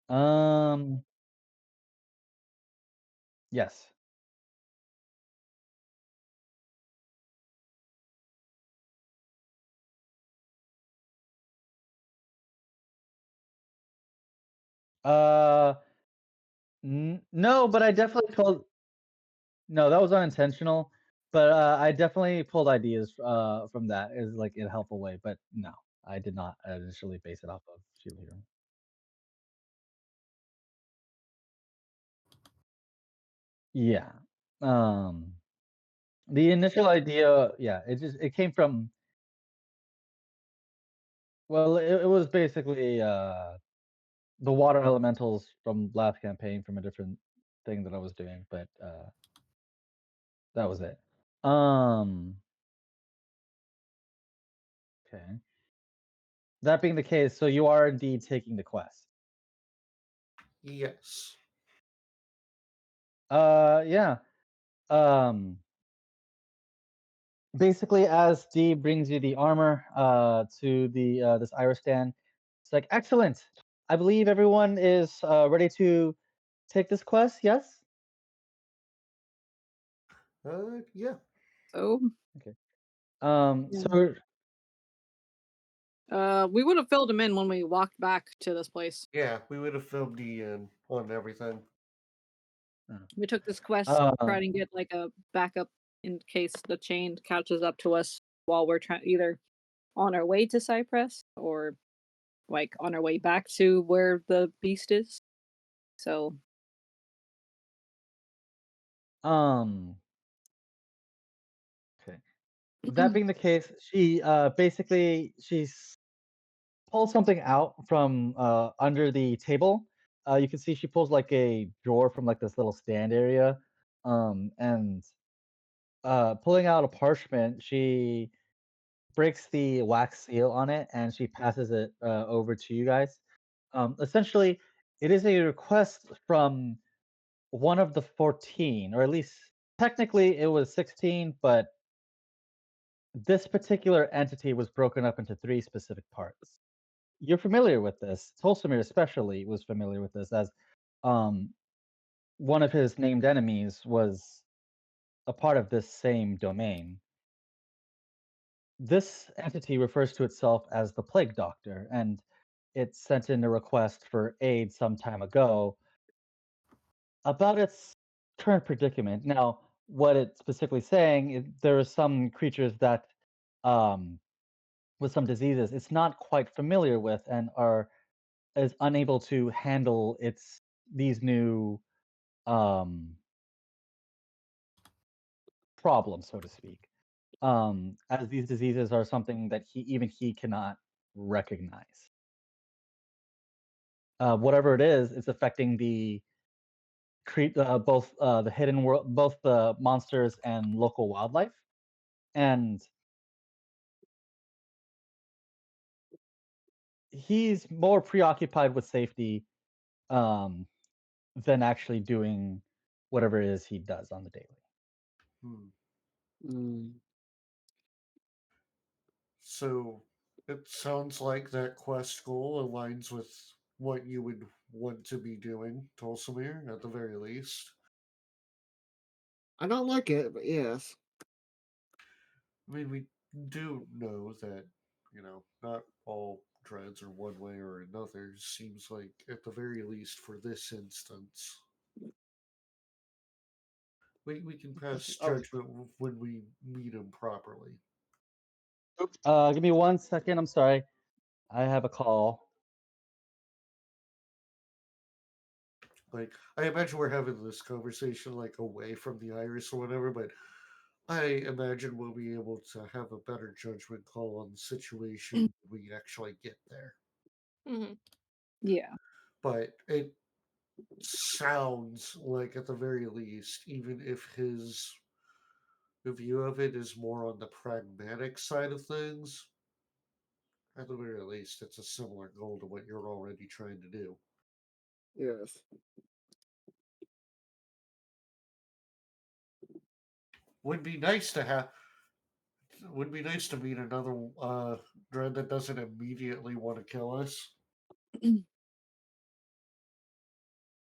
Um, yes. Uh, no, but I definitely pulled. No, that was unintentional. But I definitely pulled ideas from that is like in a helpful way. But no, I did not initially base it off of Shield Hero. Yeah. Um, the initial idea, yeah, it came from, well, it was basically the water elementals from last campaign from a different thing that I was doing, but that was it. Um, okay. That being the case, so you are indeed taking the quest. Yes. Yeah. Um, basically, as D brings you the armor to the this iris stand, it's like, excellent. I believe everyone is ready to take this quest. Yes. Yeah. So, Okay. yeah. So We would have filled him in when we walked back to this place. Yeah, we would have filmed the on everything. We took this quest to uh, try and get like a backup in case the chain catches up to us while we're trying either on our way to Cyprus or like on our way back to where the beast is. So um, okay. That being the case, she basically she's pulls something out from under the table. You can see she pulls like a drawer from like this little stand area, and pulling out a parchment, she breaks the wax seal on it and she passes it over to you guys. Essentially, it is a request from one of the 14, or at least technically it was 16, but this particular entity was broken up into three specific parts. You're familiar with this. Tolsimir especially was familiar with this, as um, one of his named enemies was a part of this same domain. This entity refers to itself as the Plague Doctor, and it sent in a request for aid some time ago about its current predicament. Now, what it's specifically saying is there are some creatures that, um, with some diseases, it's not quite familiar with and is unable to handle these new um, problems, so to speak. As these diseases are something that he cannot recognize. Whatever it is, it's affecting both the hidden world, both the monsters and local wildlife. And he's more preoccupied with safety um, than actually doing whatever it is he does on the daily. Hmm. Mm. So it sounds like that quest goal aligns with what you would want to be doing, Tolsimir, at the very least. I don't like it, but yes. I mean, we do know that, not all dreads are one way or another. Seems like, at the very least, for this instance, we can pass Oh, judgment when we meet him properly. give me 1 second. I'm sorry. I have a call. Like, I imagine we're having this conversation, like, away from the iris or whatever, but I imagine we'll be able to have a better judgment call on the situation when we actually get there. Hmm. Yeah. But it sounds like, at the very least, even if his view of it is more on the pragmatic side of things, at the very least, it's a similar goal to what you're already trying to do. Yes. Would be nice to have. Would be nice to meet another dread that doesn't immediately want to kill us. I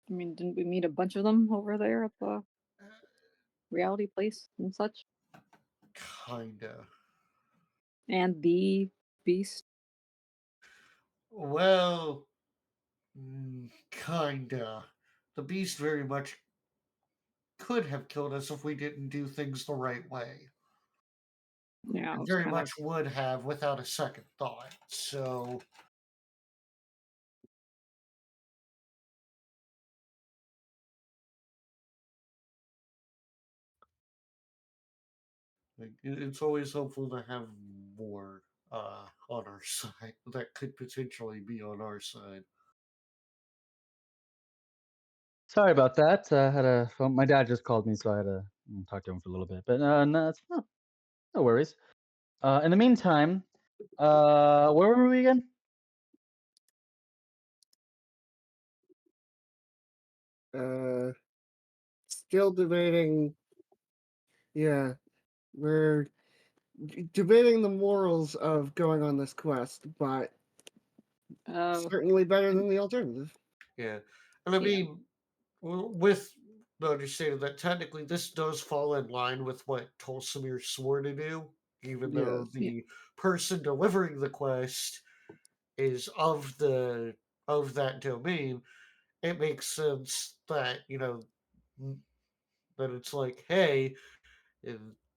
mean, didn't we meet a bunch of them over there at the reality place and such? Kinda. And the beast? Well, kinda. The beast very much could have killed us if we didn't do things the right way. Yeah, It it was very kind of. much would have without a second thought. So, like, it's always helpful to have more on our side that could potentially be on our side. Sorry about that. I had a phone. My dad just called me, so I had to talk to him for a little bit. But no, no worries. In the meantime, where were we again? Uh, Still debating. Yeah, we're debating the morals of going on this quest, but Oh, certainly better than the alternative. Yeah. And I yeah. mean, with the understanding that technically this does fall in line with what Tolsimir swore to do, even though Yes. Yeah. the person delivering the quest is of that domain, it makes sense that, that it's like, hey,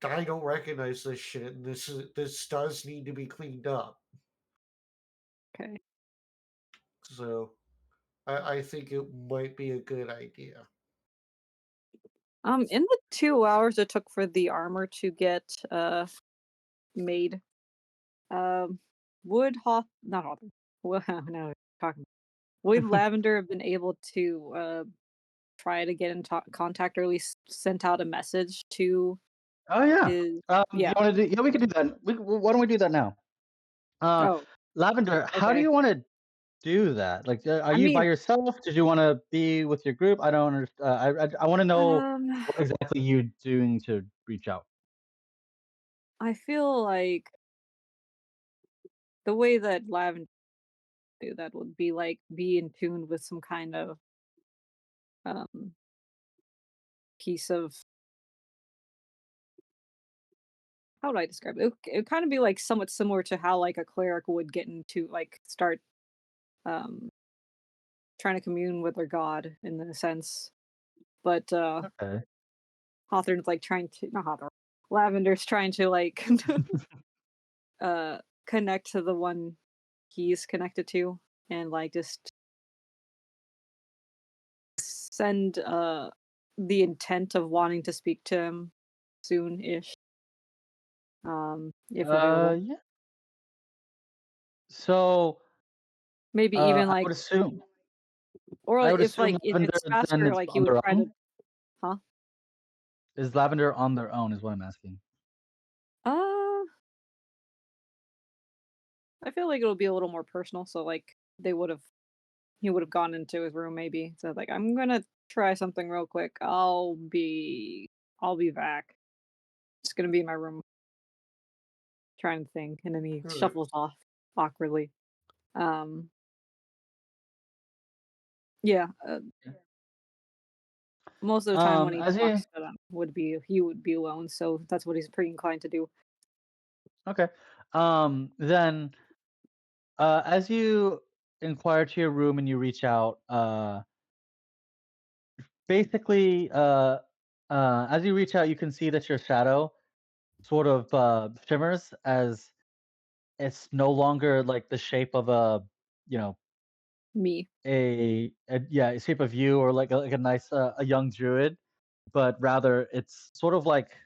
I don't recognize this shit, and this does need to be cleaned up. Okay. So I think it might be a good idea. In the 2 hours it took for the armor to get made, um, would Hoth not Hawthorne, Well, now we're talking. Would Lavender have been able to try to get in contact, or at least sent out a message to Oh yeah. his? Do you Yeah. want to do? Yeah, we can do that. Why don't we do that now? Uh, Oh, Lavender, how do okay. you want to do that? Like, are I you by mean, yourself? Did you want to be with your group? I don't understand. I want to know um, what exactly you're doing to reach out. I feel like the way that Lavender do that would be like be in tune with some kind of um piece of, how would I describe it? It would kind of be like somewhat similar to how like a cleric would get into like start um trying to commune with their god in a sense. But Okay. Hawthorne's like trying to, not Hawthorne. Lavender's trying to like uh connect to the one he's connected to, and like just send the intent of wanting to speak to him soon ish, if available. Yeah. So, Maybe even I like, would assume. or I would if assume like if Lavender it's then faster, is like he on would their try to, own. huh? Is Lavender on their own? Is what I'm asking. Uh, I feel like it'll be a little more personal. So like he would have gone into his room maybe. So like, I'm gonna try something real quick. I'll be back. Just gonna be in my room trying to think, and then he All right. shuffles off awkwardly. Um, yeah. Most of the time when he As you talks to them he would be alone. So that's what he's pretty inclined to do. okay. Then as you inquire to your room and you reach out, basically, as you reach out, you can see that your shadow sort of shimmers as it's no longer like the shape of you know, Me. a shape of you or like a nice a young druid, but rather it's sort of like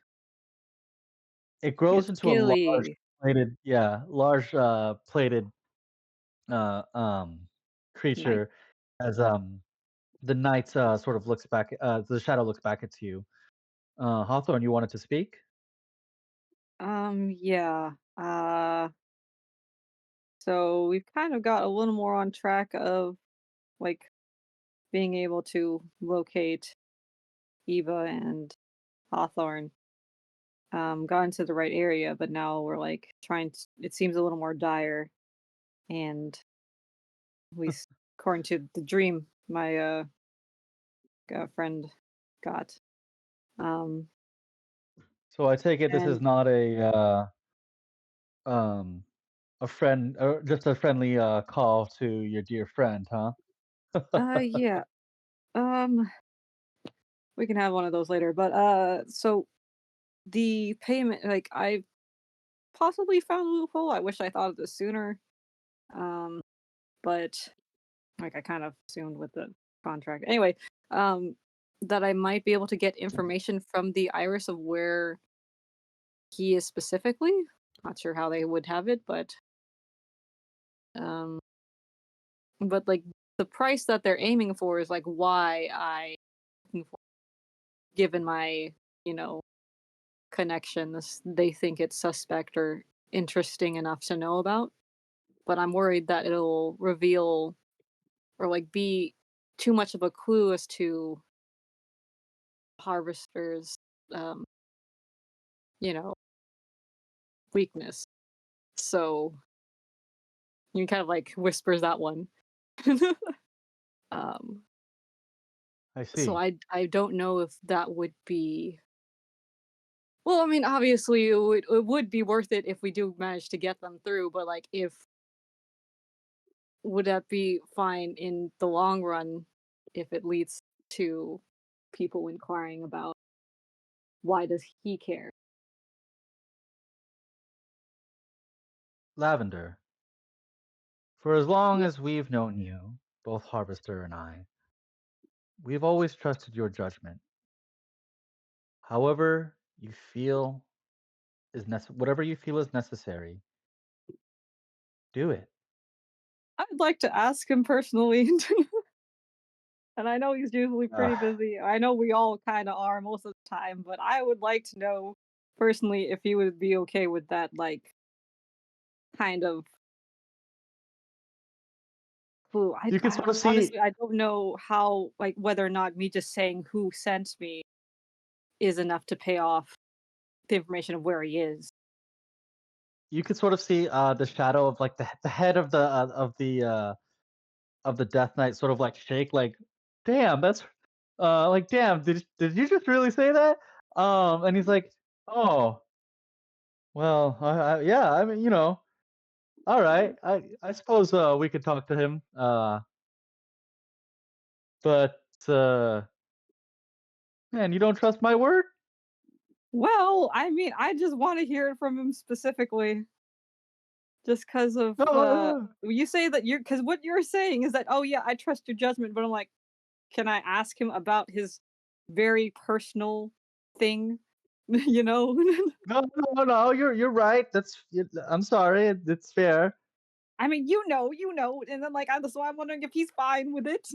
it Get grows into a large skilly. large plated uh um Nice. creature as the knight sort of looks back the shadow looks back at you. Hawthorne, you wanted to speak? Yeah. So we've kind of got a little more on track of like being able to locate Eva and Hawthorne. Got into the right area, but now we're like trying to, it seems a little more dire, and at least according to the dream my friend got. Um So I take it this is and not um a friend or just a friendly call to your dear friend, huh? yeah. Um we can have one of those later, but so the payment, like I possibly found a loophole. I wish I thought of this sooner. Um but like I kind of assumed with the contract. Anyway, um that I might be able to get information from the iris of where he is specifically. Not sure how they would have it, um but like the price that they're aiming for is like why I looking for, given my, you know, connections, they think it's suspect or interesting enough to know about. But I'm worried that it'll reveal or like be too much of a clue as to Harvester's um, you know, weakness. So you kind of like whispers that one. um I so see. I don't know if that would be, well, I mean, obviously it would be worth it if we do manage to get them through, but like if, would that be fine in the long run if it leads to people inquiring about why does he care? Lavender, for as long Yeah. as we've known you, both Harvester and I, we've always trusted your judgment. However you feel whatever you feel is necessary, do it. I'd like to ask him personally. And I know he's usually pretty Uh, busy. I know we all kind of are most of the time, but I would like to know personally if he would be okay with that, like, kind of. Ooh, you can sort of honestly, see I don't know how, like, whether or not me just saying who sent me is enough to pay off the information of where he is. the shadow of like the head of the Death Knight sort of like shake like, damn, that's like damn, did you just really say that? And he's like, oh, well, yeah, I mean, all right, I suppose we could talk to him, but man, you don't trust my word? Well, I mean, I just want to hear it from him specifically, just because of No, you say that you're because what you're saying is that, oh yeah, I trust your judgment, but I'm like, can I ask him about his very personal thing? You know? no, you're right. I'm sorry, it's fair. I mean, and then like so I'm wondering if he's fine with it.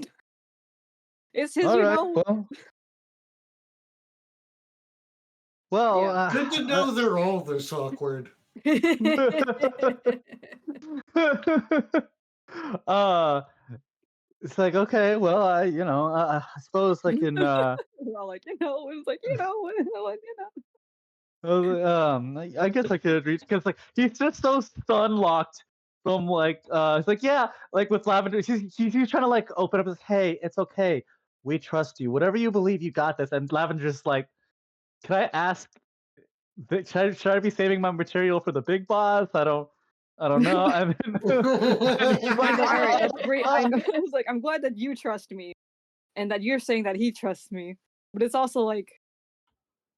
It's his, All right, well, yeah. Good to know they're all this awkward. uh, it's like, okay, well, I suppose I can, We're all like, it's like, like, I guess I could agree because like he's just so stun locked from like, it's like, yeah, like with Lavender, he's trying to like open up his, hey, it's okay, we trust you, whatever you believe, you got this, and Lavender's like, can I ask, should I be saving my material for the big boss? I don't know. And he's I like, know, all right, that's great. I know. It's like, I'm glad that you trust me and that you're saying that he trusts me. But it's also like,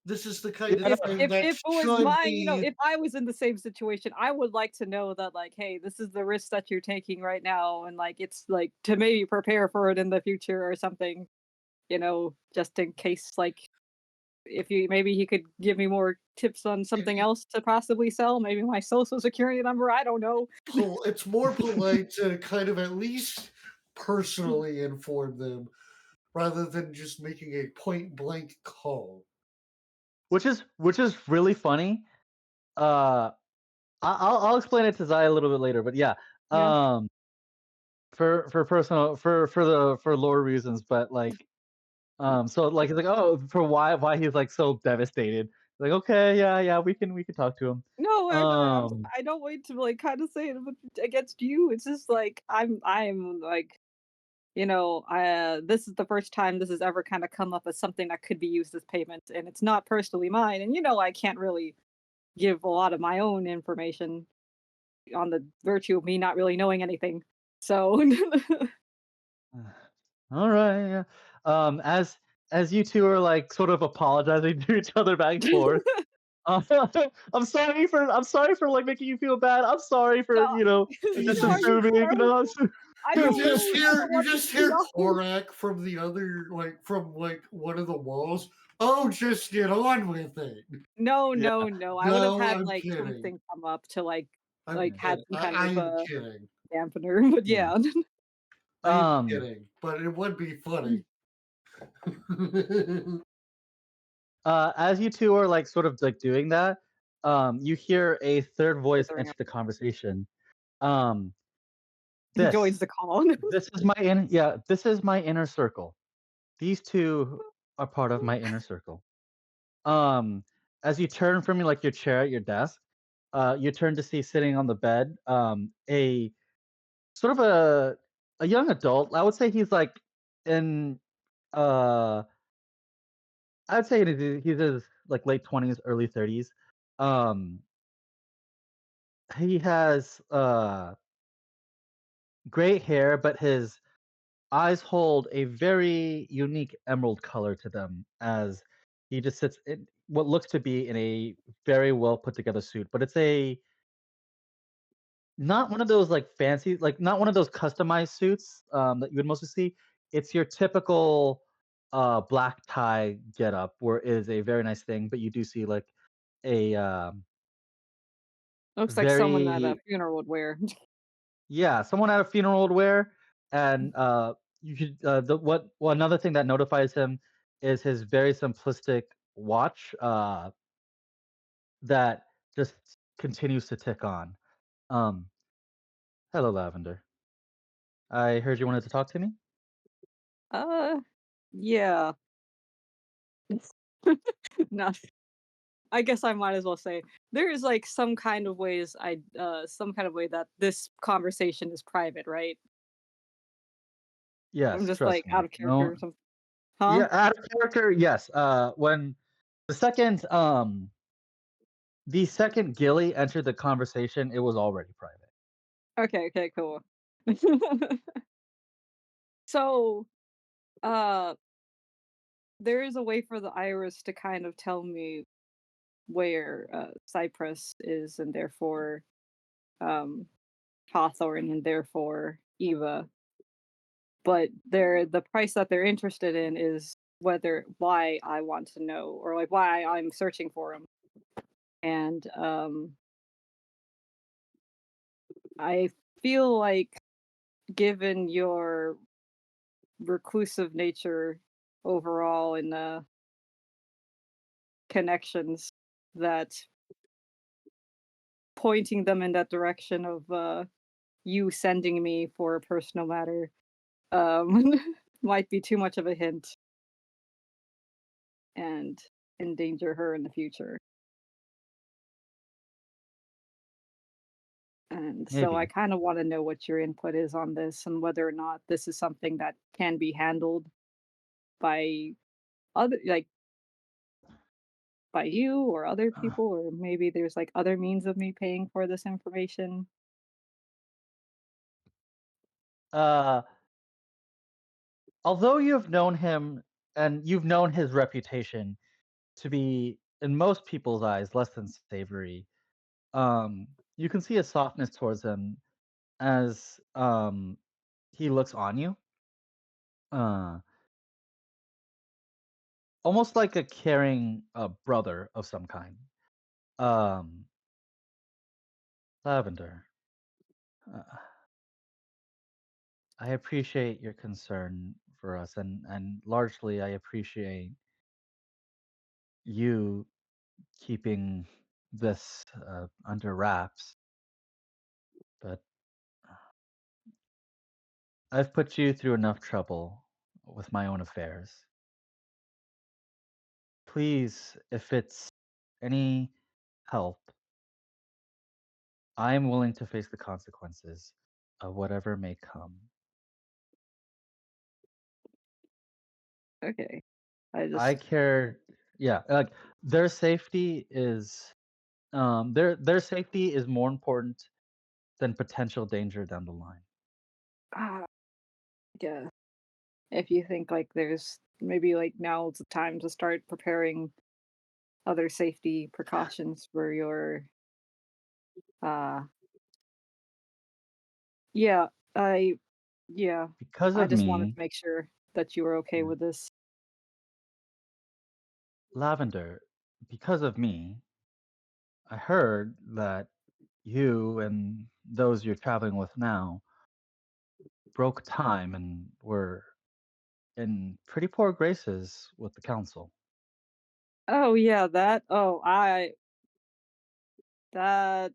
This is the kind yeah, of thing that if it was should my, be. if I was in the same situation, I would like to know that, like, hey, this is the risk that you're taking right now, and like, it's like to maybe prepare for it in the future or something, just in case, like, if you maybe he could give me more tips on something else to possibly sell, maybe my social security number, I don't know. It's more polite to kind of at least personally inform them rather than just making a point blank call. which is really funny. Uh, I'll explain it to Zai a little bit later, but yeah, Yeah. um, for personal for lore reasons, but like, so like he's like, oh, for why he's like so devastated. Like, okay, yeah, we can talk to him. No, Um, I don't wait to like kind of say it against you. It's just like I'm like, this is the first time this has ever kind of come up as something that could be used as payment, and it's not personally mine. And I can't really give a lot of my own information on the virtue of me not really knowing anything. So all right, yeah. As you two are like sort of apologizing to each other back and forth. Uh, I'm sorry for like making you feel bad. I'm sorry for no, just are you assuming. sure? I You don't just really ever hear you want this just to be hear awkward. Korak from the other from one of the walls. Oh, just get on with it. No, Yeah. no, no. I would have No, had I'm like kidding. something come up to I'm had kidding. some kind I of am kidding. dampener, but Yeah. yeah. I am Um. kidding. But it would be funny. As you two are like sort of like doing that, you hear a third voice Throwing enter up. the conversation. Um. He joins This the call. this is my inner circle. These two are part of my inner circle. Um. As you turn from like your chair at your desk, you turn to see sitting on the bed, a sort of a young adult. I would say he's like in uh I'd say he's his like late 20s, early 30s. Um he has gray hair, but his eyes hold a very unique emerald color to them as he just sits in what looks to be in a very well put together suit, but it's a not one of those like fancy, like not one of those customized suits that you would mostly see. It's your typical black tie getup, where it is a very nice thing, but you do see like a Looks like someone that a very funeral would wear. Yeah, someone at a funeral would wear, and you could the what well, another thing that notifies him is his very simplistic watch that just continues to tick on. Um, Hello, Lavender. I heard you wanted to talk to me. Uh, yeah. No, I guess I might as well say there is like some kind of way that this conversation is private, right? I'm Yes, just like trust out me. of character No, or something. Huh? yeah, out of character. Yes. When the second Gilly entered the conversation, it was already private. Okay, okay, cool. So, uh, there is a way for the iris to kind of tell me where Cypress is, and therefore um, Hawthorne, and therefore Eva. But the price that they're interested in is why I want to know, or like why I'm searching for him. And I feel like, given your reclusive nature overall and connections, that pointing them in that direction of you sending me for a personal matter um, might be too much of a hint and endanger her in the future. And so I Maybe. kind of want to know what your input is on this, and whether or not this is something that can be handled by other, like, by you or other people, or maybe there's like other means of me paying for this information. Uh, Although you've known him and you've known his reputation to be, in most people's eyes, less than savory, you can see a softness towards him as he looks on you. Uh, Almost like a caring brother of some kind. Um, Lavender, uh, I appreciate your concern for us, and largely I appreciate you keeping this under wraps. But I've put you through enough trouble with my own affairs. Please, if it's any help, I am willing to face the consequences of whatever may come. Okay. I I just care, yeah, like their safety is their safety is more important than potential danger down the line. ah yeah. If you think like there's maybe like now's the time to start preparing other safety precautions for your uh yeah, I yeah. Because I of just wanted to me, make sure that you were okay yeah, with this. Lavender, because of me, I heard that you and those you're traveling with now broke time and were in pretty poor graces with the council. Oh yeah, I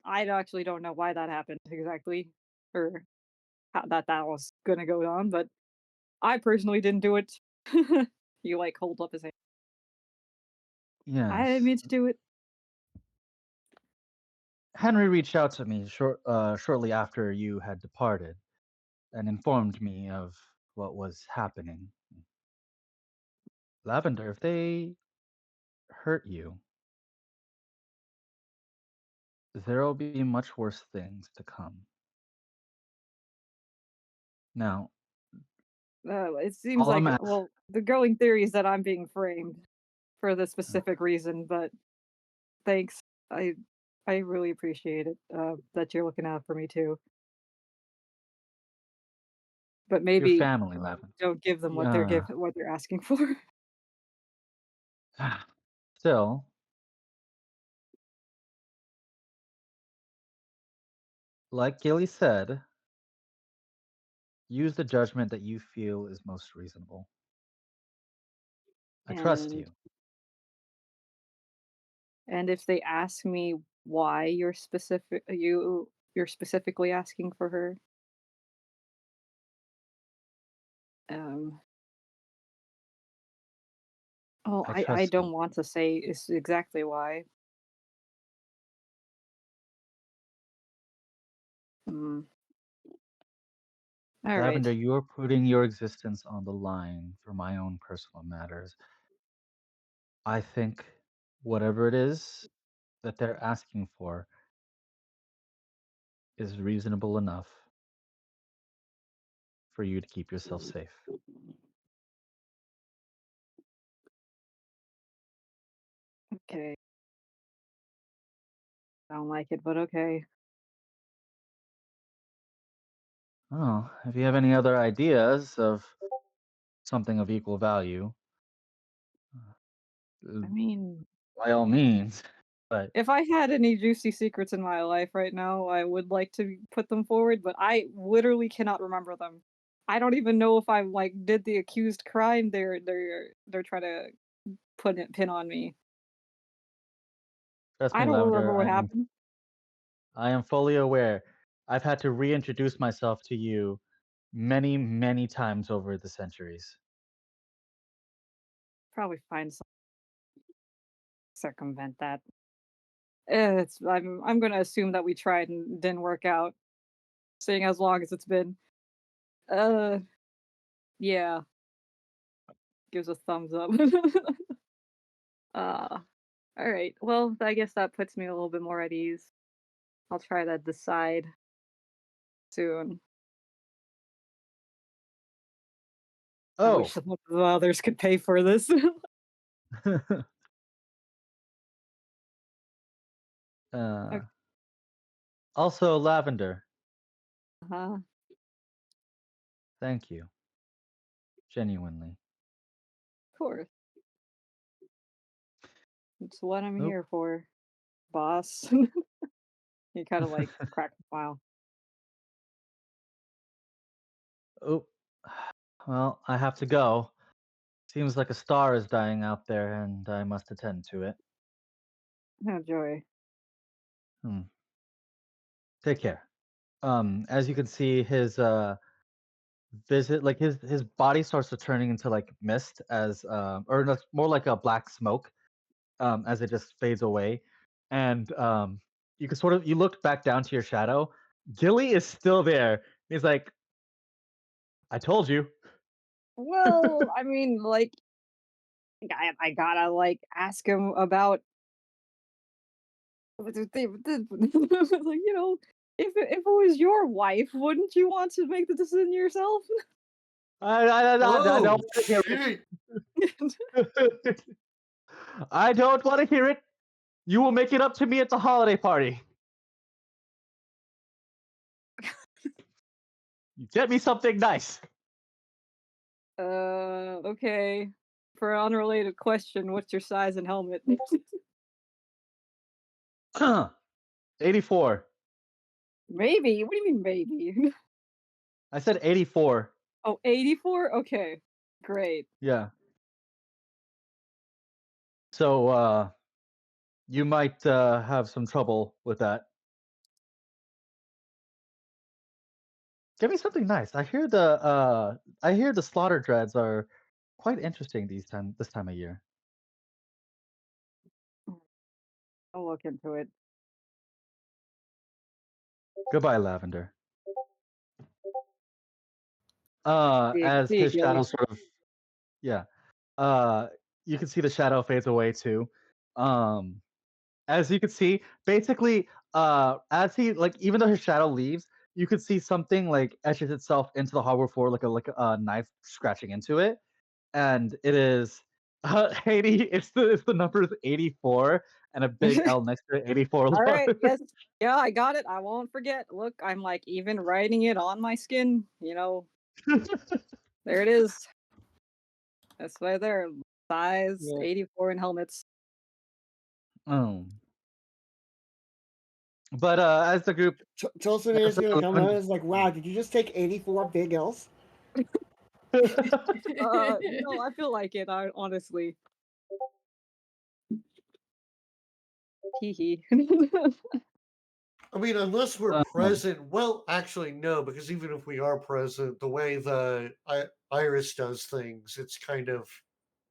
actually don't know why that happened exactly, or how that was gonna go on, but I personally didn't do it. He like holds up his hand. I didn't Yes, mean to do it. Henry reached out to me shortly after you had departed and informed me of what was happening. Lavender, if they hurt you, there'll be much worse things to come. Now, It seems all I'm like, asking, well, the going theory is that I'm being framed for the specific reason, but thanks. I I really appreciate it, that you're looking out for me too. But your maybe family, Lavender. don't give them Uh, what they're asking for. Still, like Gilly said, Use the judgment that you feel is most reasonable. I trust And you. and if they ask me why you're specifically asking for her, um, oh, I I trust you. don't want to say is exactly why. Mm, all right. Lavender, you're putting your existence on the line for my own personal matters. I think whatever it is that they're asking for is reasonable enough for you to keep yourself safe. Okay. I don't like it, but okay. Oh, if you have any other ideas of something of equal value, I mean, by all means. But if I had any juicy secrets in my life right now, I would like to put them forward, but I literally cannot remember them. I don't even know if I like did the accused crime they're trying to pin on me. trust I me, don't remember Lavender, what happened. I am fully aware. I've had to reintroduce myself to you many, many times over the centuries. Probably find some circumvent that. It's I'm gonna assume that we tried and didn't work out, seeing as long as it's been. Uh, yeah, gives a thumbs up. uh, all right. Well, I guess that puts me a little bit more at ease. I'll try to decide soon. I wish Oh, some of the others could pay for this. uh, Okay. also, Lavender, Of thank you. Genuinely. course. It's what I'm Oh, here for, boss. He kind of like cracked a smile. oh. Well, I have to go. Seems like a star is dying out there, and I must attend to it. Oh, joy. Hmm. Take care. As you can see, his his body starts to turning into like mist as or no, more like a black smoke as it just fades away, and you can sort of you look back down to your shadow. Gilly is still there. He's like, "I told you." Well, I mean, like, I gotta like ask him about like, if it was your wife, wouldn't you want to make the decision yourself? I don't Oh want to hear shit! it. I don't want to hear it. You will make it up to me at the holiday party. Get me something nice. Okay. For an unrelated question, what's your size and helmet? 84. Maybe. What do you mean maybe? I said 84. Oh, 84? Okay. Great. Yeah. So you might have some trouble with that. Give me something nice. I hear the slaughter dreads are quite interesting this time of year. I'll look into it. Goodbye, Lavender. As See you, his shadow Gilly. sort of yeah. Uh you can see the shadow fades away too. Um as you can see, basically as he like even though his shadow leaves, you could see something like etches itself into the hardwood floor like a knife scratching into it. And it is 80. It's the numbers 84 and a big L next to it, 84 All right. large. Yes. Yeah, I got it. I won't forget. Look, I'm like even writing it on my skin. There it is. That's right there. Size Yeah. 84 in helmets. Oh. But as the group, Tolson is episode gonna come out 11 and is like, "Wow, did you just take 84 big L's?" No, I feel like it. Honestly, hee hee. I mean, unless we're um, present. Well, actually, no, because even if we are present, the way the Iris does things, it's kind of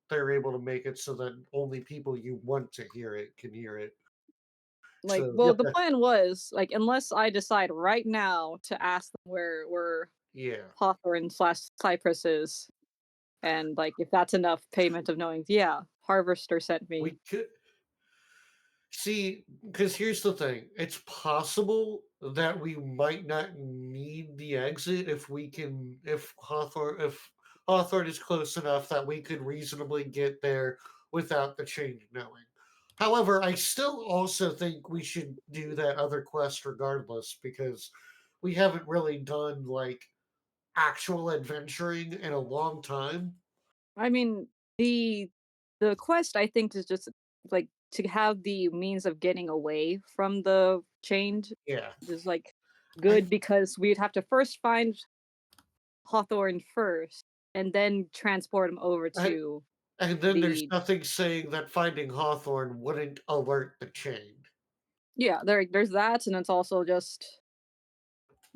they're able to make it so that only people you want to hear it can hear it. Like, So well, yep. the plan was like, unless I decide right now to ask them where yeah, Hawthorne slash Cypress is, and like if that's enough payment of knowing, yeah, Harvester sent me. we could see because here's the thing: it's possible that we might not need the exit if Hawthorne is close enough that we could reasonably get there without the change knowing. However, I still also think we should do that other quest regardless because we haven't really done like actual adventuring in a long time. I mean, the the quest I think is just like to have the means of getting away from the change Yeah. is like I good because we'd have to first find Hawthorne first and then transport him over I to and then there's the nothing saying that finding Hawthorne wouldn't alert the chain. yeah, there's that, and it's also just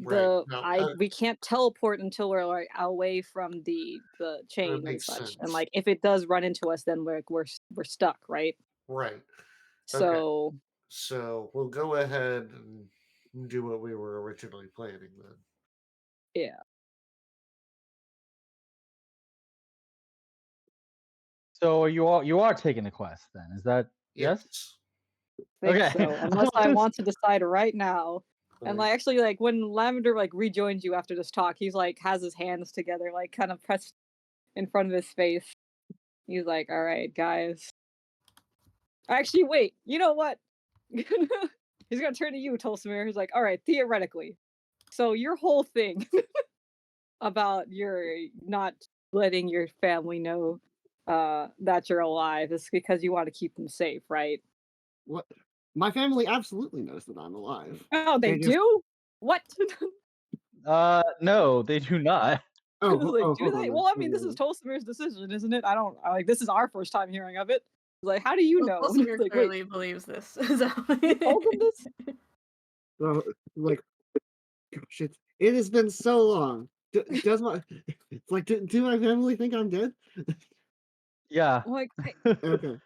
Right. the No, I we can't teleport until we're like away from the that chain and makes such. And sense. like if it does run into us, then we're stuck, right? Right. Okay. So So we'll go ahead and do what we were originally planning then. yeah, So you are taking the quest then? Is that yes? Yes. think Okay. so. I Unless I was- want to decide right now. And Right. like actually like when Lavender like rejoins you after this talk, he's like has his hands together, like kind of pressed in front of his face. He's like, all right, guys. Actually, wait, you know what? He's gonna turn to you, Tolsimir. He's like, all right, theoretically. So your whole thing about your not letting your family know that you're alive is because you want to keep them safe, right? What? My family absolutely knows that I'm alive. Oh, they They just do? What? no, they do not. Like, do hold on. they? then, Well, I hold mean, on this is then. Tolsimir's decision, isn't it? I don't like this is our first time hearing of it. Like, how do you Well, know? Tolsimir Like, wait, clearly believes this. you told them this? Well, like, gosh, it has been so long. Does my it's like do my family think I'm dead? Yeah. Like, Okay.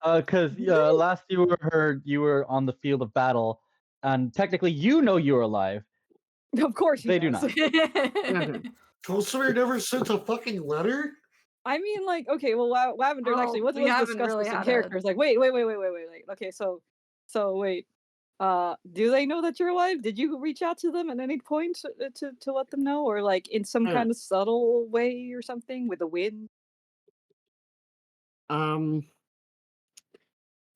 Because do they? last you were on the field of battle, and technically you know you're alive. Of course he They do does. not. Okay. Tolstoy never sent a fucking letter? I mean, like, okay, well, Lavender's actually Oh, we let's haven't discuss really this in had a. characters. Like, wait. Okay, so wait. Do they know that you're alive? Did you reach out to them at any point to let them know, or like in some Uh, kind of subtle way or something with a wind? um.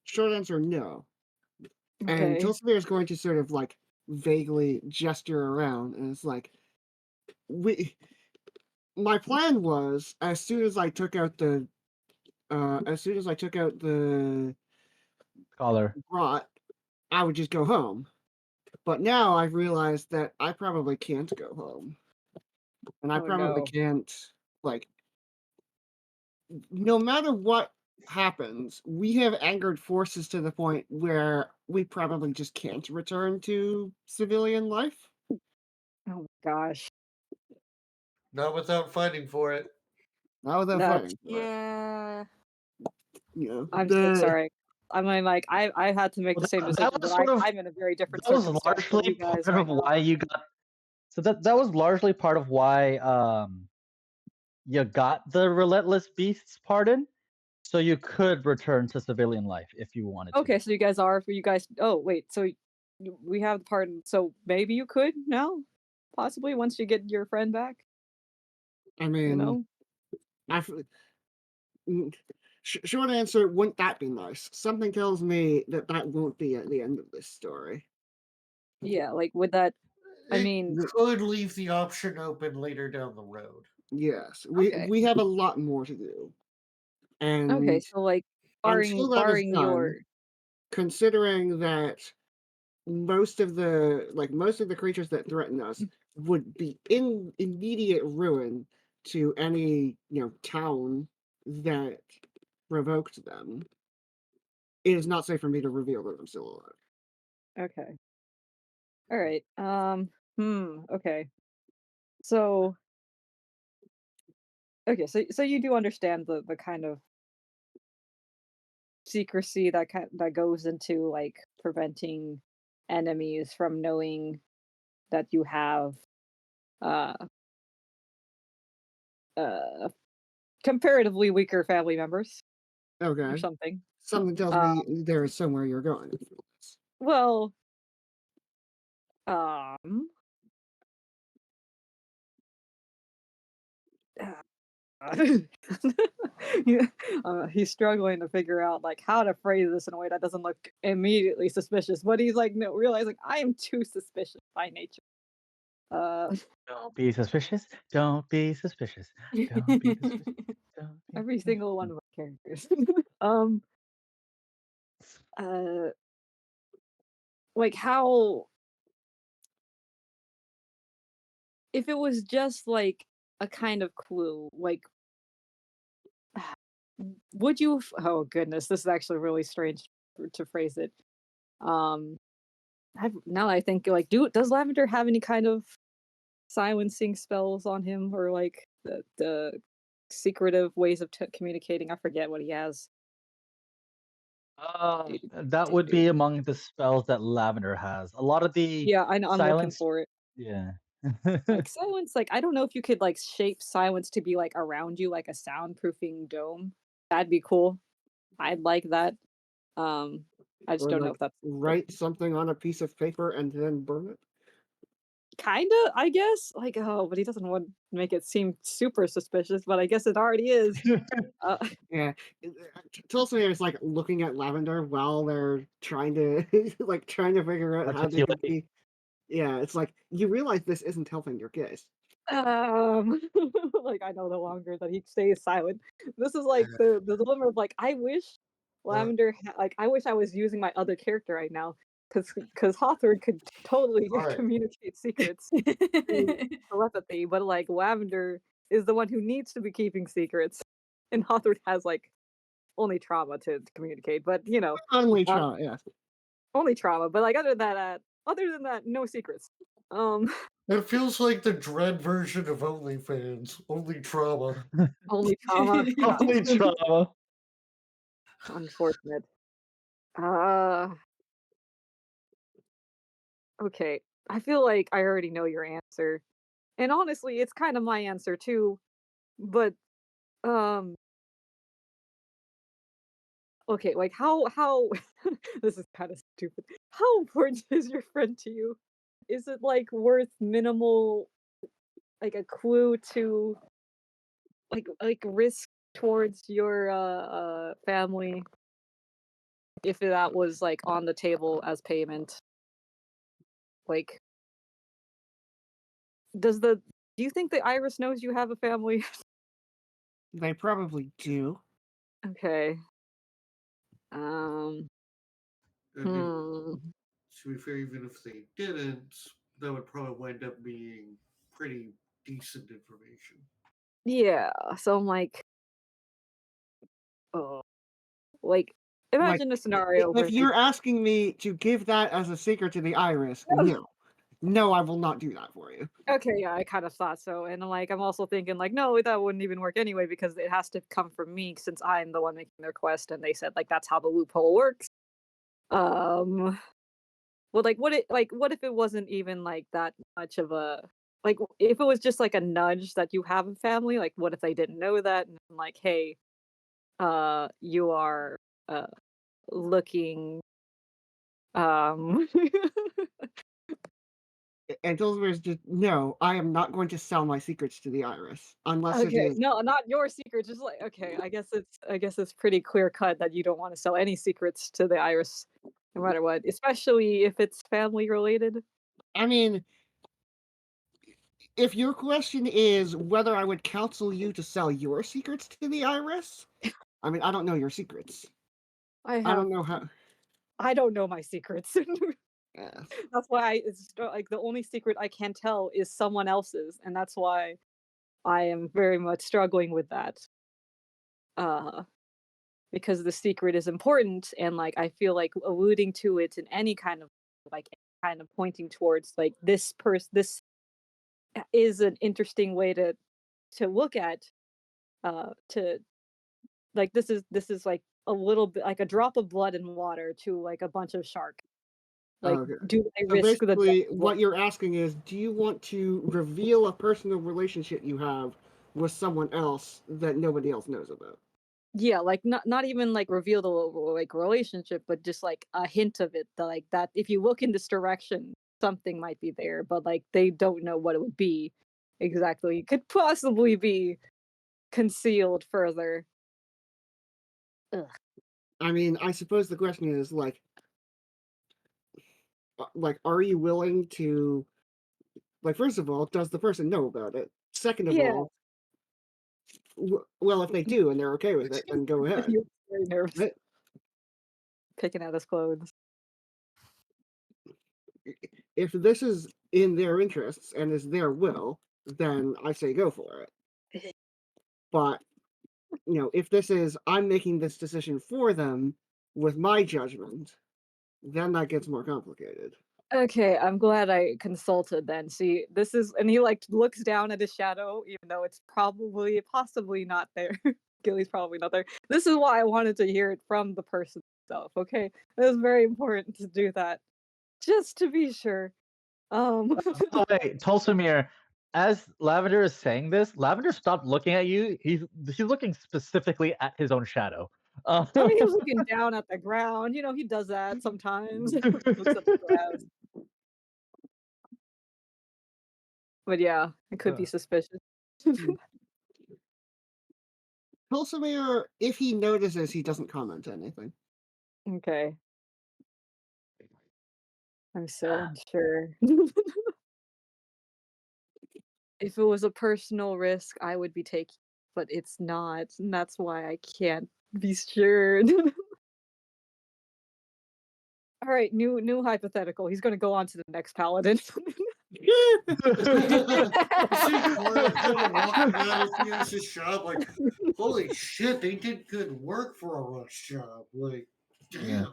Short answer, no. And Okay. Tulsimir is going to sort of like vaguely gesture around, and it's like we. My plan was as soon as I took out the Caller. brought, I would just go home. But now I've realized that I probably can't go home. And I Oh probably no. can't, like, no matter what happens, we have angered forces to the point where we probably just can't return to civilian life. Oh my gosh. Not without fighting for it. Not without That's fighting for it. Yeah. You know, I'm so the sorry. I mean, like I had to make Well, the same that decision, was but sort of I'm in a very different that was circumstance than largely you guys part right of now. why you got. So that was largely part of why you got the Relentless Beasts pardon, so you could return to civilian life if you wanted to. Okay, so you guys. Oh wait, so we have the pardon. So maybe you could now, possibly once you get your friend back. I You mean, know. I, short answer, wouldn't that be nice? Something tells me that that won't be at the end of this story. Yeah, like with that. I It mean, could leave the option open later down the road. Yes, okay, we have a lot more to do, okay. and So like, until that is barring done, your considering that most of the creatures that threaten us would be in immediate ruin to any town that provoked them. It is not safe for me to reveal that I'm still alive. Okay. All right. Okay. So so you do understand the kind of secrecy that goes into like preventing enemies from knowing that you have uh uh comparatively weaker family members or Okay. something. Something tells Um me there is somewhere you're going with this. well, um Yeah, he's struggling to figure out like how to phrase this in a way that doesn't look immediately suspicious, but he's like no realizing I am too suspicious by nature. Uh Don't be suspicious. Don't be suspicious. Don't be suspicious. Don't be every suspicious. single one of my characters. um uh like how if it was just like a kind of clue, like would you oh goodness, this is actually really strange to phrase it. Um now that I think like does Lavender have any kind of silencing spells on him or like the secretive ways of communicating? I forget what he has. Do, That would be among the spells that Lavender has. A lot of the yeah, I know. I'm looking silence. for it. Yeah. Like silence, like I don't know if you could like shape silence to be like around you, like a soundproofing dome. That'd be cool. I'd like that. Um, I just Or don't know if that's write something on a piece of paper and then burn it. kinda. I guess. Like oh, but he doesn't want to make it seem super suspicious. But I guess it already is. Uh, Yeah, Tulsa is like looking at Lavender while they're trying to trying to figure out how they could Articulate. be. Yeah, it's like you realize this isn't helping your case. Um, like I know the longer that he stays silent. This is like the dilemma of like I wish Lavender like I wish I was using my other character right now because Hawthorne could totally All right. communicate secrets through telepathy, but like Lavender is the one who needs to be keeping secrets, and Hawthorne has like only trauma to communicate. But you know, Only uh, try, yeah. only trauma. But like other than that, no secrets. Um, It feels like the Dread version of OnlyFans. Only trauma. only trauma. Only trauma. Unfortunate. Uh, okay. I feel like I already know your answer. And honestly, it's kind of my answer too. But um okay, like how this is kind of stupid. How important is your friend to you? Is it like worth minimal like a clue to like risk towards your family if that was like on the table as payment? Like do you think the iris knows you have a family? They probably do. Okay. Um, And hmm. to be fair, even if they didn't, that would probably wind up being pretty decent information. Yeah. So I'm like, oh, like Like, imagine a scenario if where they you're asking me to give that as a secret to the iris, no. No, I will not do that for you. okay, yeah, I kind of thought so. And I'm also thinking like, no, that wouldn't even work anyway because it has to come from me since I'm the one making their quest and they said like that's how the loophole works. Um, well what if it wasn't even like that much of a like if it was just like a nudge that you have a family, like what if they didn't know that and like, hey, you are uh looking um And Ellsworth's just, no, I am not going to sell my secrets to the iris unless it okay, is. no, not your secret, just like okay, I guess it's pretty clear cut that you don't want to sell any secrets to the iris no matter what, especially if it's family related. I mean, if your question is whether I would counsel you to sell your secrets to the iris, I mean, I don't know your secrets. I I have don't know how. I don't know my secrets. Yeah. That's why it's like the only secret I can tell is someone else's, and that's why I am very much struggling with that. Uh, because the secret is important, and like I feel like alluding to it in any kind of like kind of pointing towards like this is an interesting way to look at to like this is like a little bit like a drop of blood in water to like a bunch of shark. Like, Okay. do they So risk the death basically, of what you're asking is, do you want to reveal a personal relationship you have with someone else that nobody else knows about? Yeah, like not even like reveal the like relationship, but just like a hint of it. Like that if you look in this direction, something might be there, but like they don't know what it would be exactly. It could possibly be concealed further. Ugh. I mean, I suppose the question is like, are you willing to, like, first of all, does the person know about it? Second of Yeah, all, well, if they do and they're okay with it, then go ahead. he was very nervous Right? picking at his clothes. If this is in their interests and is their will, then I say go for it. But if this is I'm making this decision for them with my judgment, then that gets more complicated. Okay, I'm glad I consulted then. See, this is and he like looks down at his shadow, even though it's possibly not there. Gilly's probably not there. This is why I wanted to hear it from the person itself, okay? It was very important to do that. Just to be sure. By the way, Tolsumir, as Lavender is saying this, Lavender stopped looking at you. He's looking specifically at his own shadow. I mean, he was looking down at the ground. You know, he does that sometimes. Looks at the grass. But yeah, it could be suspicious. Pulsamir, if he notices, he doesn't comment anything. Okay. I'm so unsure. If it was a personal risk, I would be taking, but it's not, and that's why I can't be sure. All right, new hypothetical. He's gonna go on to the next paladin. See Cora kind of walking out and finishes his job like, holy shit, they did good work for a rush job. Like, damn. Yeah.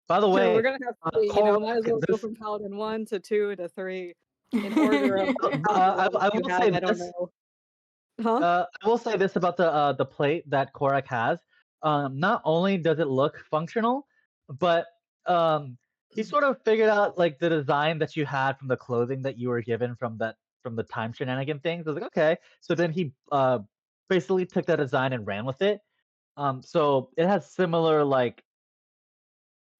By the So way, we're gonna have to, might as well go this, from paladin 1 to 2 to 3 in order of I you will have. say I don't this. know. Huh? I will say this about the plate that Korak has. Not only does it look functional, but he sort of figured out like the design that you had from the clothing that you were given from the time shenanigan things. I was like, okay. So then he basically took that design and ran with it. So it has similar like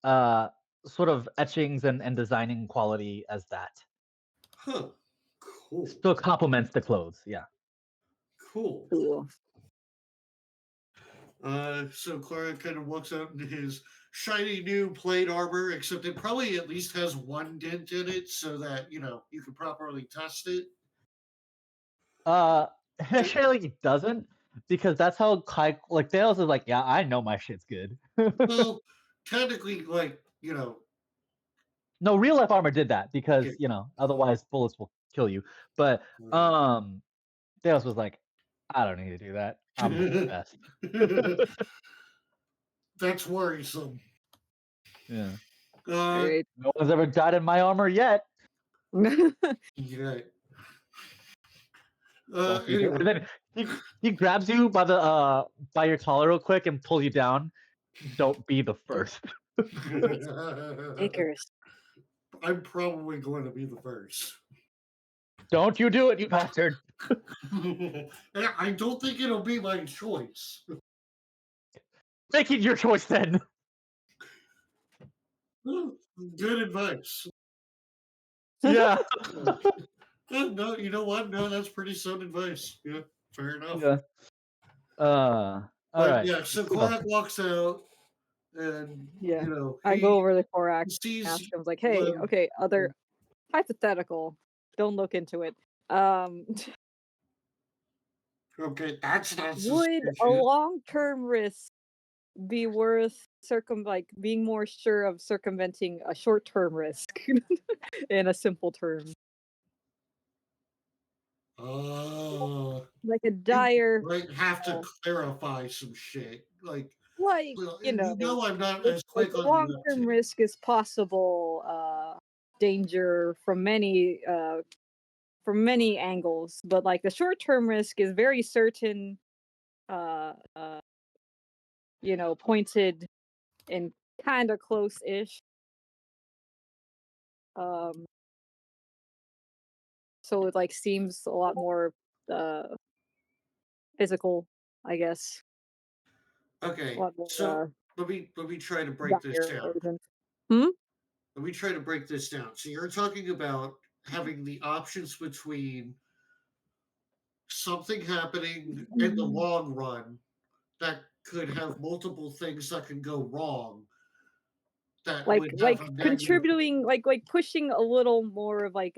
sort of etchings and designing quality as that. Huh. Cool. Still complements the clothes, yeah. Cool. Cool. So Clara kind of walks out into his shiny new plate armor, except it probably at least has one dent in it so that, you can properly test it. Actually it doesn't, because that's how like Thanos is like, yeah, I know my shit's good. Well, technically, No, real life armor did that because okay. otherwise bullets will kill you. But Right. Thanos was like, I don't need to do that. I'm the best. That's worrisome. Yeah. Uh, Right. No one's ever died in my armor yet. yeah. And Anyway. then he grabs you by your collar real quick and pulls you down. Don't be the first. Takers. I'm probably going to be the first. Don't you do it, you bastard. I don't think it'll be my choice. Make it your choice then. Good advice. Yeah. No, you know what? No, that's pretty sound advice. Yeah, fair enough. Yeah. All right. Yeah, so Korak walks out and, Yeah. I go over the Korak he and sees ask him, like, hey, okay, other hypothetical. Don't look into it. Okay, that's not Would a suspicious. long-term risk be worth being more sure of circumventing a short-term risk in a simple term, Oh, like a you dire, might have to uh, clarify some shit. Like, like well, you you know, know, I'm not it's as like quick the on the long-term uptake. risk is possible danger from many angles, but like the short-term risk is very certain, uh, uh, pointed and kind of close-ish. Um, so it like seems a lot more uh physical, I guess. A Okay, lot more so let me try to break this dire down. urgent. Hmm? Let me try to break this down. So you're talking about having the options between something happening in the long run that could have multiple things that can go wrong that would have Like a negative, contributing, like pushing a little more of like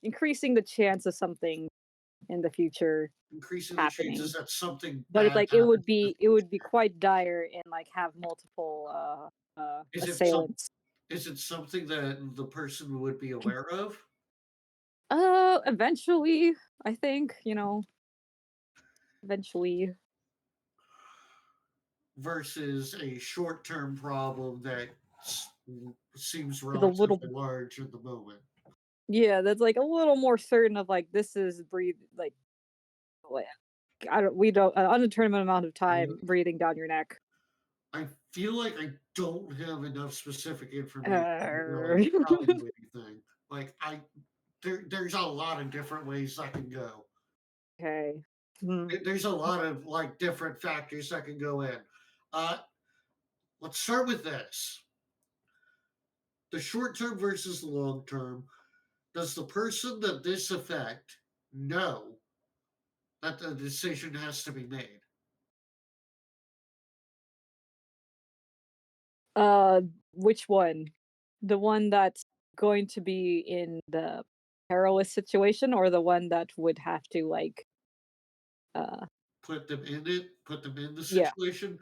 increasing the chance of something in the future increasing the chances happening. that something But bad like happens in the it future. would be quite dire and like have multiple Is it some? assailants. Is it something that the person would be aware of Eventually, I think, eventually. versus a short-term problem that seems Is a little relatively large at the moment? Yeah, that's like a little more certain of like this is breathe like what I don't we don't an undetermined amount of time breathing down your neck. I feel like I don't have enough specific information to Uh, really tell you anything. Like there's a lot of different ways that can go. okay. Hmm. There's a lot of like different factors that can go in. Uh, let's start with this: the short term versus the long term. Does the person that this affect know that the decision has to be made? Uh, which one? The one that's going to be in the perilous situation, or the one that would have to uh Put them in it. Put them in the yeah. situation.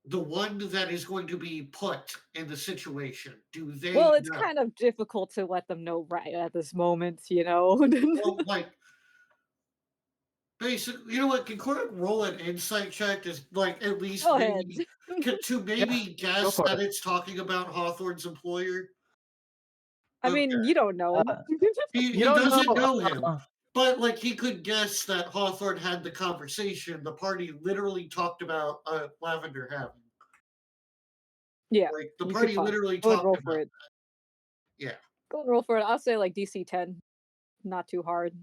The one that is going to be put in the situation, do they Well, it's know? kind of difficult to let them know right at this moment. Well, like basically, you know what? Can Court roll an insight check to like at least Go ahead. maybe to Yeah, maybe go guess for that it. it's talking about Hawthorne's employer? I mean, Okay, you don't know. Uh, you he don't know. doesn't know him, Uh, but like he could guess that Hawthorne had the conversation. The party literally talked about Lavender having. Yeah, Like the you could party pop. literally Go and talked roll for about. it. Yeah, Go and roll for it. I'll say like DC 10. Not too hard.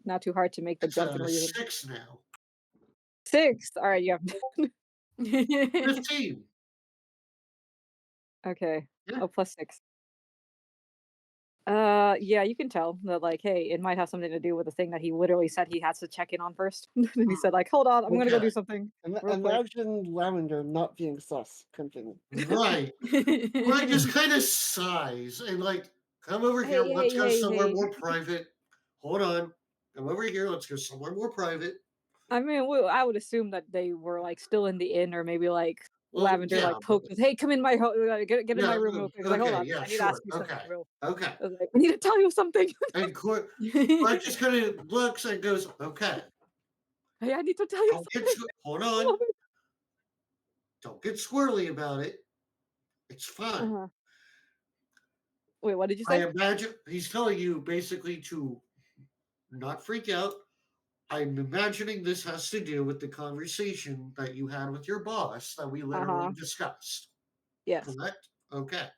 Not too hard to make the it's jump a and reason. 6 now. 6. All right, yeah. 15. Okay. Yeah. Oh, +6. Yeah, you can tell that like, hey, it might have something to do with the thing that he literally said he has to check in on first. And he said like, hold on, I'm gonna go Okay. do something real quick. Imagine Lavender not being sus. Continue. Right. Greg just kind of sighs and like, come over here. Hey, Let's hey, go hey, somewhere hey. more private. Hold on. Come over here. Let's go somewhere more private. I mean, I would assume that they were like still in the inn, or maybe like Well, Lavender yeah, like but poked with, "Hey, come in my get in my yeah. room real quick." I was like, "Hold Okay. on, Yeah. I need to ask Sure. you something Okay. real." Okay. I was like, "I need to tell you something." And Greg just kind of looks and goes, "Okay, Hey, I need to tell you don't get. something. Hold I love on. it. Don't get squirrely about it. It's fine." Uh-huh. Wait, what did you I say? imagine he's telling you basically to not freak out. I'm imagining this has to do with the conversation that you had with your boss that we literally Uh-huh. discussed. Yes. Correct? Okay.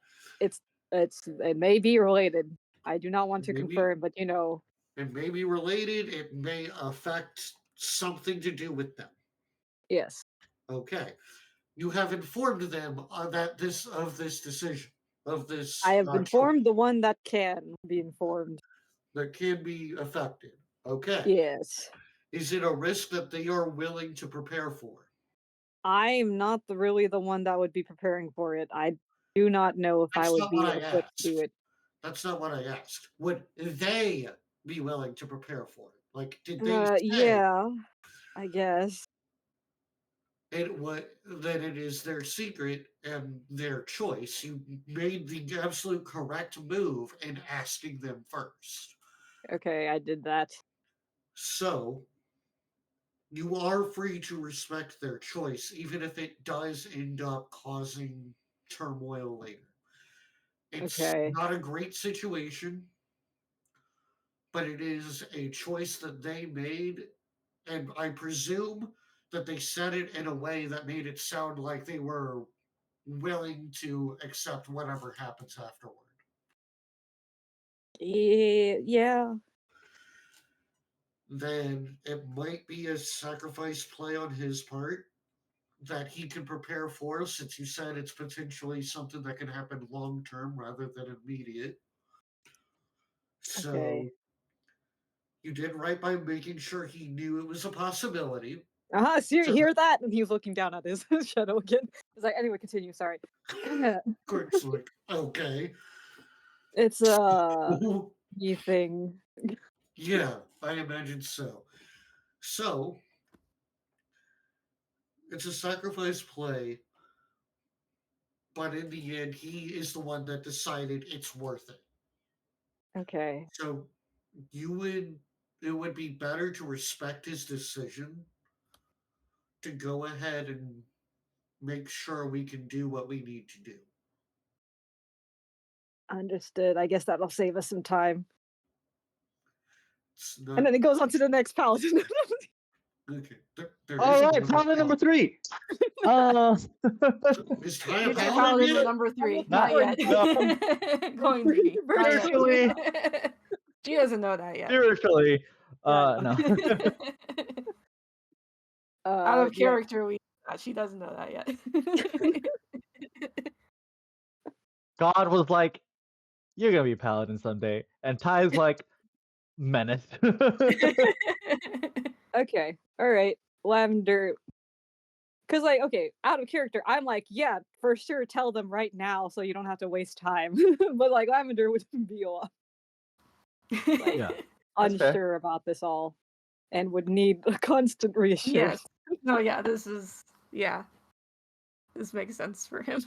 It's it may be related. I do not want to Maybe confirm, but it may be related. It may affect something to do with them. yes. Okay. You have informed them that this of this decision of I this have choice informed the one that can be informed. that can be affected. Okay. Yes. Is it a risk that they are willing to prepare for? I'm not really the one that would be preparing for it. I do not know if I That's would not what be I equipped to do asked. it. That's not what I asked. Would they be willing to prepare for it? Like, did they say Yeah. I guess. That it is their secret and their choice. You made the absolute correct move in asking them first. Okay, I did that. So you are free to respect their choice, even if it does end up causing turmoil later. It's Okay. not a great situation, but it is a choice that they made, and I presume that they said it in a way that made it sound like they were willing to accept whatever happens afterward. Yeah. Then it might be a sacrifice play on his part that he can prepare for, since you said it's potentially something that can happen long term rather than immediate. Okay. So you did right by making sure he knew it was a possibility. So you So hear that? And he's looking down at his shadow again. He's like, anyway, continue. Sorry. Quick's like, okay. It's a you thing. Yeah, I imagine so. So it's a sacrifice play, but in the end, he is the one that decided it's worth it. Okay. So you would it would be better to respect his decision to go ahead and make sure we can do what we need to do. Understood. I guess that'll save us some time. It's And not then it goes on to the next paladin. okay. There All is right, another paladin number paladin. 3. Uh, Is Ty a Get your paladin paladin yet? number I'm 3. looking Not for yet. advice. no, Going to be. Not yet. virtually, She doesn't know that yet. spiritually. Yeah, No. Out of yeah. character, she doesn't know that yet. God was like, "You're gonna be a paladin someday," and Ty's like, "Menace." Okay. All right. Lavender. Because, like, okay, out of character, I'm like, yeah, for sure, tell them right now so you don't have to waste time. But, like, Lavender would be a lot, like, Yeah, that's fair. unsure about this all and would need a constant reassurance. Yes. No, yeah, this makes sense for him.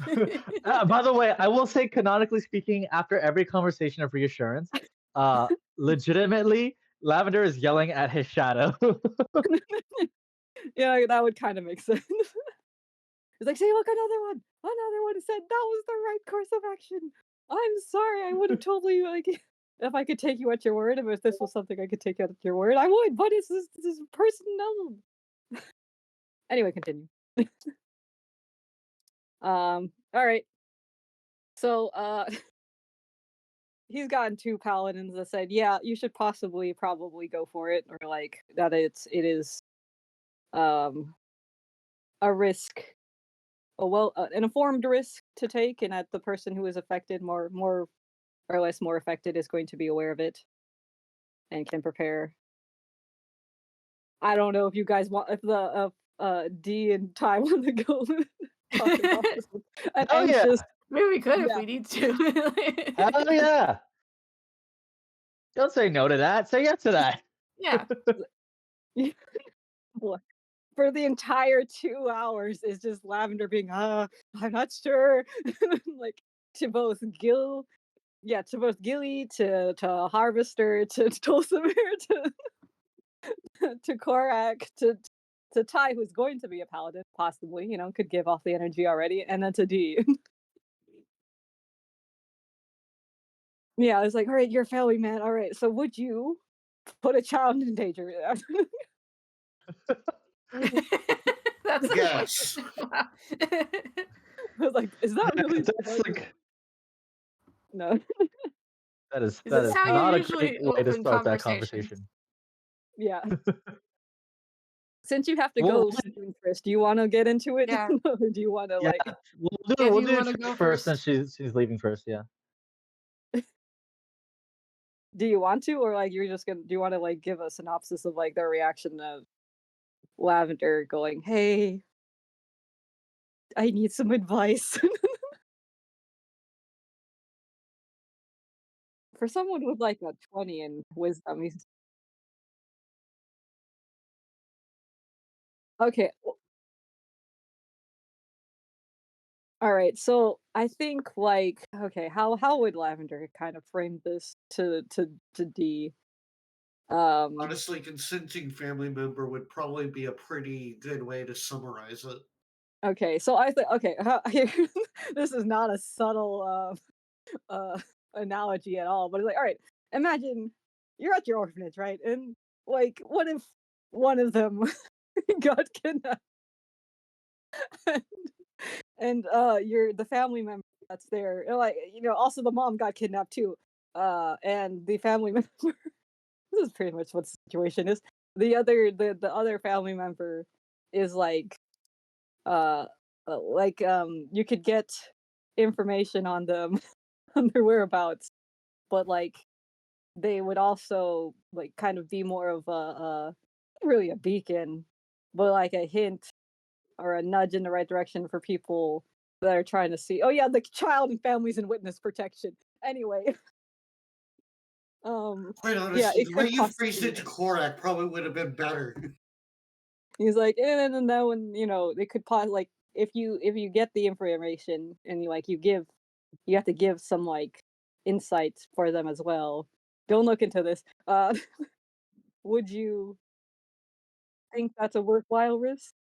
By the way, I will say, canonically speaking, after every conversation of reassurance, legitimately, Lavender is yelling at his shadow. Yeah, that would kind of make sense. It's like, see, look, another one. Another one said that was the right course of action. I'm sorry, I would have totally, like, if I could take you at your word, if this was something I could take at your word, I would, but this is personal. Anyway, continue. All right. So, he's gotten 2 paladins that said, yeah, you should probably go for it, or like that it is um a risk, an informed risk to take, and that the person who is affected, more or less more affected, is going to be aware of it and can prepare. I don't know if you guys want, if the D and Ty want to go talk about this. An Hell yeah! anxious, Maybe we could if yeah. we need to. Hell yeah! Don't say no to that. Say yes to that. Yeah. For the entire 2 hours is just Lavender being, I'm not sure. Like, to both Gilly, to Harvester, to Dulcimer, to Korak, to Ty, who's going to be a paladin, possibly, could give off the energy already, and then to D. Yeah, I was like, all right, you're a family man. All right, so would you put a child in danger? That's the Yes. question. Wow. I was like, is that really That's like no? that is Is this how you not a great usually way to open start that conversations? conversation. Yeah. Since you have to Well, go sleeping first, do you want to get into it, Yeah. or do you want to yeah, like? Yeah, do we'll you do wanna Trish go first since first? she's leaving first. Yeah. Do you want to, or like you're just gonna? Do you want to like give a synopsis of like their reaction of Lavender going, "Hey, I need some advice." For someone with like a 20 in wisdom, he's Okay. All right. So I think like okay, how would Lavender kind of frame this to D? Um Honestly, consenting family member would probably be a pretty good way to summarize it. okay, so I think okay, this is not a subtle analogy at all, but it's like all right, imagine you're at your orphanage, right? And like what if one of them got kidnapped and you're the family member that's there like also the mom got kidnapped too and the family member this is pretty much what the situation is. The other family member is uh you could get information on them on their whereabouts, but like they would also like kind of be more of a not really a beacon, but like a hint or a nudge in the right direction for people that are trying to see. Oh yeah, the child and families and witness protection. Anyway, Quite yeah, honestly, it the way could you phrased possibly. it to Korak probably would have been better. He's like, no, and it could like if you get the information and you have to give some like insights for them as well. Don't look into this. Would you think that's a worthwhile risk?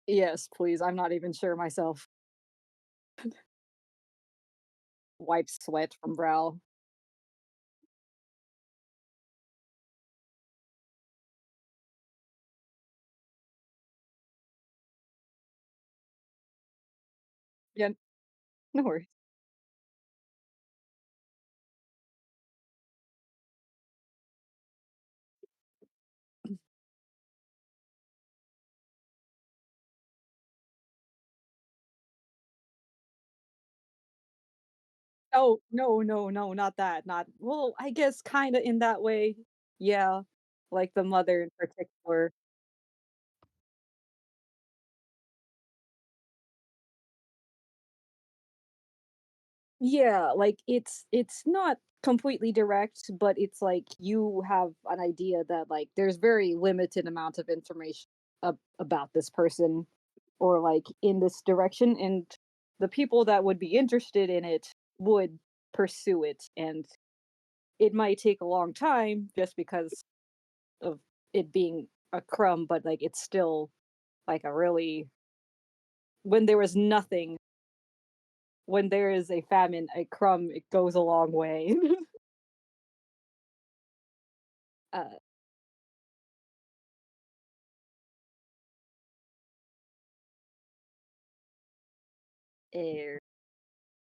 Yes, please. I'm not even sure myself. Wipe sweat from brow. Yeah, no worries. Oh, no, no, no, not that, not well, I guess kinda in that way. Yeah, like the mother in particular. Yeah, like it's not completely direct, but it's like you have an idea that like there's very limited amount of information about this person or like in this direction, and the people that would be interested in it would pursue it, and it might take a long time just because of it being a crumb, but like it's still like a really when there was nothing, when there is a famine, a crumb, it goes a long way. uh,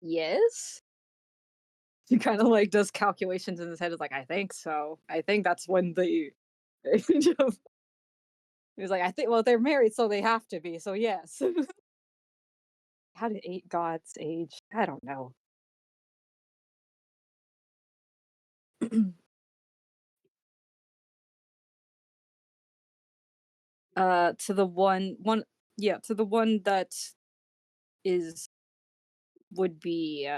yes. He kind of like does calculations in his head. Is like, I think so. I think that's when the age of. He's like, I think. Well, they're married, so they have to be. So yes. How did eight gods age? I don't know. To the yeah, to the one that is would be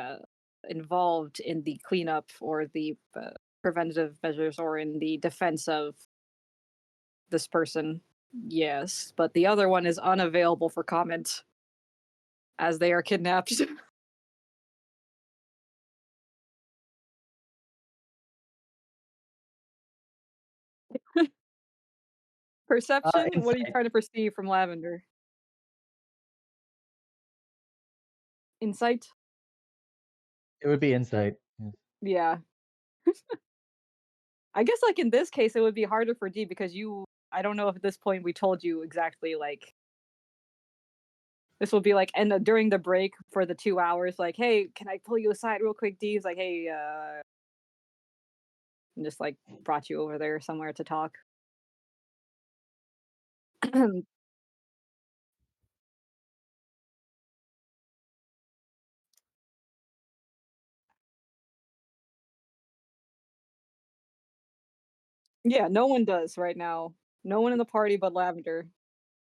involved in the cleanup or the preventative measures or in the defense of this person. Yes, but the other one is unavailable for comment as they are kidnapped. Perception? What are you Insight. trying to perceive from lavender? Insight? It would be insight. Yes. Yeah. I guess like in this case it would be harder for D because you I don't know if at this point we told you exactly like this will be like and during the break for the 2 hours, like, hey, can I pull you aside real quick? D is like, hey, and just like brought you over there somewhere to talk. Yeah, no one does right now. No one in the party but Lavender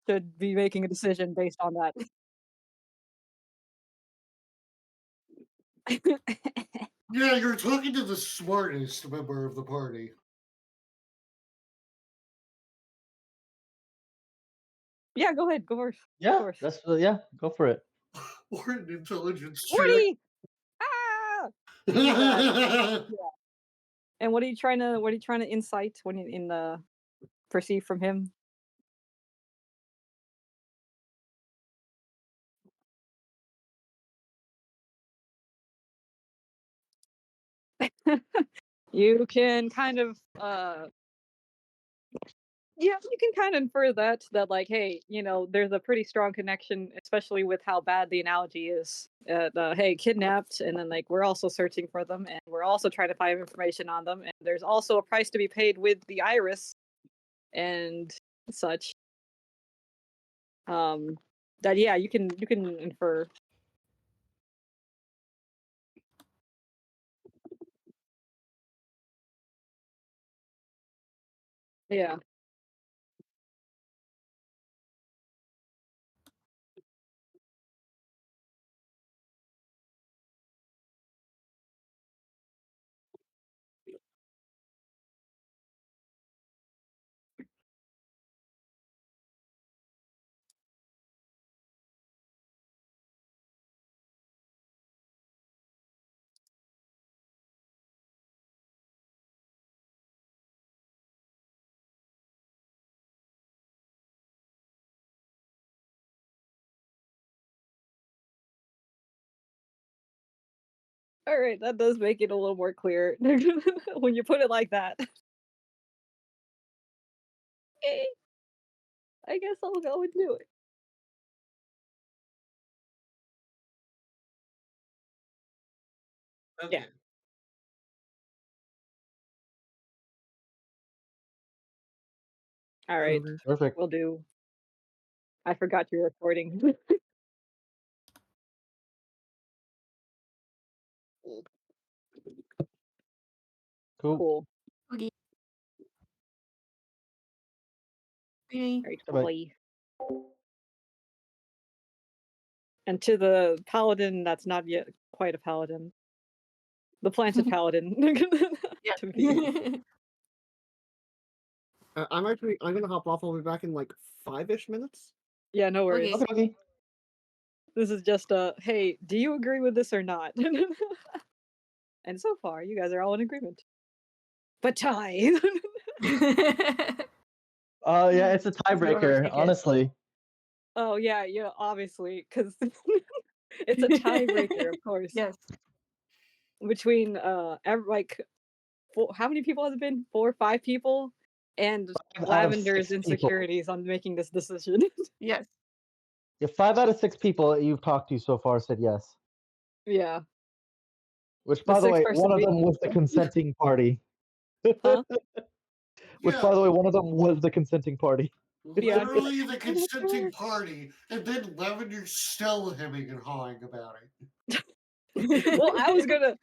should be making a decision based on that. Yeah, you're talking to the smartest member of the party. Yeah, go ahead. Go first. Go Yeah, first. that's yeah. Go for it. Or an intelligence check. Woody! Ah! Yeah. And what are you trying to incite when you in the perceive from him? You can kind of yeah, you can kind of infer that like, hey, there's a pretty strong connection, especially with how bad the analogy is. Hey, kidnapped, and then like we're also searching for them, and we're also trying to find information on them, and there's also a price to be paid with the iris and such. That yeah, you can infer. Yeah. All right, that does make it a little more clear when you put it like that. Okay, I guess I'll go and do it. Okay. Yeah. All right, Okay. Perfect. we'll do. I forgot you're recording. Cool. Cool. Okay. Okay. All right, Bye-bye. bye. And to the paladin that's not yet quite a paladin, the planted paladin. Yeah. To be. I'm gonna hop off. I'll be back in like 5-ish minutes. Yeah, no worries. Okay. Okay. This is just a hey, do you agree with this or not? And so far, you guys are all in agreement. But tie. Yeah, it's a Whoever tiebreaker, take it. honestly. Oh yeah, obviously, because it's a tiebreaker, of course, Yes. between like how many people has it been? 4 or 5 people, and 5 out of Lavender's 6 people. insecurities on making this decision. Yes. Yeah, 5 out of 6 people you've talked to so far said yes. Yeah, Which, the by the 6th way, person one of being them was the consenting party. huh? Which, Yeah, by the way, one of them was the consenting party. Yeah. literally the consenting party, and then Lavender still hemming and hawing about it. Well, originally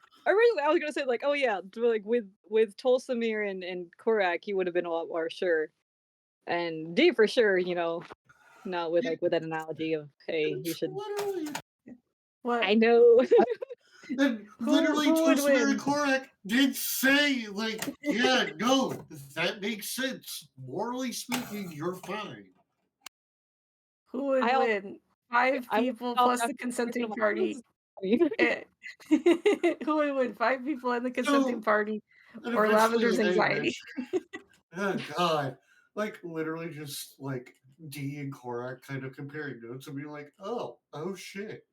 I was gonna say like, oh yeah, like with Tolsamir and Korak, he would have been a lot more sure, and D for sure, not with Yeah. like with that analogy of hey, you should. Literally. What? I know. And literally, Who would Toastmaster and win? Korak did say, like, yeah, no, that makes sense. Morally speaking, you're fine. Who would I win? 5 I would people all plus have the to be thinking consenting about party. this. Eh, Who would win? 5 people and the consenting No, party, and or eventually Lavender's they anxiety? oh god. Like literally just like D and Korak kind of comparing notes and being like, oh shit.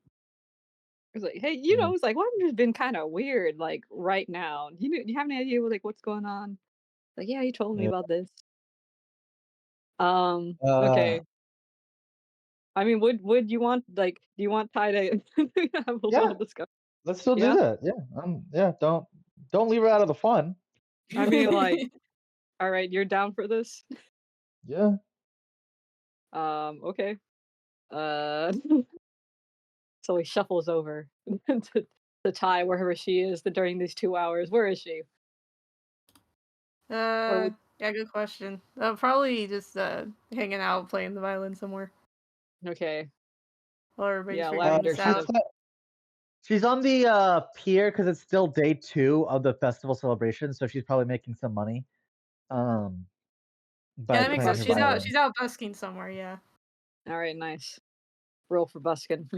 It's like, hey, Mm. it's like Lavender's been kind of weird, like right now. Do you have any idea like what's going on? Like, yeah, he told me Yeah. about this. Uh, Okay. I mean, would you want like do you want Ty to have a yeah, little discussion? let's still Yeah? do that. Yeah. Yeah, don't leave her out of the fun. I mean, like, all right, you're down for this? Yeah. Okay. Uh, so he shuffles over to Ty wherever she is during these 2 hours. Where is she? Or would Yeah, good question. Probably just hanging out, playing the violin somewhere okay. while everybody's Yeah, figuring Lavender this kind out. of She's on the pier because it's still day 2 of the festival celebration, so she's probably making some money. Yeah, By that makes playing sense. her She's violin. out busking somewhere. Yeah. All right, nice. Roll for buskin.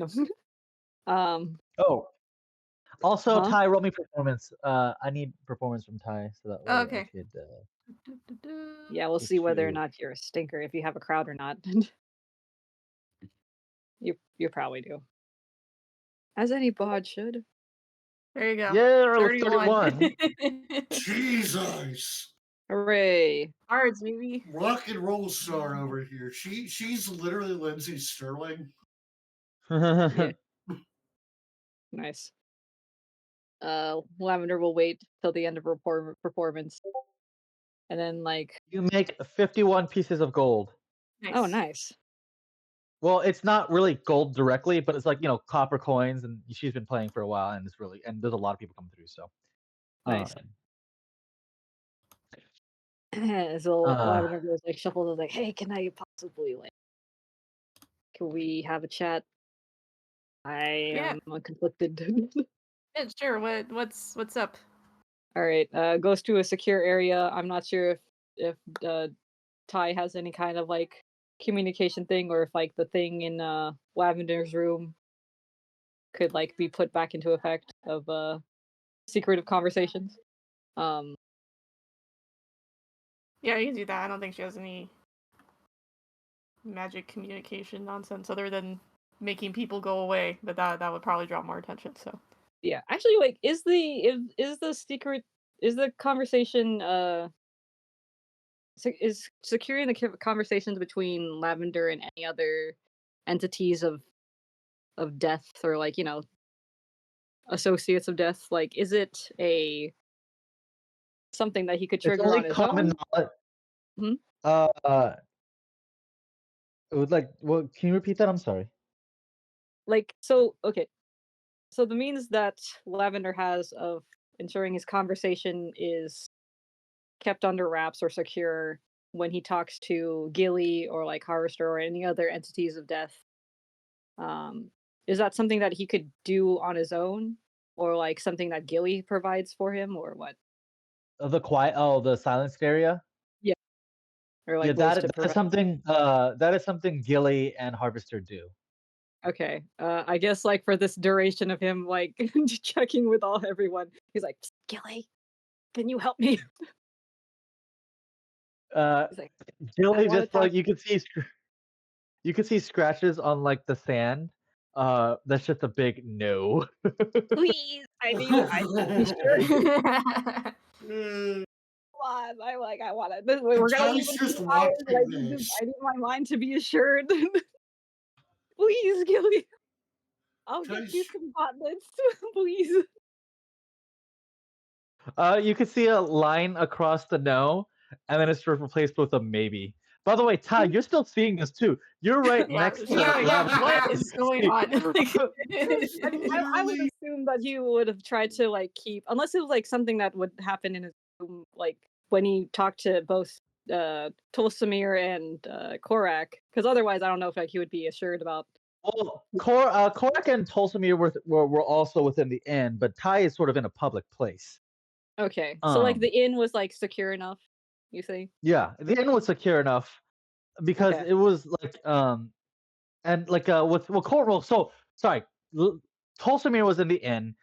Oh, also, Huh? Ty, roll me performance. I need performance from Ty so that way I Okay. could. Yeah, we'll Get see whether or you- not you're a stinker if you have a crowd or not. you probably do. As any bod should. There you go. Yeah, 31. Jesus. Hooray! Cards, maybe. Rock and roll star over here. She's literally Lindsay Sterling. Yeah. Nice. Lavender will wait till the end of her performance, and then like. You make 51 pieces of gold. Nice. Oh, nice. Well, it's not really gold directly, but it's like, copper coins, and she's been playing for a while, and there's a lot of people coming through, so. Nice. So Lavender goes like shuffles and is like, "Hey, can I possibly can we have a chat? I am conflicted." Yeah, sure. What's up? All right. Goes to a secure area. I'm not sure if Ty has any kind of like communication thing, or if like the thing in Lavender's room could like be put back into effect of secretive conversations. Yeah, you can do that. I don't think she has any magic communication nonsense other than making people go away, but that would probably draw more attention. So yeah, actually, like, is the conversation is securing the conversations between Lavender and any other entities of death, or like, associates of death, like, is it something that he could It's trigger only on his common own? knowledge. It would like. Well, can you repeat that? I'm sorry. Like, so okay, so the means that Lavender has of ensuring his conversation is kept under wraps or secure when he talks to Gilly or like Harvester or any other entities of death, is that something that he could do on his own, or like something that Gilly provides for him, or what? The silenced area. Yeah, or like Yeah, ways that to is prevent. something. That is something Gilly and Harvester do. Okay, I guess like for this duration of him like checking with everyone, he's like, Gilly, can you help me? He's like, Gilly wanna just like talk- you can see scratches on like the sand. That's just a big no. please, I need to be sure. Come on, I want it. We're gonna leave Ty's in just 2 hours, and watching this. I need my mind to be assured. Please, Gilly. I'll get Ty's you some continents, please. You can see a line across the no, and then it's replaced with a maybe. By the way, Ty, you're still seeing this too. You're right yeah, next to yeah. What Lavender. is going on? I would Literally- assume that he would have tried to like keep, unless it was like something that would happen in his room, like when he talked to both Tolsamir and Korak, because otherwise I don't know if like he would be assured about. Well, Korak and Tolsamir were also within the inn, but Ty is sort of in a public place. Okay, so like the inn was like secure enough, you see? Yeah, the inn was secure enough because Okay. it was like and like so sorry, Tolsamir was in the inn.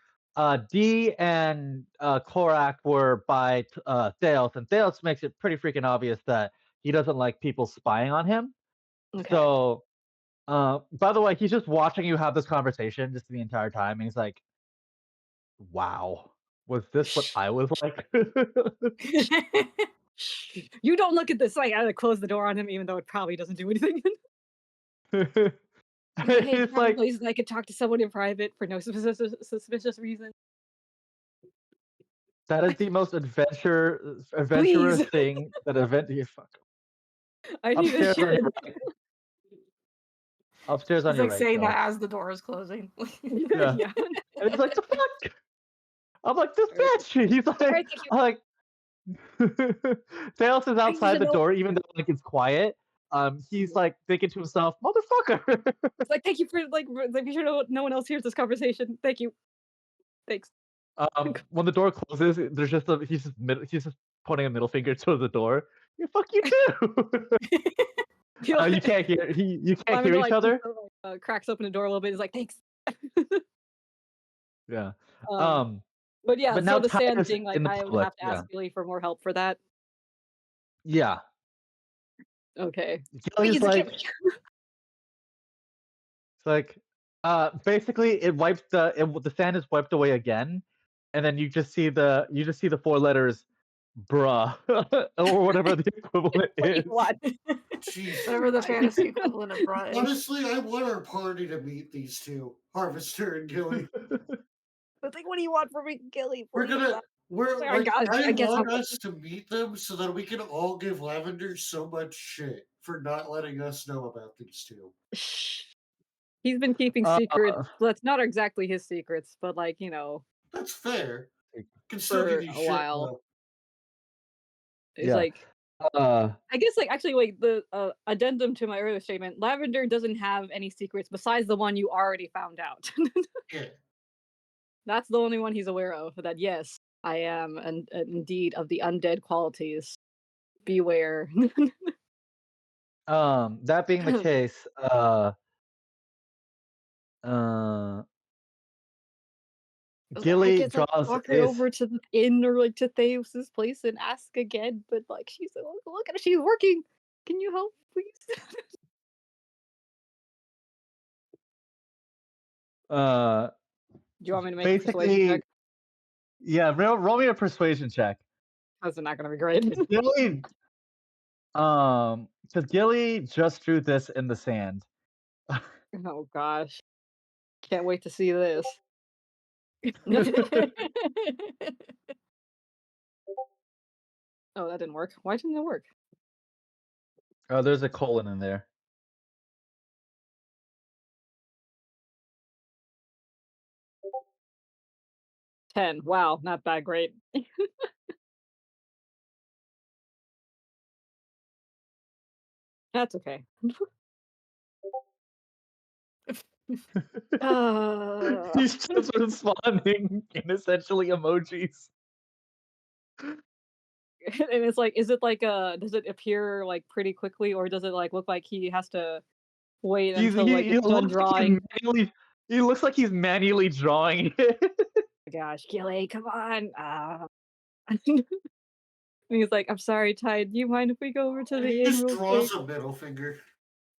D and Korak were by Thales, and Thales makes it pretty freaking obvious that he doesn't like people spying on him. Okay. So by the way, he's just watching you have this conversation just the entire time, and he's like, wow, was this what I was like? You don't look at this. Like, I close the door on him, even though it probably doesn't do anything. Hey, It's like, places I could talk to someone in private for no suspicious reason. that is the most adventurous Please. thing that you fuck. I need Upstairs on your assurance. right. Upstairs on It's your like right. saying Phil. that as the door is closing. Yeah. Yeah. And he's like, the fuck? I'm like, this bitch. He's like, Alright, thank you. I'm like, Thales is outside the know- door, even though like it's quiet. He's like thinking to himself, motherfucker. It's like, thank you for like be sure no one else hears this conversation. Thank you. Thanks. When the door closes, there's just he's just pointing a middle finger to the door. Yeah, fuck you too. You can't hear you can't hear Lavender, each other. cracks open the door a little bit. Is like, thanks. Yeah. But yeah, But so now the Ty sand is thing, like, in the I would public. have to Yeah. ask Billy for more help for that. Yeah. Okay. Gilly's like, it's like, basically it wipes the sand is wiped away again, and then you just see the four letters, bruh, or whatever the equivalent is. What? Jeez. Whatever the fantasy equivalent of bra is. Honestly, I want our party to meet these two, Harvester and Gilly. But like, what do you want from me, Gilly? We're I like, guess- I I guess want I'll- us to meet them so that we can all give Lavender so much shit for not letting us know about these two. He's been keeping secrets. Well, that's not exactly his secrets, but like, you know, That's fair. Can still for give you a shit. while. Though. It's Yeah. like, I guess, like, actually, wait, the addendum to my earlier statement, Lavender doesn't have any secrets besides the one you already found out. Yeah. That's the only one he's aware of, that yes, I am indeed of the undead qualities. Beware. That being the case, Gilly draws walk her over to the inn or like to Theos's place and ask again, but like she's like, look at her, she's working. Can you help, please? Do you want me to make a persuasion basically, check? yeah, roll me a persuasion check. That's not gonna be great. Gilly, because Gilly just drew this in the sand. Oh gosh. Can't wait to see this. Oh, that didn't work. Why didn't it work? Oh, there's a colon in there. $10. Wow, not that great. That's okay. He's just responding in essentially emojis. And it's like, is it like does it appear like pretty quickly, or does it like look like he has to wait until like it's done drawing? He looks like he's manually drawing it. Gosh, Gilly, come on. And he's like, I'm sorry, Ty, do you mind if we go over to And the he inn just real draws quick? a middle finger.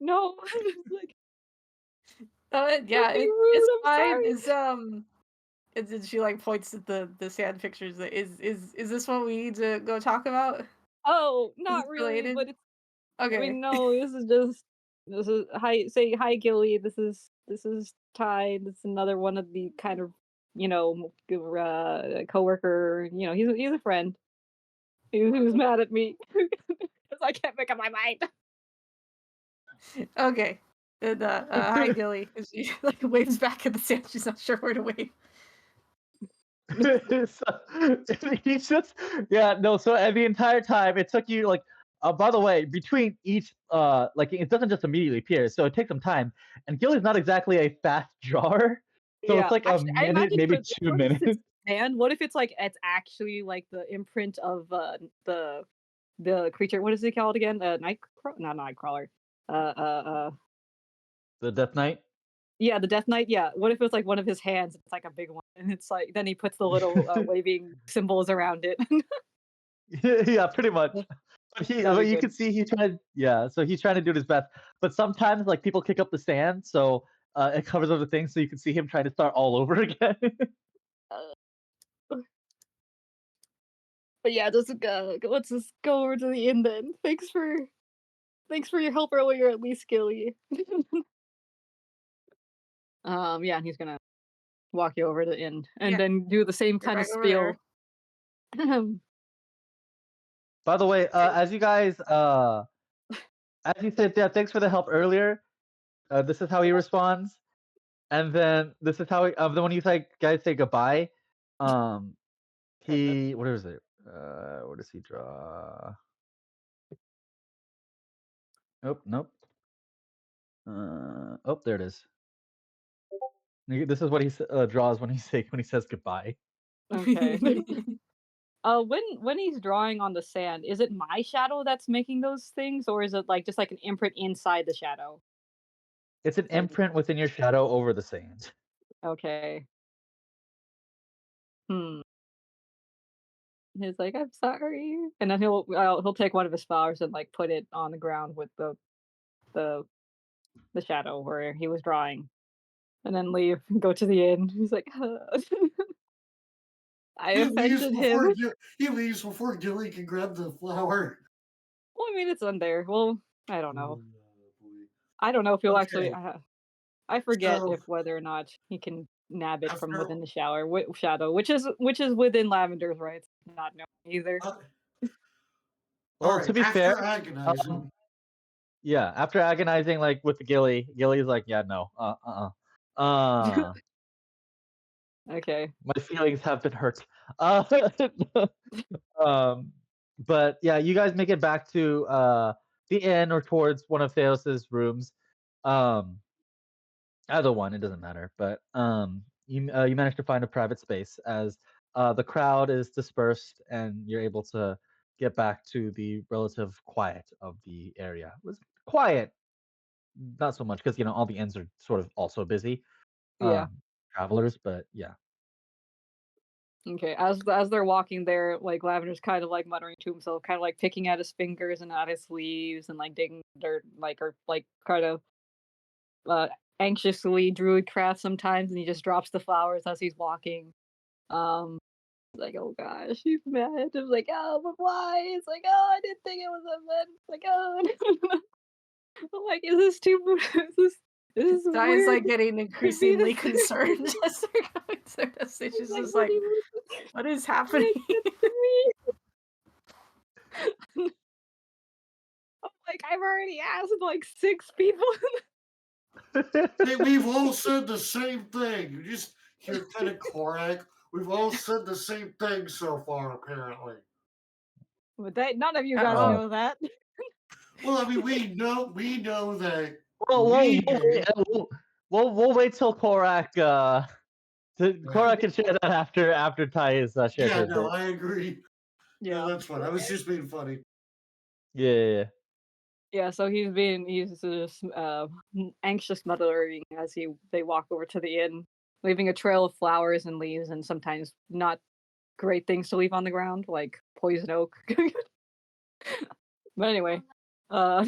No. Like, Yeah, be it's rude, I'm fine. sorry. Is she like points at the sand pictures? Is this what we need to go talk about? Oh, Is not this really, related? but it's Okay. I mean, no, this is hi, say hi, Gilly. This is Ty. This is another one of the kind of, you know, coworker. You know, he's a friend. He was mad at me because I can't make up my mind. Okay. And hi Gilly. And she like waves back at the sand. She's not sure where to wave. He's just so the entire time it took you like by the way, between each like it doesn't just immediately appear, so it takes some time. And Gilly's not exactly a fast drawer. So Yeah, it's like actually, a minute, maybe 2 minutes. And what if it's like it's actually like the imprint of the creature? What is it called again? Not Nightcrawler. The Death Knight? Yeah, the Death Knight. Yeah. What if it's like one of his hands? It's like a big one, and it's like then he puts the little waving symbols around it. Yeah, pretty much. But you can see he's trying so he's trying to do his best. But sometimes like people kick up the sand, so it covers other things, so you can see him trying to start all over again. But yeah, let's just go over to the inn then. Thanks for your help earlier, at least, Gilly. Yeah, and he's gonna walk you over to the inn and then do the same kind of spiel. By the way, as you guys as you said, yeah, thanks for the help earlier. This is how he responds. And then this is how then when you guys say goodbye, he what is it? Where does he draw? Nope. Oh, there it is. This is what he draws when he says goodbye. Okay. When he's drawing on the sand, is it my shadow that's making those things, or is it like just like an imprint inside the shadow? It's an imprint within your shadow over the sand. Okay. Hmm. He's like, "I'm sorry," and then he'll take one of his flowers and like put it on the ground with the the shadow where he was drawing, and then leave and go to the inn. He's like, I offended him. He leaves before Gilly can grab the flower. Well, I mean, it's in there. Well, I don't know. boy. I don't know if he'll actually. Okay. I forget So if whether or not he can nab it from after within the shadow, which is within Lavender's rights. Not knowing either. all Well, right, to be fair, after agonizing, yeah, after agonizing like with the Gilly's like, yeah, no, uh, Okay. my feelings have been hurt. Uh, um, but yeah, you guys make it back to the inn or towards one of Theos's rooms. Um, Either one, it doesn't matter. But you manage to find a private space as the crowd is dispersed, and you're able to get back to the relative quiet of the area. It was quiet, not so much because all the inns are sort of also busy, Yeah. travelers. But yeah, Okay. As they're walking there, like Lavender's kind of like muttering to himself, kind of like picking at his fingers and at his sleeves, and like digging dirt, like or like kind of uh anxiously druid craft sometimes, and he just drops the flowers as he's walking. Um, like, oh gosh, he's mad. I'm like, oh, but why? It's like, oh, I didn't think it was a bad. It's like, oh, I'm like, is this too? Is this Ty is weird? like getting To be increasingly this- concerned as they're going through this. She's It's just what like, do you what is happening? make this to me? I'm like, I've already asked like 6 people. hey, we've all said the same thing. You just hear kind of Korak. We've all said the same thing so far, apparently. But none of you guys Uh-oh. know that. Well, I mean, we know that well, we do. we'll wait till Korak. Korak can share that after Ty has shared Yeah, her no, bit. I agree. Yeah. That's fine. I was just being funny. Yeah. Yeah, so he's just anxious muttering as they walk over to the inn, leaving a trail of flowers and leaves and sometimes not great things to leave on the ground, like poison oak. But anyway, uh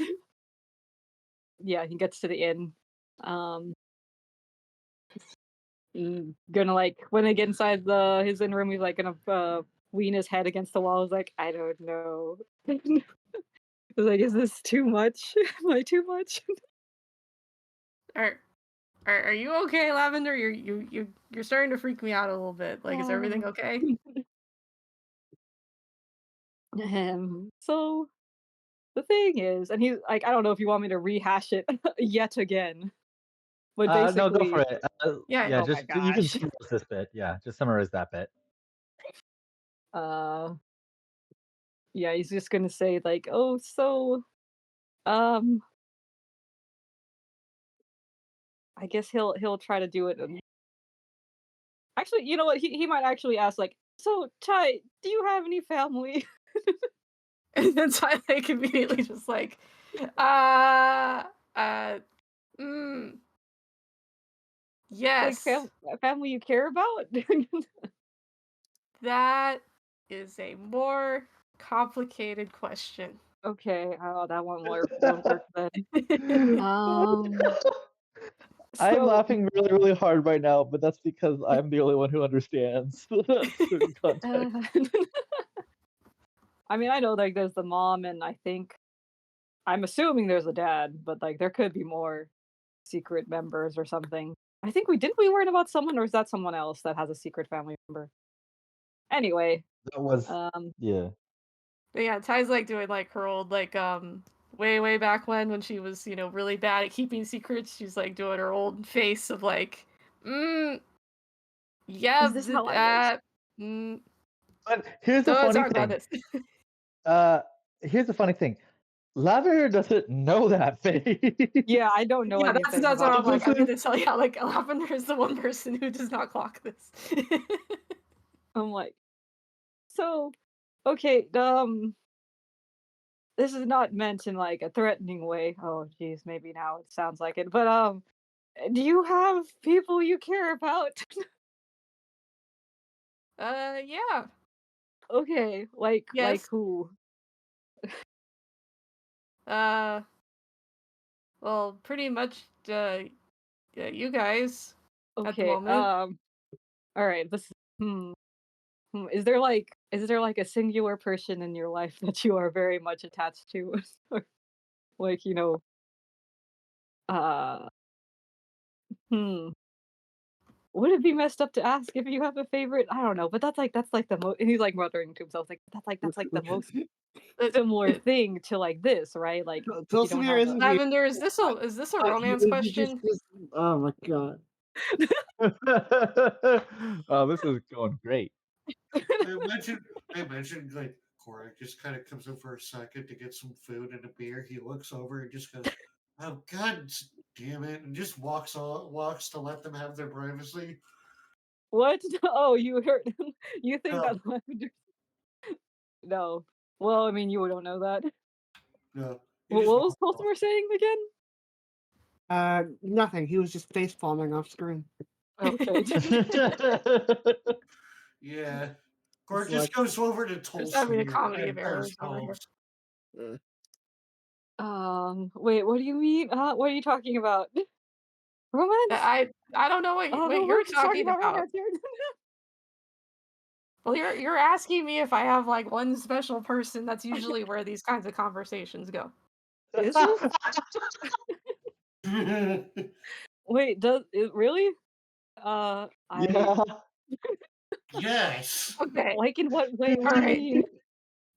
yeah, he gets to the inn. Um gonna like when they get inside his inn room, he's like gonna lean his head against the wall. He's like, I don't know. He's like, is this too much? Am I too much? Are you okay, Lavender? You're starting to freak me out a little bit. Like, is everything okay? So the thing is, and he's like, I don't know if you want me to rehash it yet again, but No, go for basically, it. Yeah. Yeah, oh my just you can gosh, summarize this bit. Yeah, just summarize that bit. uh, yeah, he's just gonna say like, oh, so, um, I guess he'll try to do it. Actually, you know what? He might actually ask like, so Ty, do you have any family? And then Ty like immediately just like, uh, uh, mm, Like yes, family you care about? that is a more complicated question. Okay, oh, that one won't work then. Um, I'm so laughing really, really hard right now, but that's because I'm the only one who understands certain context. I mean, I know like there's the mom, and I'm assuming there's a dad, but like there could be more secret members or something. I think we learn about someone, or is that someone else that has a secret family member? Anyway, That was um, yeah. But yeah, Ty's like doing like her old like way back when she was really bad at keeping secrets. She's like doing her old face of like, yeah, is this how I was? mm, But here's the don't funny talk about thing. this. Here's the funny thing. Lavender doesn't know that, Faye. Yeah, I don't know Yeah, anything that's what about I'm like. This I'm gonna is tell you, like Lavender is the one person who does not clock this. I'm like, so okay, this is not meant in like a threatening way. Oh geez, maybe now it sounds like it. But do you have people you care about? Yeah, Okay, like yes. who? Uh, well, pretty much, yeah, you guys at the Okay, moment. all right. Hmm, is there like a singular person in your life that you are very much attached to, or like uh, hmm. Would it be messed up to ask if you have a favorite? I don't know, but that's like the most. He's like muttering to himself, like that's like the most It, similar it, thing to like this, right? Like you don't Dulcimere have a isn't here. Lavender, is this a He romance would be question? oh my god. oh, this is going great. I imagine, I imagine like Korak just kind of comes in for a second to get some food and a beer. He looks over and just goes, "Oh God damn it!" and just walks to let them have their privacy. what? Oh, you heard? You think No, that lavender? No. Well, I mean, you don't know that. no, he What just was walks off. Baltimore saying again? Nothing. He was just face palming off screen. Okay. Yeah, It's Korak like, just goes over to Just having a Tulsimir comedy of and errors face over here. palms. uh, Wait, what do you mean? What are you talking about? Romance? I don't know what We're you're just talking talking about about. romance here. Well, you're asking me if I have like one special person. That's usually where these kinds of conversations go. Is it? Wait, does it really? I yeah. Yes. Okay. like in what way? What All do you right. mean?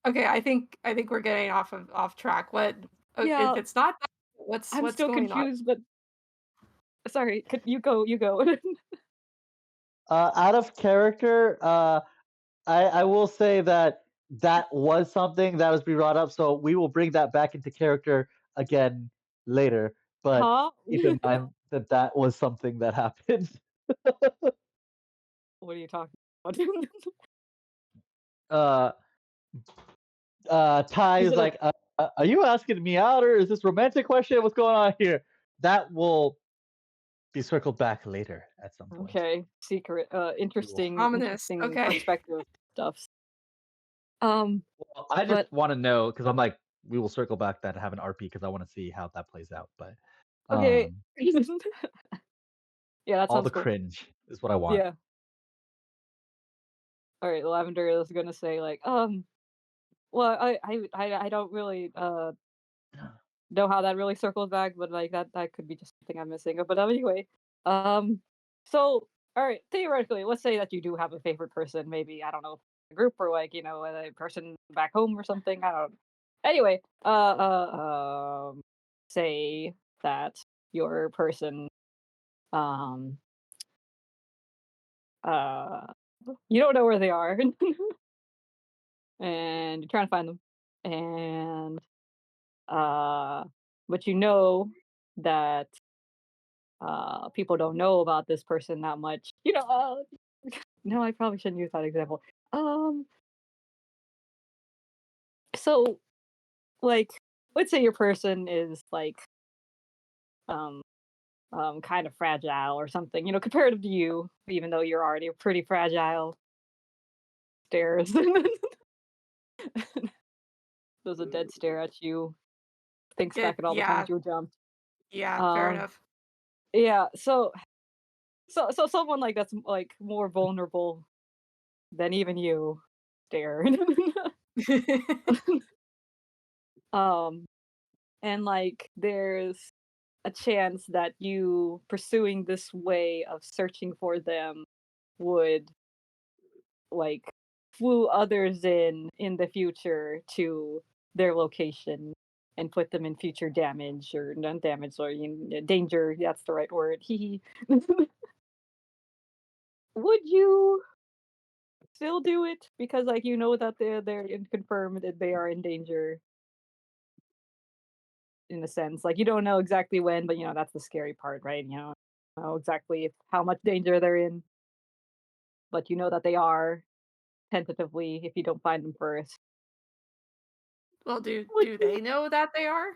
Okay, I think we're getting off track. What if Yeah, it's not that, what's I'm what's still going on? confused, but sorry, could you go, you go. Out of character, I will say that that was something that was brought up, so we will bring that back into character again later. But Huh? keep in mind that that was something that happened. What are you talking about? uh, Ty Is is it a like, "Are you asking me out, or is this romantic question? What's going on here?" That will be circled back later at some point. okay, secret, We will. Ominous. interesting Okay. perspective stuff. Um, Well, I just but want to know because I'm like, we will circle back that and have an RP because I want to see how that plays out. But okay. Yeah, that all sounds the cool. cringe is what I want. Yeah. All right, Lavender is gonna say like, well, I don't really know how that really circles back, but like that could be just something I'm missing. But anyway, um, so all right, theoretically, let's say that you do have a favorite person, maybe I don't know, a group or like a person back home or something. I don't. Anyway, say that your person, um, uh, you don't know where they are, and you're trying to find them, and uh, but you know that people don't know about this person that much. No, I probably shouldn't use that example. Um, so like, let's say your person is like, um, kind of fragile or something, comparative to you, even though you're already pretty fragile. Stares. Does a dead stare at you. Thinks back at all the Yeah, times you jumped. yeah, fair Um, enough. yeah. So someone like that's like more vulnerable than even you. Stare. um, and like there's a chance that you pursuing this way of searching for them would like flew others in the future to their location and put them in future damage or non damage or danger. That's the right word. He would you still do it because like that they're confirmed that they are in danger? in a sense. Like you don't know exactly when, but that's the scary part, right? You know exactly how much danger they're in, but you know that they are tentatively if you don't find them first. Well, do Which they know that they are?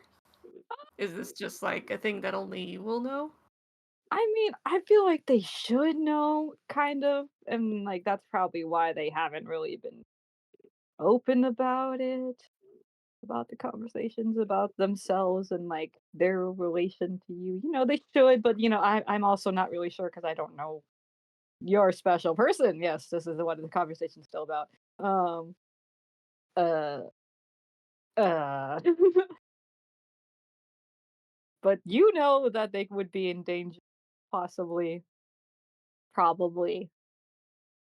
Is this just like a thing that only you will know? I mean, I feel like they should know, kind of, and like that's probably why they haven't really been open about it, about the conversations about themselves and like their relation to you. They should, but I'm also not really sure because I don't know you're a special person. Yes, this is what the conversation's still about. Um, uh, uh, but you know that they would be in danger, possibly, probably,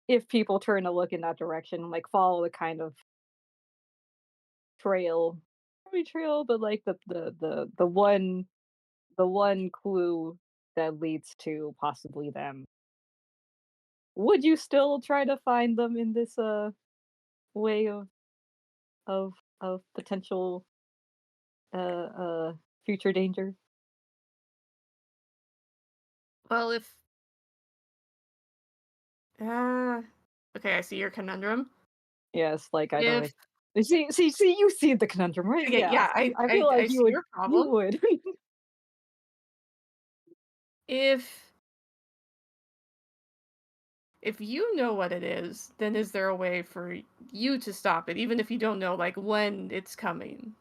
if people turn to look in that direction, like follow the kind of trail, probably trail, but like the one clue that leads to possibly them. Would you still try to find them in this way of potential uh future danger? Well, if uh okay, I see your conundrum. Yes, like I don't If know. See, you see the conundrum, right? okay, Yeah. yeah, See, I feel I like you see would your you problem. would. If you know what it is, then is there a way for you to stop it, even if you don't know like when it's coming?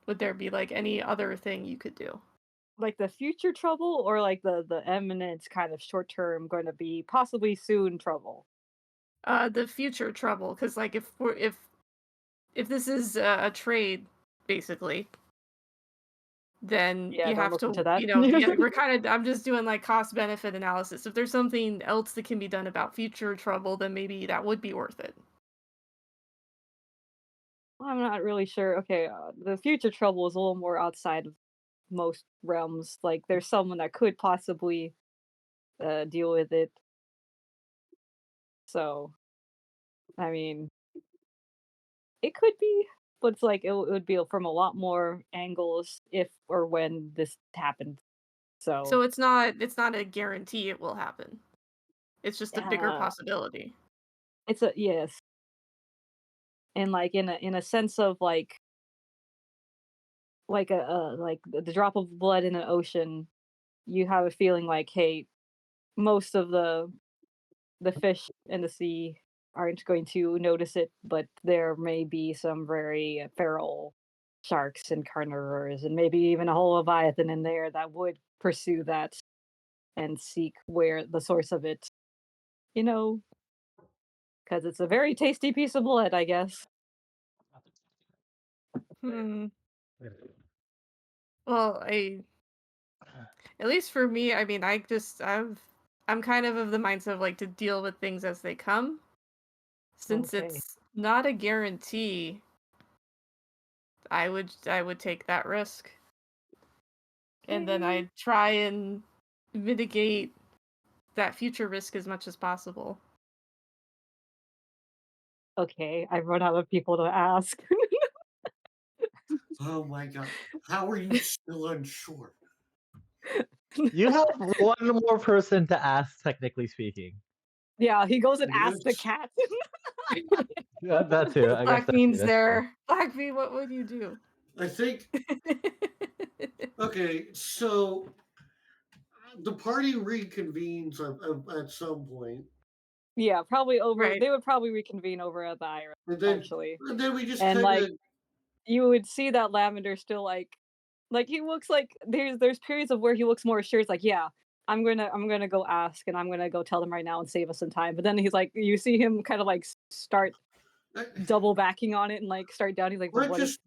Would there be like any other thing you could do? Like the future trouble or like the eminent kind of short term going to be possibly soon trouble? The future trouble, because like if this is a trade, basically, then Yeah, you don't have look to, into that. yeah, I'm just doing like cost benefit analysis. If there's something else that can be done about future trouble, then maybe that would be worth it. I'm not really sure. Okay, the future trouble is a little more outside of most realms. Like, there's someone that could possibly deal with it. So, I mean, it could be, but it's like it would be from a lot more angles if or when this happens. So, So it's not a guarantee it will happen. It's just a bigger uh, possibility. it's a yes, and like in a sense of like like the drop of blood in an ocean, you have a feeling like, hey, most of the fish in the sea aren't going to notice it, but there may be some very feral sharks and carnivores, and maybe even a whole leviathan in there that would pursue that and seek where the source of it, you know, because it's a very tasty piece of blood, I guess. Hmm. Well, at least for me, I mean, I'm kind of the mindset of like to deal with things as they come. Since Okay. it's not a guarantee, I would take that risk. And then Okay. I'd try and mitigate that future risk as much as possible. Okay, I've run out of people to ask. Oh my god. How are you still unsure? You have one more person to ask, technically speaking. Yeah, he goes and asks the Yes. cat. Yeah, that too. I guess Black that too. Bean's That's true. there. Black Bean, what would you do? I think okay, so the party reconvenes at some point, Yeah, probably over. Right. They would probably reconvene over at the Iris, and then actually, and then we just and kind like of you would see that Lavender still like he looks like there's periods of where he looks more assured. It's like, yeah, I'm gonna go ask and I'm gonna go tell them right now and save us some time. But then he's like, you see him kind of like start double backing on it and like start down. He's like, but we're what if? just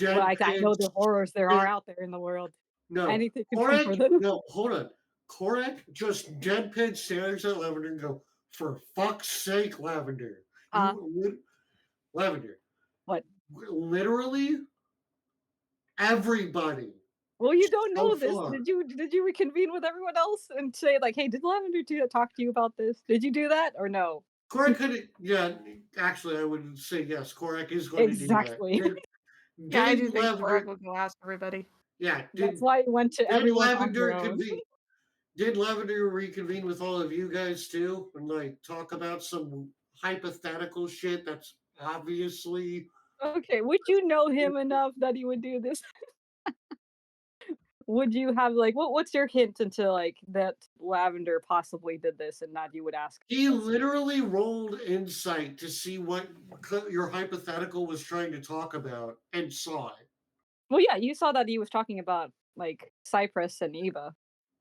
Well, I know deadpans. the horrors there are out there in the world. No, Anything can come for Korak. them. No, hold on. Korak just deadpan stares at Lavender and go, "For fuck's sake, Lavender! Uh, Lavender! what? Literally everybody Well, you don't so know this. far." Did you reconvene with everyone else and say like, hey, did Lavender talk to you about this? Did you do that or no? Korak could, yeah. Actually, I would say yes. Korak is going to do that. Exactly. Yeah, I Getting do think Korak Lavender, will go ask everybody. Yeah. That's why he went to Did everyone on Lavender their own. convene? Did Lavender reconvene with all of you guys too, and like talk about some hypothetical shit that's obviously Okay, would you know him enough that he would do this? Would you have like what's your hint into like that Lavender possibly did this and that you would ask him he this? literally rolled insight to see what your hypothetical was trying to talk about and saw it. Well, yeah, you saw that he was talking about like Cypress and Eva.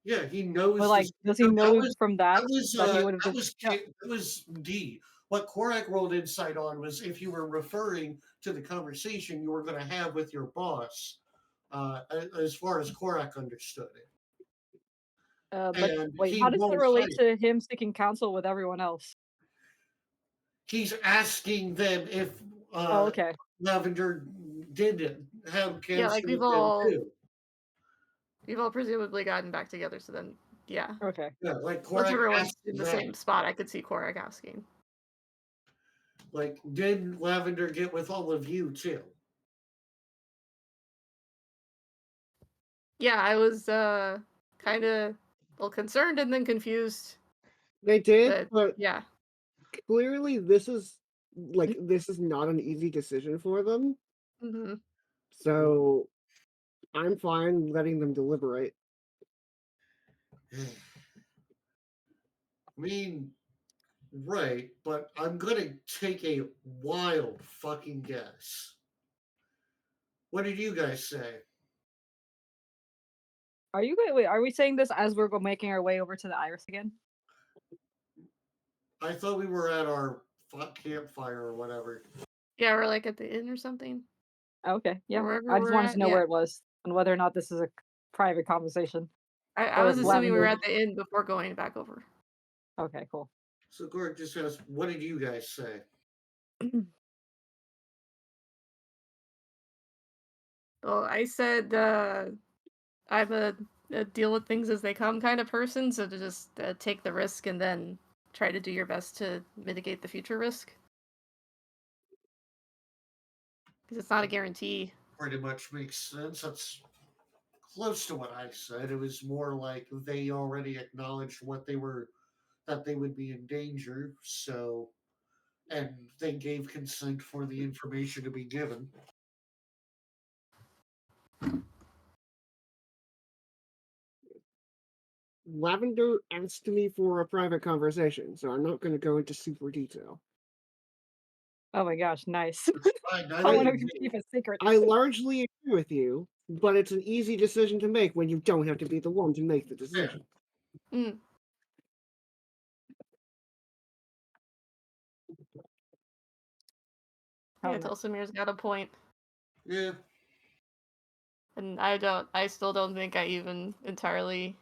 Yeah, he But knows like, this. does he No, know from that that he would have that just was yeah. that was D. What Korak rolled insight on was if you were referring to the conversation you were going to have with your boss, as far as Korak understood it, But and wait, he how does that rolled relate high. to him seeking counsel with everyone else? He's asking them if Oh, uh, okay. Lavender did have Yeah, like cancer with them too. we've all presumably gotten back together. So then, yeah, Okay. Yeah, like once Korak everyone's asked in the them, same spot, I could see Korak asking. like, did Lavender get with all of you too? Yeah, I was kind of well concerned and then confused. They did, But but yeah, clearly this is not an easy decision for them. hmm So I'm fine letting them deliberate. I mean, right, but I'm gonna take a wild fucking guess. What did you guys say? Are you wait, are we saying this as we're making our way over to the Iris again? I thought we were at our campfire or whatever. yeah, we're like at the inn or something, Okay, yeah. or wherever I just we're wanted to at. know Yeah, where it was and whether or not this is a private conversation I or was if assuming we were Lavender. at the inn before going back over. Okay, cool. So Gorg just asked, what did you guys say? Well, I said I'm a deal with things as they come kind of person, so to just take the risk and then try to do your best to mitigate the future risk. Because it's not a guarantee. Pretty much makes sense. That's close to what I said. It was more like they already acknowledged what they were that they would be in danger, so and they gave consent for the information to be given. Lavender asked me for a private conversation, so I'm not going to go into super detail. Oh my gosh, nice. It's fine, I neither want I did to you. keep a secret. I largely agree with you, but it's an easy decision to make when you don't have to be the one to make the decision. Mm. Oh, Yeah, no. Tulsamir's got a point. Yeah. And I still don't think I even entirely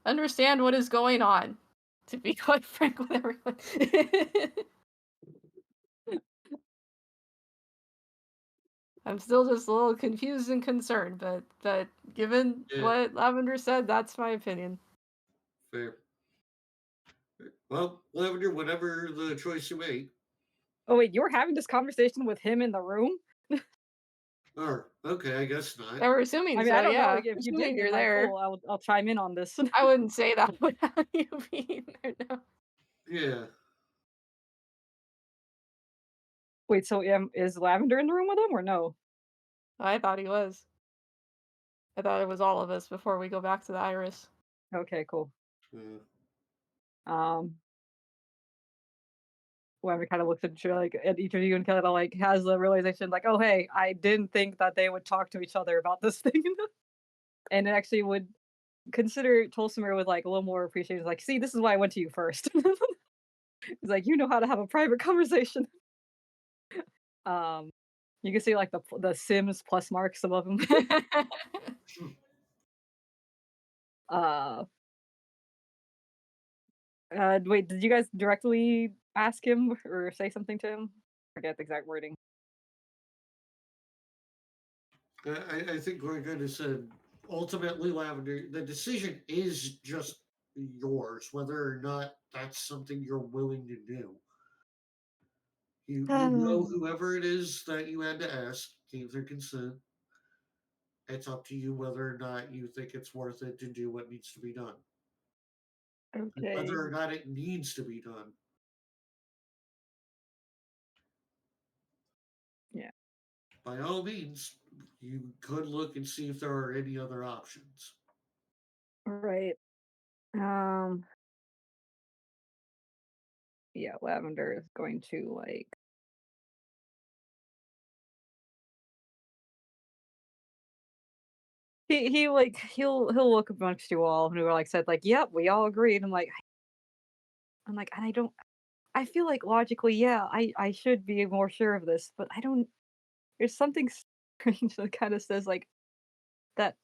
understand what is going on, to be quite frank with everyone. I'm still just a little confused and concerned, but given Yeah. what Lavender said, that's my opinion. Fair. Well, Lavender, whatever the choice you make. Oh wait, you were having this conversation with him in the room? Or okay, I guess not. Yeah, we're assuming I mean, I so, don't know. yeah. Like, if you did, Assuming then you're like, there. cool. I'll chime in on this. I wouldn't say that without you being there, no. Yeah. Wait, so is Lavender in the room with him or no? I thought he was. I thought it was all of us before we go back to the Iris. Okay, cool. Yeah. Um, Lavender kind of looks at you, like at each of you and kind of like has the realization, like, oh hey, I didn't think that they would talk to each other about this thing, and it actually would consider Tolsimer with like a little more appreciation. Like, see, this is why I went to you first. He's like, you know how to have a private conversation. Um, you can see like the Sims plus marks above him. uh, wait, did you guys directly ask him or say something to him? Forget the exact wording. I think we're going to said ultimately, Lavender, the decision is just yours, whether or not that's something you're willing to do. You know whoever it is that you had to ask gave their consent, It's up to you whether or not you think it's worth it to do what needs to be done. Okay. Whether or not it needs to be done. Yeah. By all means, you could look and see if there are any other options. Right. Um. Yeah. Lavender is going to like. He like he'll look amongst you all who are like said like yep we all agreed. I'm like and I don't. I feel like logically yeah I should be more sure of this but I don't. There's something strange that kind of says like that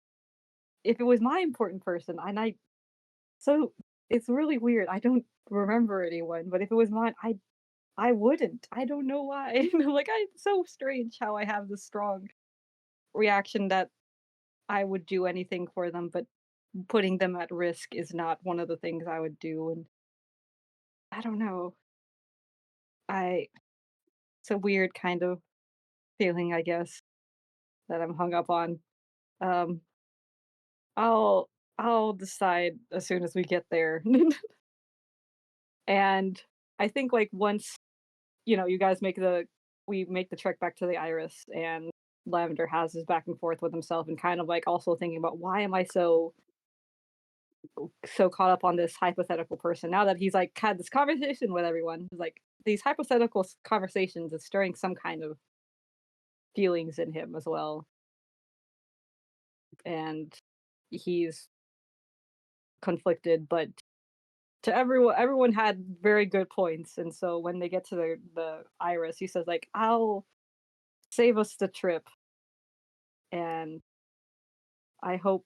if it was my important person and I so it's really weird. I don't remember anyone, but if it was mine, I wouldn't. I don't know why. Like it's so strange how I have this strong reaction that I would do anything for them, but putting them at risk is not one of the things I would do. And I don't know. I it's a weird kind of feeling, I guess, that I'm hung up on. Um, I'll I'll decide as soon as we get there. And I think like once you guys we make the trek back to the Iris, and Lavender has his back and forth with himself, and kind of like also thinking about why am I so caught up on this hypothetical person now that he's like had this conversation with everyone. Like these hypothetical conversations is stirring some kind of feelings in him as well, and he's conflicted. But to everyone had very good points, and so when they get to the Iris, he says like, "I'll save us the trip." And I hope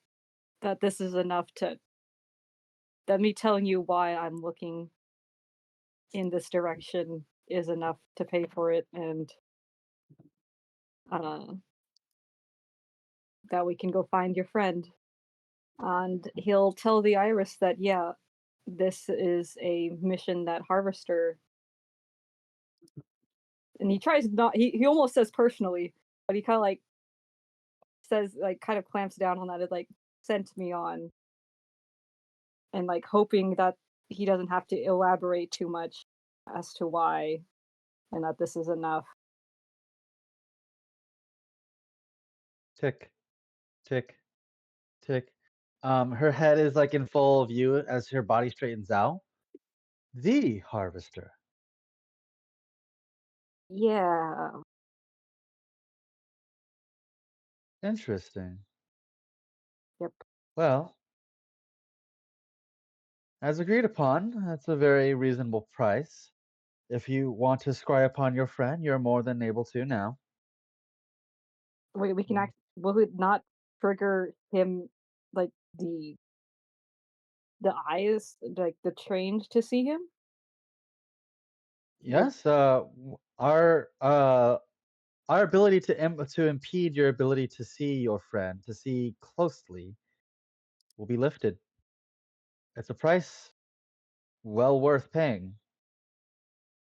that this is enough that me telling you why I'm looking in this direction is enough to pay for it, and uh, that we can go find your friend. And he'll tell the Iris that, yeah, this is a mission that Harvester, and he tries not, he almost says personally, but he kind of like says, like, kind of clamps down on that, it like sent me on, and like hoping that he doesn't have to elaborate too much as to why, and that this is enough. Tick, tick, tick. Her head is like in full view as her body straightens out. The harvester. Yeah. Interesting. Yep. Well, as agreed upon, that's a very reasonable price. If you want to scry upon your friend, you're more than able to now. Wait, we can Mm. act. Will it not trigger him like the eyes, like the trained to see him? Like, Yes, our ability to impede your ability to see your friend, to see closely, will be lifted. It's a price well worth paying.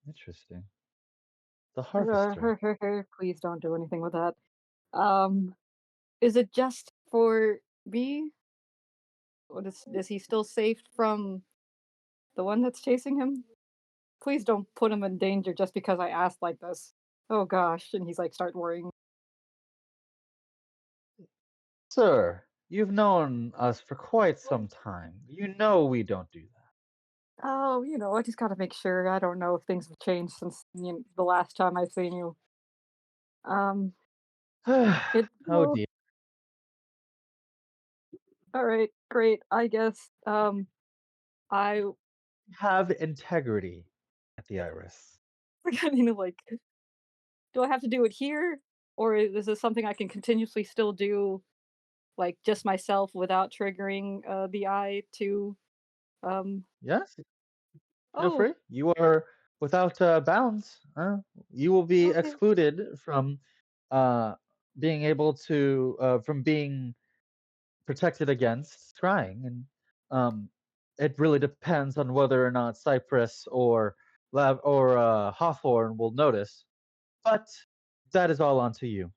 Interesting. The harvester. please don't do anything with that. Um, is it just for me? Or is he still safe from the one that's chasing him? Please don't put him in danger just because I asked like this. Oh gosh, and he's like start worrying. Sir, you've known us for quite some time. You know we don't do Oh, I just gotta make sure. I don't know if things have changed since the last time I've seen you. Um, that. it Oh well, dear. all right, great. I guess I Have integrity at the iris. I mean like do I have to do it here or is this something I can continuously still do like just myself without triggering the eye to um Yes, feel oh, free. You are without bounds. You will be okay. excluded from uh, being able to from being protected against scrying, and it really depends on whether or not Cypress or Hawthorne will notice. But that is all onto you.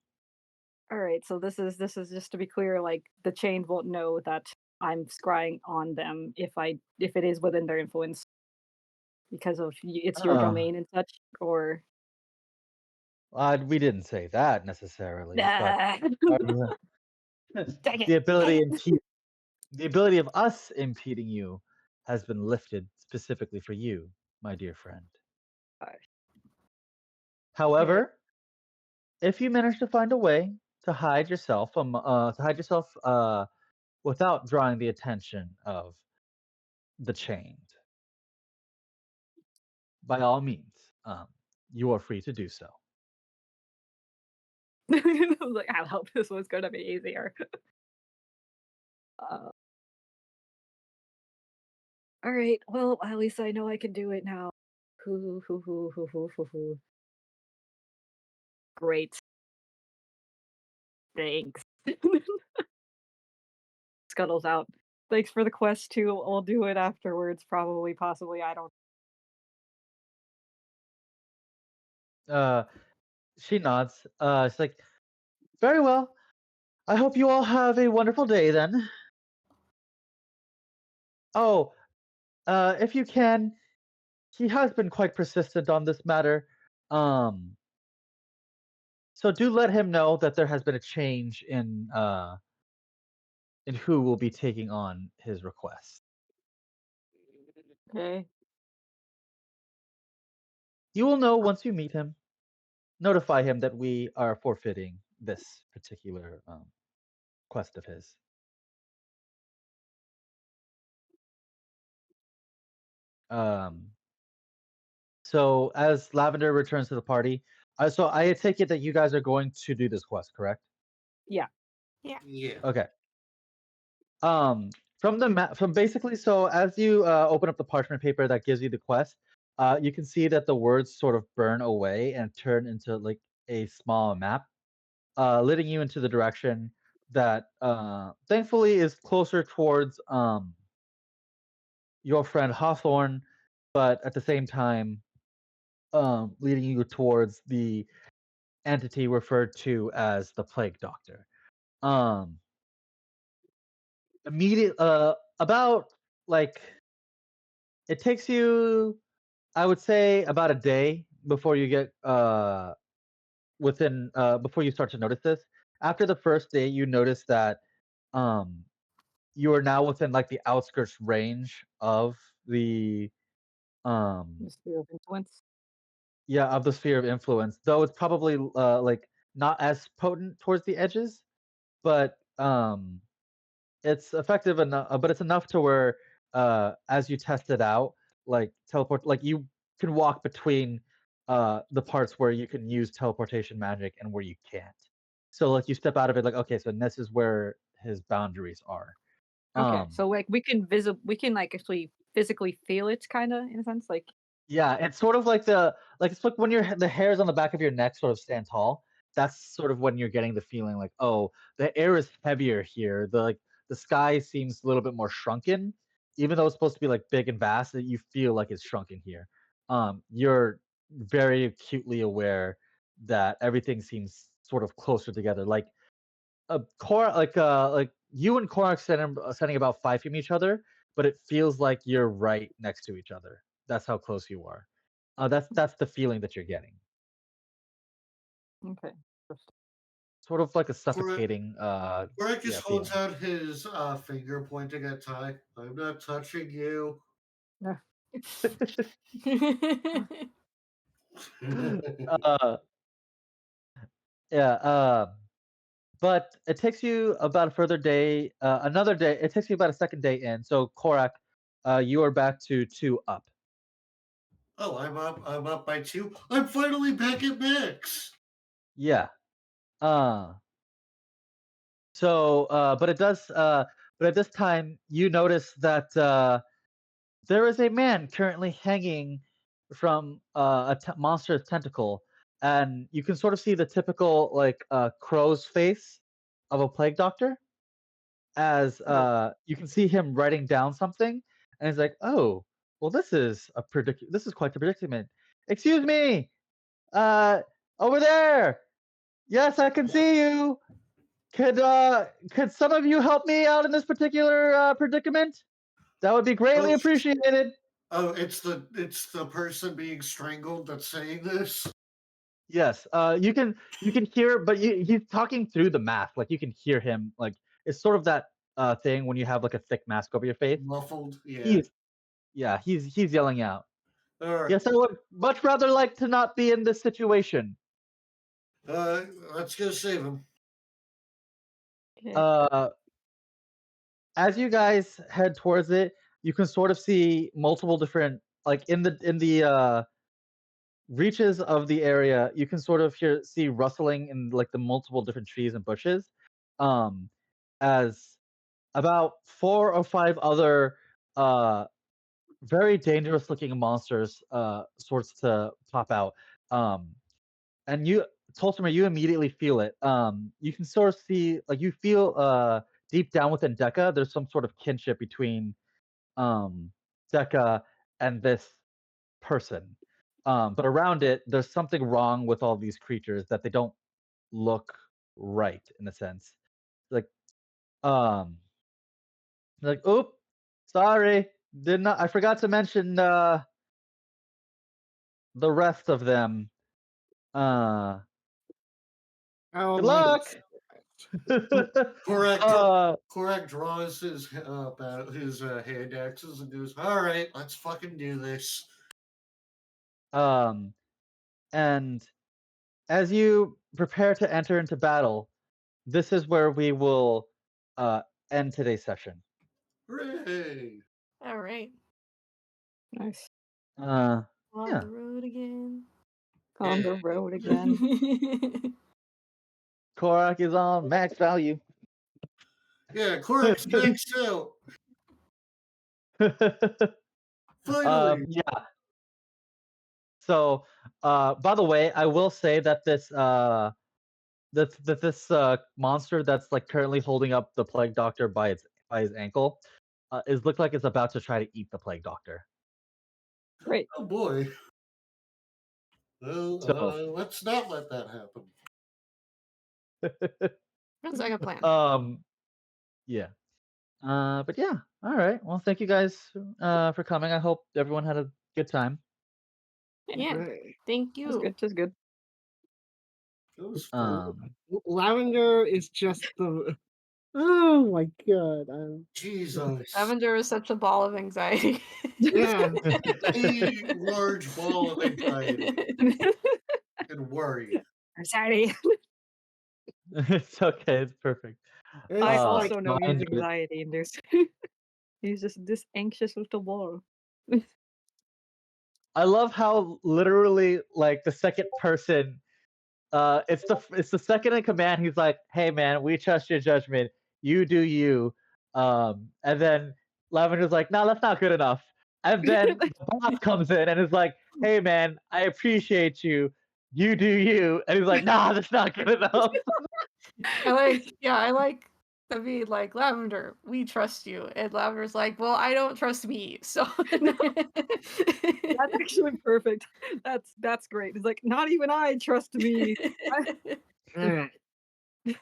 All right, so this is just to be clear, like the chain won't know that I'm scrying on them if it is within their influence because of it's your Uh, domain and such, or we didn't say that necessarily, but nah. uh, Dang it! the Dang ability it! the ability of us impeding you has been lifted specifically for you, my dear friend. Alright, However, if you manage to find a way to hide yourself without drawing the attention of the chained, by all means, you are free to do so. I was like, I hope this was gonna be easier. Uh, all right, well, at least I know I can do it now. Hoo hoo hoo hoo hoo hoo hoo. Great, thanks. Scuttles out. Thanks for the quest too. I'll do it afterwards, probably, possibly. I don't. Uh, she nods. She's like, very well. I hope you all have a wonderful day then. Oh, if you can, he has been quite persistent on this matter. Um, so do let him know that there has been a change in who will be taking on his request. Okay. You will know once you meet him. Notify him that we are forfeiting this particular quest of his. Um, so as Lavender returns to the party, so I take it that you guys are going to do this quest, correct? Yeah. Yeah. Yeah. Okay. From the map, from basically, so as you open up the parchment paper that gives you the quest, you can see that the words sort of burn away and turn into like a small map, leading you into the direction that thankfully is closer towards your friend Hawthorne, but at the same time, leading you towards the entity referred to as the Plague Doctor. Um, about like it takes you, I would say, about a day before you get before you start to notice this. After the first day, you notice that um you are now within like the outskirts range of the um The sphere of influence. yeah, of the sphere of influence, though it's probably like not as potent towards the edges, but it's effective enough, but it's enough to where as you test it out, like teleport, like you can walk between the parts where you can use teleportation magic and where you can't. So like you step out of it, like okay, so this is where his boundaries are. Okay, Um, so like we can like actually physically feel it, kind of in a sense, like Yeah, it's sort of like it's like when the hairs on the back of your neck sort of stand tall. That's sort of when you're getting the feeling like, oh, the air is heavier here. The sky seems a little bit more shrunken, even though it's supposed to be like big and vast. That you feel like it's shrunken here. You're very acutely aware that everything seems sort of closer together. Like you and Korak standing about 5 feet from each other, but it feels like you're right next to each other. That's how close you are. That's the feeling that you're getting. okay. Sort of like a Greg, suffocating Greg just yeah, holds feeling. out his finger pointing at Ty. I'm not touching you. Yeah. uh yeah, but it takes you about a further day, another day. It takes you about a second day in. So Korak, you are back to 2 up. Oh, I'm up. I'm up by 2. I'm finally back at max. Yeah. Uh So, but at this time, you notice that there is a man currently hanging from a monster's tentacle, and you can sort of see the typical like crow's face of a plague doctor. As Oh, you can see him writing down something, and he's like, "Oh, well, this is quite the predicament. Excuse me, uh, over there. Yes, I can see you." Could some of you help me out in this particular predicament? That would be greatly Oh, appreciated. oh, it's the person being strangled that's saying this. Yes. You can hear, but he's talking through the mask. Like you can hear him. Like it's sort of that thing when you have like a thick mask over your face. Muffled. Yeah. He's yelling out. All right. Yes, I would much rather like to not be in this situation. Let's go save him. Uh, as you guys head towards it, you can sort of see multiple different, like in the reaches of the area, you can sort of see rustling in like the multiple different trees and bushes, as about 4 or 5 other very dangerous looking monsters sorts to pop out. And you, Tolstoy, you immediately feel it. You can sort of see, like you feel deep down within Decca, there's some sort of kinship between Decca and this person. But around it, there's something wrong with all these creatures that they don't look right in a sense. Like, um, like, oop, sorry, did not. I forgot to mention the rest of them. Oh Good my luck. Korak draws his hand axes and goes, "All right, let's fucking do this." And as you prepare to enter into battle, this is where we will end today's session. Hooray! All right. Nice. On Yeah. the road again. On the road again. Korak is on max value. Yeah, Korak's maxed out. Finally. Yeah. So, by the way, I will say that this this monster that's like currently holding up the plague doctor by his ankle is look like it's about to try to eat the plague doctor. Great. Oh boy. Well, So, let's not let that happen. Sounds like a plan. Yeah. But yeah. All right. Well, thank you guys for coming. I hope everyone had a good time. Yeah. Right. Thank That's you. good. That's good. It was fun. Lavender is just the. Oh my god. Jesus. Lavender is such a ball of anxiety. Yeah. A large ball of anxiety and worry. Anxiety. It's okay. It's perfect. It's I like also know Mine he's do it. anxiety induced. He's just this anxious with the wall. I love how literally like the second person it's the second in command. He's like, "Hey man, we trust your judgment. You do you." And then Lavender's like, "No, that's not good enough." And then the boss comes in and is like, "Hey man, I appreciate you. You do you." And he's like, "Nah, that's not good enough." I like to be like, Lavender, we trust you. And Lavender's like, well, I don't trust me. So That's actually perfect. That's great. It's like, not even I trust me. Alright. So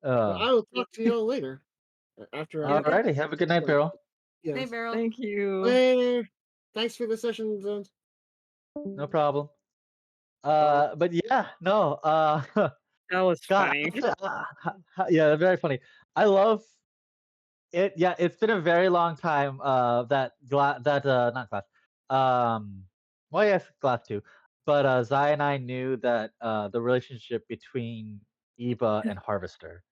Uh, I will talk to you all later. After I Alrighty, have a good night, Beryl. Hey, Yes. Beryl. Thank you. Later. Thanks for the session, Zones. No problem. But yeah, no. That was God, funny. yeah, very funny. I love it. Yeah, it's been a very long time. That not glass. Well, yes, glass too. But Zai and I knew that the relationship between Eba and Harvester.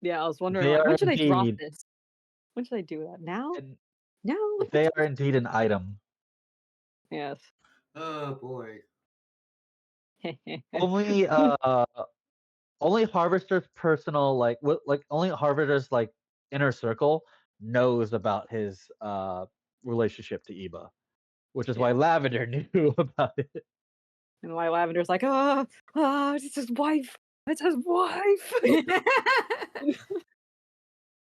Yeah, I was wondering, They like, are when should I drop indeed, this? When should I do that? Now? and No. they are indeed an item. Yes. Oh boy. Only only Harvester's personal only Harvester's like inner circle knows about his relationship to Eba, which is why Lavender knew about it. And why Lavender's like, it's his wife. It's his wife. I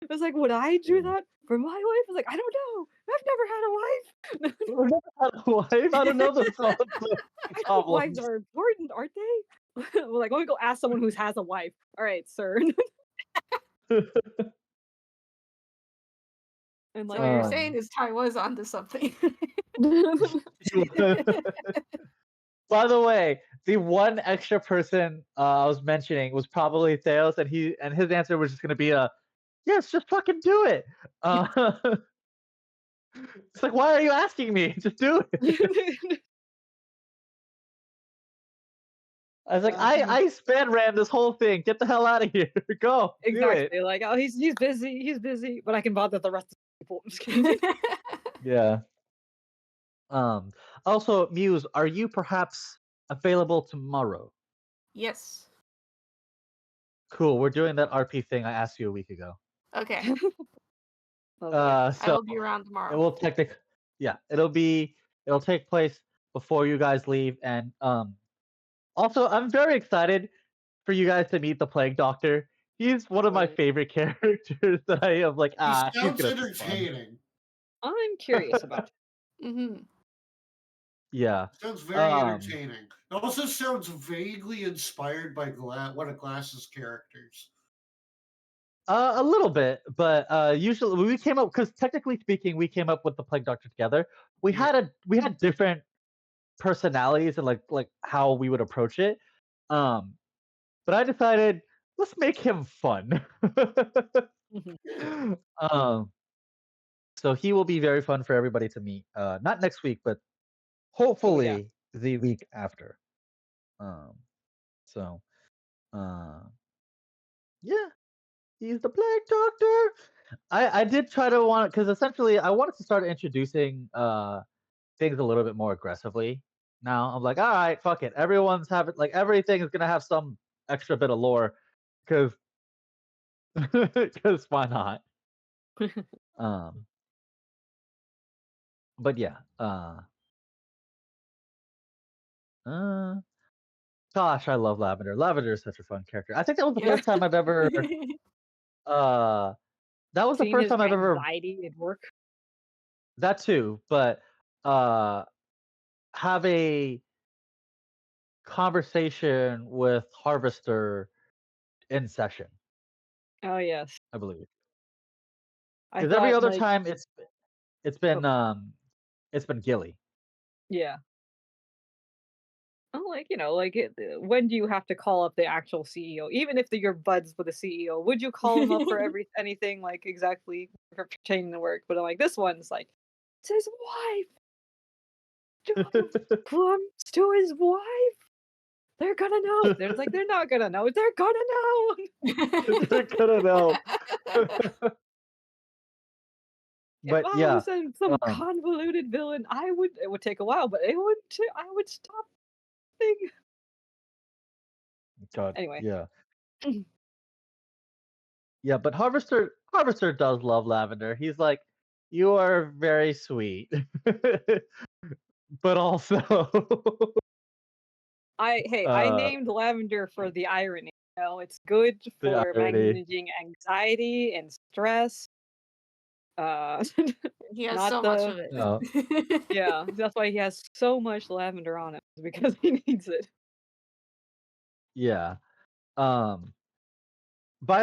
was like, would I do that for my wife? I was like, I don't know. I've never had a wife. I've never had a wife. I don't know the I think problems. wives are important, aren't they? We're like, let me go ask someone who has a wife. All right, sir. And So like, what you're what? saying is Ty was onto something. By the way, the one extra person I was mentioning was probably Theos, and his answer was just gonna be yes, just fucking do it. It's like, why are you asking me? Just do it. I was like, I span ran this whole thing. Get the hell out of here. Go. Do it. Exactly. Like, oh, he's busy, but I can bother the rest of the people. I'm just kidding. Yeah. Also, Muse, are you perhaps available tomorrow? Yes. Cool. We're doing that RP thing I asked you a week ago. Okay. Oh, boy. I So will be around it tomorrow. will it'll take place before you guys leave, and also I'm very excited for you guys to meet the Plague Doctor. He's one of my favorite characters that I am like, He he's sounds gonna be fun. entertaining. I'm curious about it. Mm-hmm. Yeah. Sounds very entertaining. It also sounds vaguely inspired by one of Glass's characters. A little bit, but usually we came up because technically speaking, we came up with the Plague Doctor together. We had different personalities and like how we would approach it. But I decided let's make him fun. Mhm. So he will be very fun for everybody to meet. Not next week, but Oh, yeah. hopefully the week after. So yeah, he's the Plague Doctor. I did try to want because essentially I wanted to start introducing things a little bit more aggressively. Now I'm like, all right, fuck it. Everyone's having like everything is gonna have some extra bit of lore because why not? Um, but yeah, uh, gosh, I love Lavender. Lavender is such a fun character. I think that was the Yeah. first time I've ever uh that was the Seeing first his time I've ever anxiety at work. that too, but uh have a conversation with Harvester in session, Oh, yes. I believe. I Because every thought, other like, time it's been Gilly. yeah. Oh, like, when do you have to call up the actual CEO? Even if you're buds with the CEO, would you call him up for anything like exactly pertaining to work? But like this one's like, it's his wife. Donald comes to his wife. They're gonna know. They're like, they're not gonna know. They're gonna know. They're gonna know. If But I yeah, was some convoluted villain, it would take a while, but I would stop thing. God, Anyway. yeah. Yeah, but Harvester does love Lavender. He's like, you are very sweet. But also I named Lavender for the irony. It's good the for irony. managing anxiety and stress. He has Not so much of it. No. Yeah, that's why he has so much lavender on it, because he needs it. Yeah. By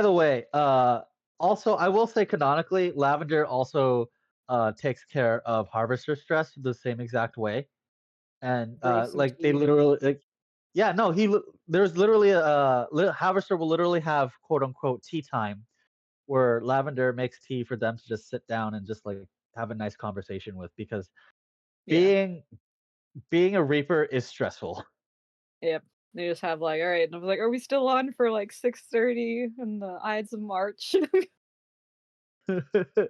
the way, also I will say canonically, Lavender also takes care of Harvester stress the same exact way. And Brews some like they tea. literally like yeah, no, there's literally Harvester will literally have quote unquote tea time where Lavender makes tea for them to just sit down and just like have a nice conversation with because Yeah. being a Reaper is stressful. Yep. They just have like, all right, and I was like, are we still on for like 6:30 in the Ides of March? It's like It was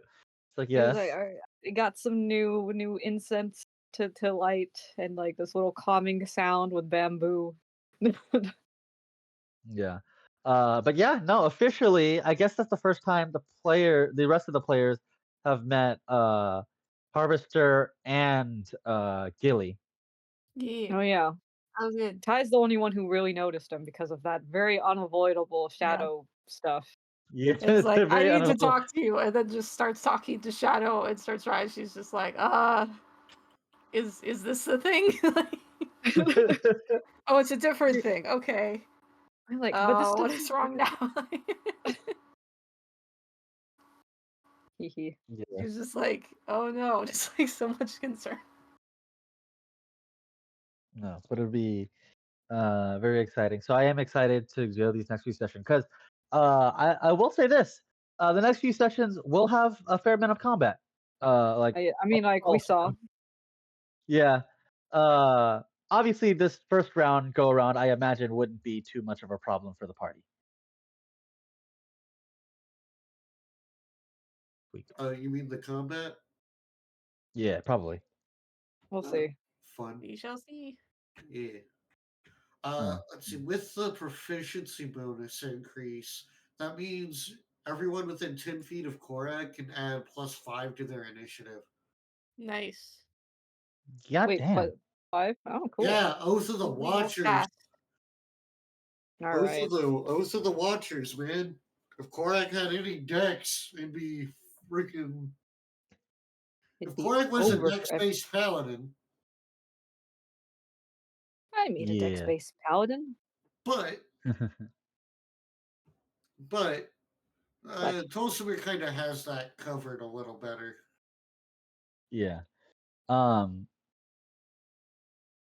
like, yes. all right, I got some new incense to light and like this little calming sound with bamboo. Yeah. But yeah, no, officially, I guess that's the first time the rest of the players have met Harvester and Gilly. Yeah. Oh yeah. That was good. Ty's the only one who really noticed him because of that very unavoidable shadow stuff. Yeah, It's like, they're I very need to unavoidable. talk to you, and then just starts talking to Shadow and starts right. She's just like, is this the thing? Oh, it's a different thing. Okay. I'm like, but this Oh, what stuff. is wrong now? Hee. Yeah. She was just like, oh no, just like so much concern. No, but it'll be very exciting. So I am excited to go these next few sessions because I will say this: the next few sessions will have a fair amount of combat. Like I mean, like we saw. yeah. Obviously, this first round go around, I imagine, wouldn't be too much of a problem for the party. Sweet. You mean the combat? Yeah, probably. We'll see. Fun. We shall see. Yeah. Uh, Let's see. With the proficiency bonus increase, that means everyone within 10 feet of Korak can add +5 to their initiative. Nice. God Wait, damn. but 5? Oh, cool. Yeah, Oath of the Moving Watchers. fast. All Oath right. of the Watchers, man. If Korak had any decks, it'd be freaking. It'd If be Korak was a over for dex-based paladin, I mean, a Yeah. dex-based paladin. but Tulsimir kind of has that covered a little better. Yeah.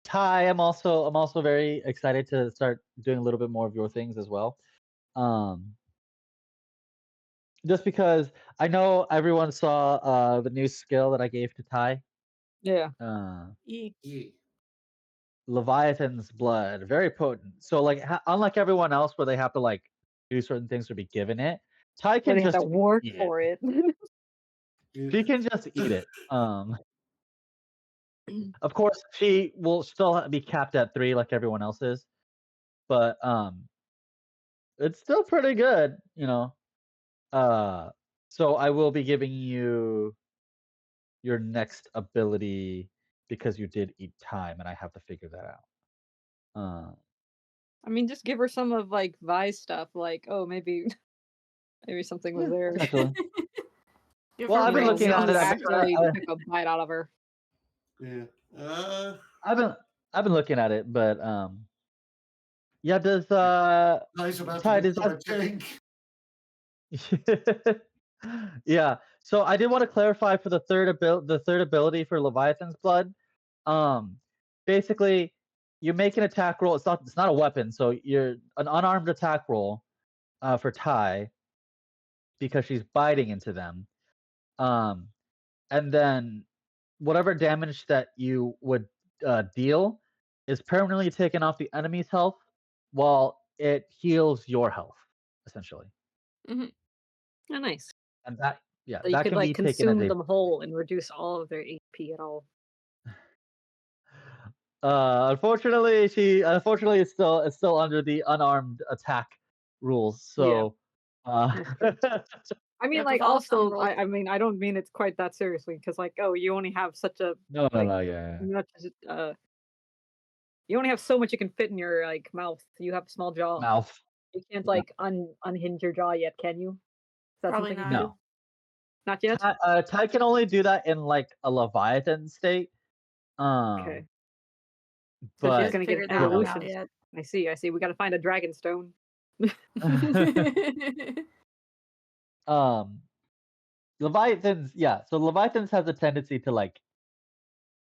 Ty, I'm also very excited to start doing a little bit more of your things as well. Just because I know everyone saw the new skill that I gave to Ty. Yeah. E. Yeah. Leviathan's blood, very potent. So like unlike everyone else where they have to like do certain things or be given it, Ty Where can they have just to work eat it. for it. She can just eat it. Of course, she will still be capped at 3 like everyone else is, but it's still pretty good, you know. So I will be giving you your next ability because you did eat time, and I have to figure that out. I mean, just give her some of like Vi's stuff. Like, oh, maybe something was there. Potentially. Give Well, her I've been brain looking at You it. cells. actually took a bite out of her. Yeah. I've been looking at it, but yeah. Does Nice about Ty, to does become a that tank. yeah. So I did want to clarify for the third ability for Leviathan's blood. Basically, you make an attack roll. It's not a weapon, so you're an unarmed attack roll for Ty because she's biting into them. And then whatever damage that you would deal is permanently taken off the enemy's health while it heals your health, essentially. Mm-hmm. Oh, nice. And that So you that could can like be taken as consume a them whole and reduce all of their HP at all. unfortunately it's still under the unarmed attack rules. So I mean, Yep, like, with all the thumb also, rolls. I mean, I don't mean it's quite that seriously because, like, oh, you only have such a no, like, yeah. much, you only have so much you can fit in your like mouth. You have a small jaw. Mouth. You can't Yeah. like unhinge your jaw yet, can you? Is that Probably something you can not. do? Not yet. Ty can only do that in like a Leviathan state. Okay. So But she's gonna get an figured that one out evolution. yet. I see. We got to find a dragon stone. Leviathans, yeah. So Leviathans has a tendency to like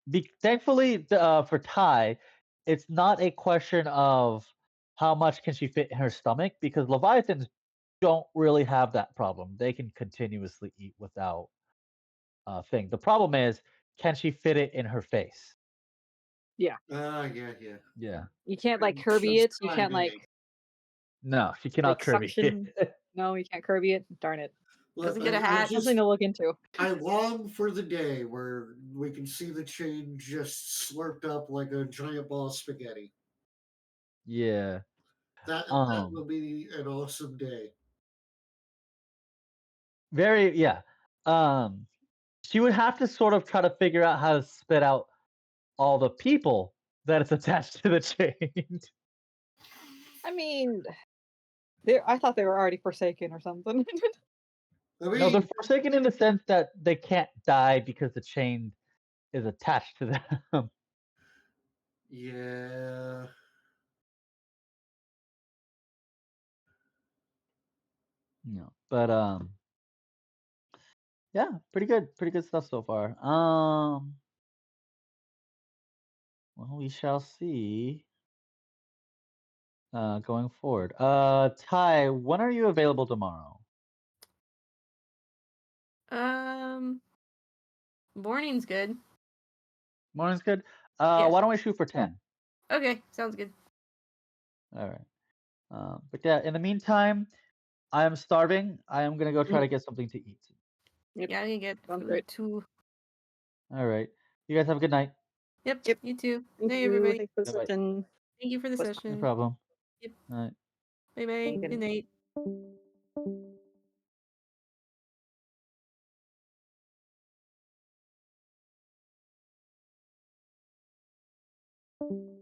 be. Thankfully, for Ty, it's not a question of how much can she fit in her stomach because Leviathans don't really have that problem. They can continuously eat without thing. The problem is, can she fit it in her face? Yeah. Yeah. Yeah. You can't like She's Kirby it. You trying can't to- like No, she cannot Kirby suction. it. No, you can't Kirby it. Darn it. Doesn't get a hat. Something to look into. I long for the day where we can see the chain just slurped up like a giant ball of spaghetti. Yeah. That will be an awesome day. Very yeah. She would have to sort of try to figure out how to spit out all the people that it's attached to the chain. I mean, I thought they were already forsaken or something. I mean, No, they're forsaken in the sense that they can't die because the chain is attached to them. Yeah. But yeah, pretty good stuff so far. Well, we shall see going forward. Ty, when are you available tomorrow? Morning's good. Morning's good. Yeah. Why don't we shoot for 10? Okay, sounds good. All right. But yeah, in the meantime, I am starving. I am gonna go try to get something to eat. Yep. Yeah, I can get Sounds food great. too. All right. You guys have a good night. Yep, Yep. you too. Thank Hey, you. everybody. Thanks for the Bye-bye. session. Thank you for the Was- No session. problem. Yep. All right. Bye bye. Good Good night.